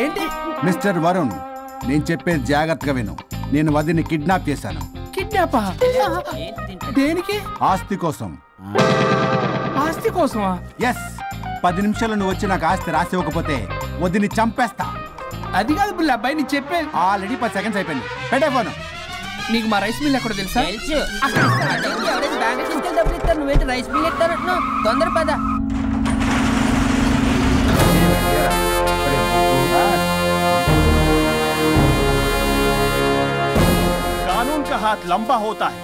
ఏంటి? మిస్టర్ వరుణ్, నేను చెప్పేది జాగ్రత్తగా విను. నేను వదిని కిడ్నాప్ చేశాను. కిడ్నాపా? దేనికి? ఆస్తి కోసం. ఆస్తి కోసమా? ఎస్. 10 నిమిషాలు నువ్వు వచ్చి నాకు ఆస్తి రాసి ఇవ్వకపోతే వదిని చంపేస్తా. అది కాదు బుల్లబ్బాయ్, నీ చెప్పేది. ఆల్రెడీ 10 సెకండ్స్ అయిపోయింది. పెట్టే ఫోన్. నీకు మా రైస్ మిల్ ఎక్కడ తెలుసా? తెలుసు. ఎవరైనా బ్యాంక్ తీసుకెళ్ళి డబ్బులు ఇస్తారు, నువ్వేంటి రైస్ మిల్ ఇస్తారంటున్నావు? తొందర పద. कानून का हाथ लंबा होता है,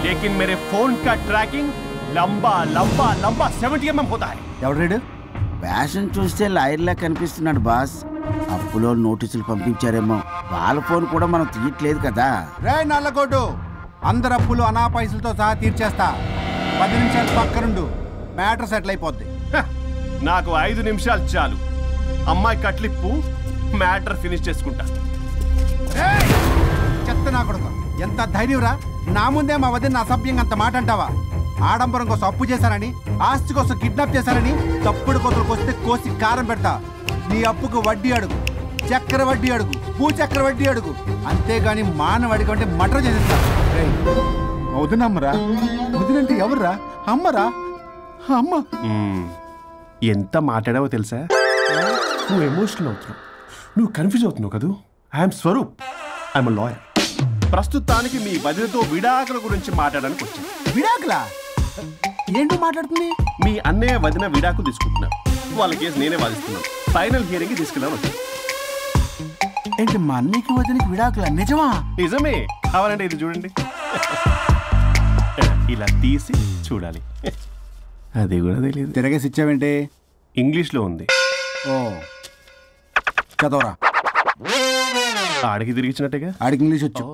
लेकिन मेरे फोन का ट्रैकिंग लंबा लंबा लंबा 70 mm होता है. ఎవడు ఫ్యాషన్ చూస్తే లాయర్లా కనిపిస్తున్నాడు బాస్. అప్పులో నోటీసులు పంపించారేమో, వాళ్ళ ఫోన్ కూడా మనం తీయట్లేదు కదా. రే నల్లగోడు, అందరు అప్పులు అనా పైసలతో సహా తీర్చేస్తా. 10 నిమిషాలు పక్కనుండు, మ్యాటర్ సెటిల్ అయిపోద్ది. నాకు 5 నిమిషాలు చాలు. అమ్మాయి కట్లిప్పు, మ్యాటర్ ఫినిష్ చేసుకుంటా. చెత్త నా కొడుకు, ఎంత ధైర్యంరా! నా ముందే మా వదిన అసభ్యంగా అంత మాట అంటావా? ఆడంబరం కోసం అప్పు చేశారని, ఆస్తి కోసం కిడ్నాప్ చేశారని తప్పుడు కొతులకు వస్తే కోసి కారం పెడతా. నీ అప్పుకు వడ్డీ అడుగు, చక్కెర వడ్డీ అడుగు, భూచక్ర వడ్డీ అడుగు. అంతేగాని మానవ అడిగి అంటే మటర్ చేసేస్తా. వదినమ్మరా? వదినంటే ఎవర్రా? అమ్మరా? అమ్మ. ఎంత మాట్లాడావో తెలుసా? నువ్వు ఎమోషనల్ అవుతున్నావు, నువ్వు కన్ఫ్యూజ్ అవుతున్నావు కదూ. I'm Swaroop, I'm lawyer. ప్రస్తుతానికి మీ వదినతో విడాకుల గురించి మాట్లాడడానికి వచ్చాను. విడాకులా? ఏంటో మాట్లాడుతుంది? మీ అన్నయ్య వదిన విడాకులు తీసుకుంటున్నారు. వాళ్ళ కేసు నేనే వాదిస్తున్నాను. ఫైనల్ హియరింగ్ తీసుకెళ్ళాను వచ్చాను. ఏంటి మా అన్నయ్యకి వదినకి విడాకులా? నిజమా? నిజమే. కావాలంటే ఇది చూడండి. ఇలా తీసి చూడాలి. అది కూడా తెలియదు. తిరగేసి ఇచ్చావేంటి? ఇంగ్లీష్లో ఉంది. ఓ చదవరా. ఆడికి తిరిగిచ్చినట్టుగా. ఆడికి ఇంగ్లీష్ వచ్చు.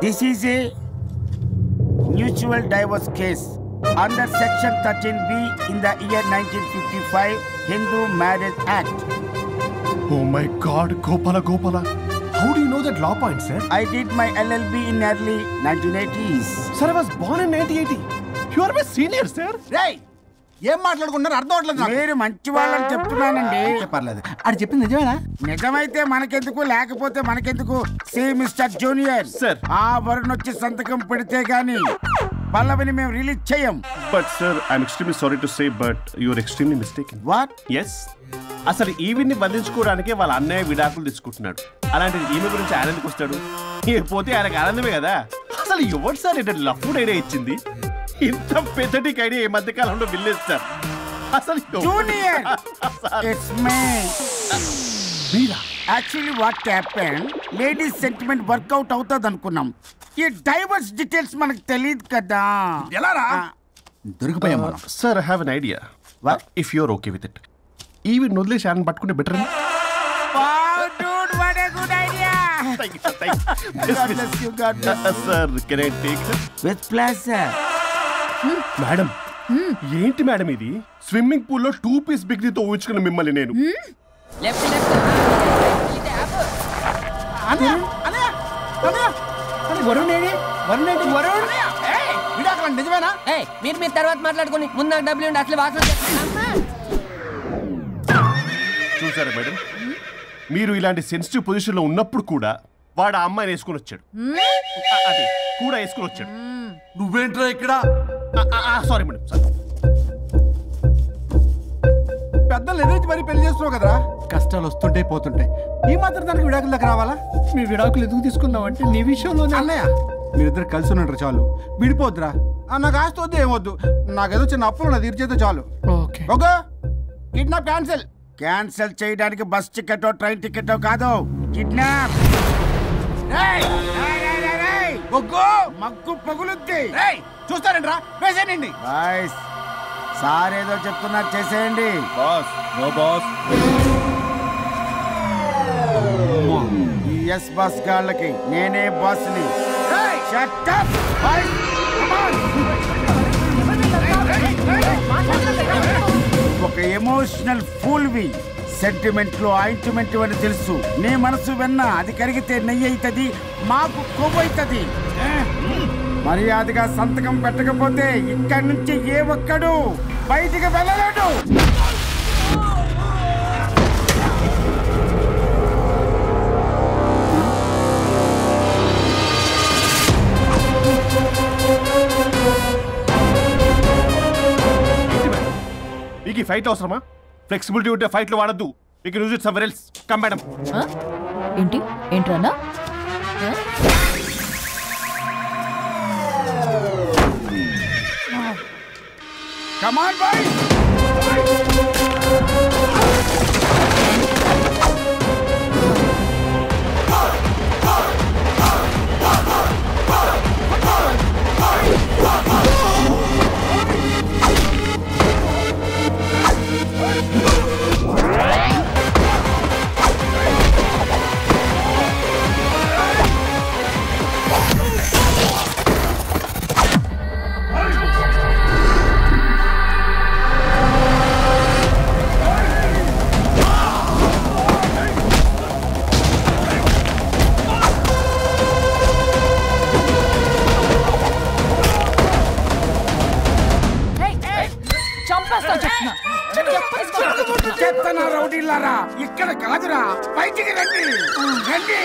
This is a mutual divorce case under section 13B in the year 1955 Hindu Marriage Act. Oh my God, Gopala. How do you know that law point, sir? I did my LLB in early 1980s. Sir, I was born in 1980. You are my senior, sir. Right. ఏం మాట్లాడుకుంటున్నారు అర్థం అవట్లేదు. మీరు మంచి వాళ్ళని చెప్తున్నానండి. పర్లేదు. అది చెప్పింది నిజమేనా? నిజమైతే మనకెందుకు, లేకపోతే మనకెందుకు? సి మిస్టర్ జూనియర్ సార్, ఆ వరుణ్ వచ్చి సంతకం పెడితే గానీ పల్లవిని మేము రిలీజ్ చేయం. But sir, I'm extremely sorry to say, but you are extremely mistaken. What? Yes, అసలు ఈవిడ్ని బంధించుకోవడానికే వాళ్ళ అన్నయ్య విడాకులు తీసుకుంటున్నాడు. అలాంటిది ఈమె గురించి ఆయన ఎందుకు వస్తాడు? పోతే ఆయనకు ఆనందమే కదా. అసలు ఎవరు సార్ ఇటు లఫ్డ్ ఐడియా ఇచ్చింది? ఇంత పెద్దటికి ఐడియా ఈ మధ్య కాలంలో విల్లేస్తారు. అసలు జూనియర్, ఇట్స్ మీ. మీరా? Actually what happen, ladies sentiment workout అవుతుంది అనుకున్నాం. ఈ డైవర్స్ డీటెయిల్స్ మనకు తెలియదు కదా. ఎలా రా? దొరికిపోయాం. Sir, I have an idea. If you are okay with it, ఈవిడ్ని వదిలేసి ఆయన పట్టుకుంటే better. Sir, can I take with pleasure. Madam, ఏంటి మేడం ఇది? స్విమ్మింగ్ పూల్లో 2 పీస్ బిగ్నీతో ఊహించుకున్న మిమ్మల్ని నేను. నిజమేనా? మీరు తర్వాత మాట్లాడుకుని ముందు నాకు డబ్బులు ఉండి అసలు వాసన. చూసారా మేడం, మీరు ఇలాంటి సెన్సిటివ్ పొజిషన్ లో ఉన్నప్పుడు కూడా వాడు ఆ అమ్మాయిని వేసుకుని వచ్చాడు. అదే కూడా వేసుకుని వచ్చాడు. నువ్వేంట్రా ఇక్కడ? Sorry madam, sorry. పెద్దలు ఎదురు మరి పెళ్లి చేస్తున్నావు కదరా. కష్టాలు వస్తుంటే పోతుంటాయి. ఈ మాత్రం దానికి విడాకుల దగ్గర రావాలా? మీ విడాకులు ఎందుకు తీసుకున్నావు అంటే నీ విషయంలో అన్నయ్య మీరిద్దరు కలిసి ఉన్నట్టు చాలు, విడిపోద్దురా. నాకు ఆస్తి వద్దు ఏమొద్దు, నాకేదో చిన్న అప్పులు నా తీర్చేదో చాలు. Okay okay, kidnap cancel. Cancel చేయడానికి బస్ టికెటో ట్రైన్ టికెటో కాదు, కిడ్నాప్. మగ్గు పగులుద్ది. చూస్తారంట్రా, వేసేయండి. బాయ్స్, సార్ ఏదో చెప్తున్నారు, చేసేయండి. Boss no boss. Yes boss గాళ్ళకి నేనే బాస్ని. Shut up, boys. Come on. ఒక ఎమోషనల్ ఫూల్వి. సెంటిమెంట్లు ఆయింట్మెంట్ అని తెలుసు. నీ మనసు వెన్న, అది కరిగితే నెయ్యి అవుతుంది, మాకు కొవ్వు అవుతుంది. మర్యాదగా సంతకం పెట్టకపోతే ఇక్కడి నుంచి ఏ ఒక్కడు బయటికి వెళ్ళలేడు. మీకు ఈ ఫైట్ అవసరమా? ఫ్లెక్సిబిలిటీ ఉంటే ఫైట్లు వాడద్దు. You can use it somewhere else. Come madam. ఏంటి ఏంట్రన్నా? Come on, boys! చెత్తన రౌడీలారా, ఇక్కడ కాదురా, బయటికి రండి రండి.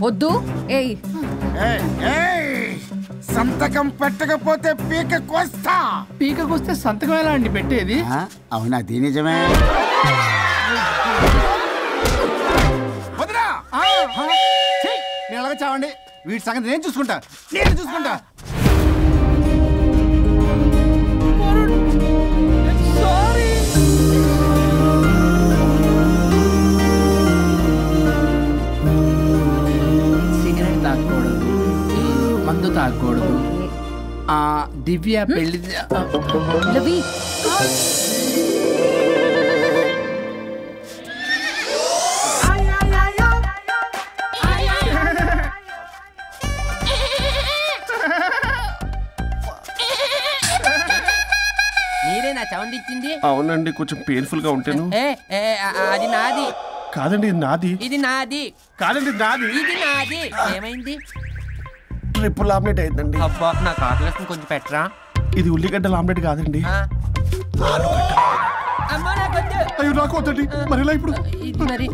వద్దు. ఏయ్ సంతకం పెట్టకపోతే పీక కోస్తా. పీకకొస్తే సంతకం ఎలా అండి పెట్టేది? అవునా, అది నిజమే. వదినా, నేను ఎలాగ చావండి, వీటి సంగతి నేను చూసుకుంటా. సిగరెట్ తాగకూడదు, మందు తాగకూడదు. దివ్య పెళ్లి మీరేనా సౌండ్ ఇచ్చింది? అవునండి, కొంచెం పెయిన్ఫుల్ గా ఉంటాను. అది నాది కాదండి, ఇది నాది. ఇది నాది కాదండి, నాది. ఇది నాది. ఏమైంది? ట్రిపుల్ ఆమ్లెట్ అయిందండి. అబ్బా, నాకు ఆకలిస్తుంది, కొంచెం పెట్టరా. ఇది ఉల్లిగడ్డల ఆమ్లెట్ కాదండి. అయ్యో, నాకు వద్దండి. మరి ఇలా ఇప్పుడు ఇది మరి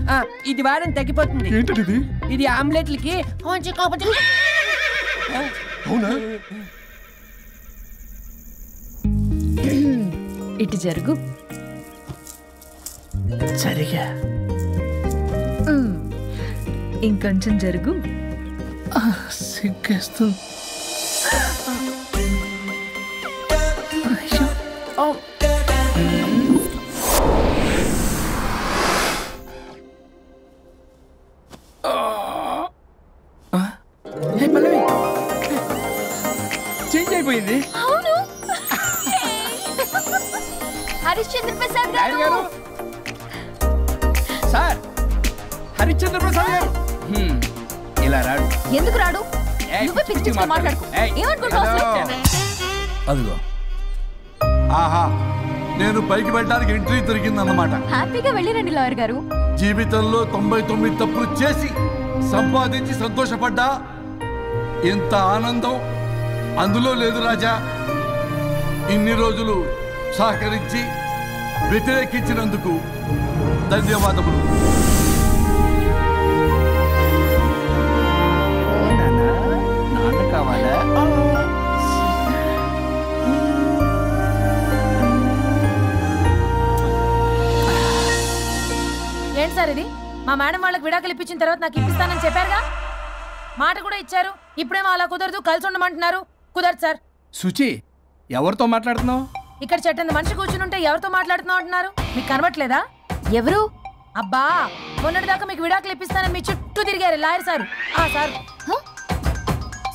ఇది వాడని తగ్గిపోతుంది. ఏంటది ఇది? ఇది ఆమ్లెట్లకి కొంచెం అవునా? ఇటు జరుగు. సరిగా ఇంకొంచెం జరుగు. సిగ్గేస్తుంది. చేంజ్ అయిపోయింది. అవును. హరిశ్చంద్ర ప్రసాద్ గారు. సార్, హరిశ్చంద్ర ప్రసాద్ గారు ఇలా రాడు. ఎందుకు రాడు? నువ్వే పిచ్చి మాట్లాడుకో. ఏమనుకుంటావు? అదిగో ఆహా, నేను పైకి వెళ్ళడానికి ఎంట్రీ దొరికిందన్నమాట. హ్యాపీగా వెళ్ళిరండి లాయర్ గారు. జీవితంలో 99 తప్పులు చేసి సంపాదించి సంతోషపడ్డా ఇంత ఆనందం అందులో లేదు రాజా. ఇన్ని రోజులు సహకరించి వ్యతిరేకించినందుకు ధన్యవాదములు. కావాలా? ఏంటి సార్ ఇది? మా మేడం వాళ్ళకి విడాకులు ఇప్పించిన తర్వాత నాకు ఇప్పిస్తానని చెప్పారుగా, మాట కూడా ఇచ్చారు. ఇప్పుడేమో అలా కుదరదు, కలిసి ఉండమంటున్నారు. కుదరదు సార్. సుచి, ఎవరితో మాట్లాడుతున్నావు? ఇక్కడ చెట్టంత మనిషి కూర్చుని ఉంటే ఎవరితో మాట్లాడుతున్నావు అంటున్నారు? మీకు కనబట్లేదా? ఎవరు? అబ్బా, మొన్నటిదాకా మీకు విడాకులు ఇప్పిస్తానని మీ చుట్టూ తిరిగారు లాయర్ సార్. సార్,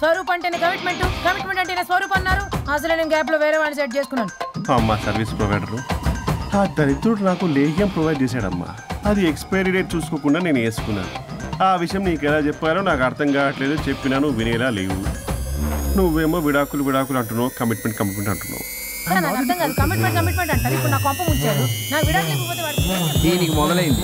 స్వరూప్ అంటేనే కమిట్మెంట్, కమిట్మెంట్ అంటేనే స్వరూప్ అన్నారు. అసలు నేను గ్యాప్ లో వేరే వాడిని సెట్ చేసుకున్నాను. అమ్మా సర్వీస్ ప్రొవైడరు ఆ దరిద్రుడు నాకు లేహ్యం ప్రొవైడ్ చేశాడమ్మా. అది ఎక్స్పైరీ డేట్ చూసుకోకుండా నేను వేసుకున్నాను. ఆ విషయం నీకు ఎలా చెప్పారో నాకు అర్థం కావట్లేదు. చెప్పినాను వినేలా లేవు. నువ్వేమో విడాకులు విడాకులు అంటున్నావు, కమిట్మెంట్ కమిట్మెంట్ అంటున్నావు. నాకు అర్థం కాదు. కమిట్మెంట్ కమిట్మెంట్ అంటారు. ఇప్పుడు నా కొంప ముంచారు. నాకు విడాకులు ఇవ్వకపోతే వాడు దీనికి మొదలైంది.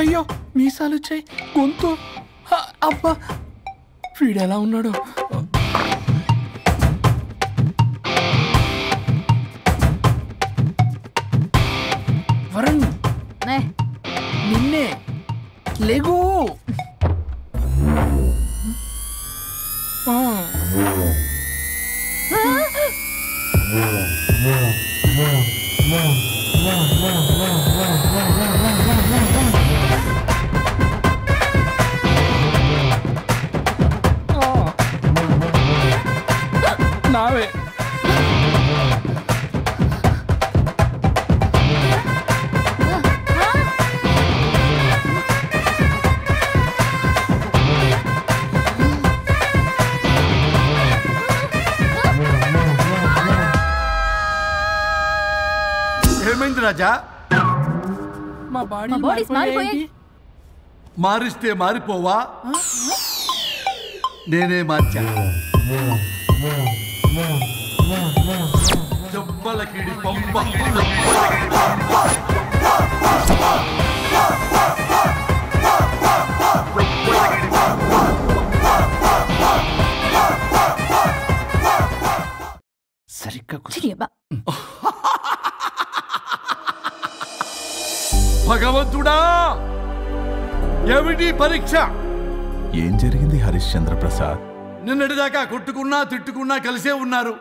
అయ్యో, మీసాలు వచ్చాయి, గొంతు. అబ్బా, వీడు ఎలా ఉన్నాడు? వరుణ్, నిన్నే లేగు. నావే ఏమైంది రాజా? మా బాడీ మారిస్తే మారిపోవా? నేనే మార్చా. చెంపలకిడి పంప. సరిగ్గా భగవంతుడా, ఏమిటి పరీక్ష? ఏం జరిగింది హరిశ్చంద్ర ప్రసాద్? నిన్నటిదాకా కొట్టుకున్నా తిట్టుకున్నా కలిసే ఉన్నారు.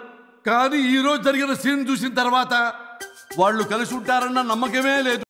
కానీ ఈ రోజు జరిగిన సీన్ చూసిన తర్వాత వాళ్ళు కలిసి ఉంటారన్న నమ్మకమే లేదు.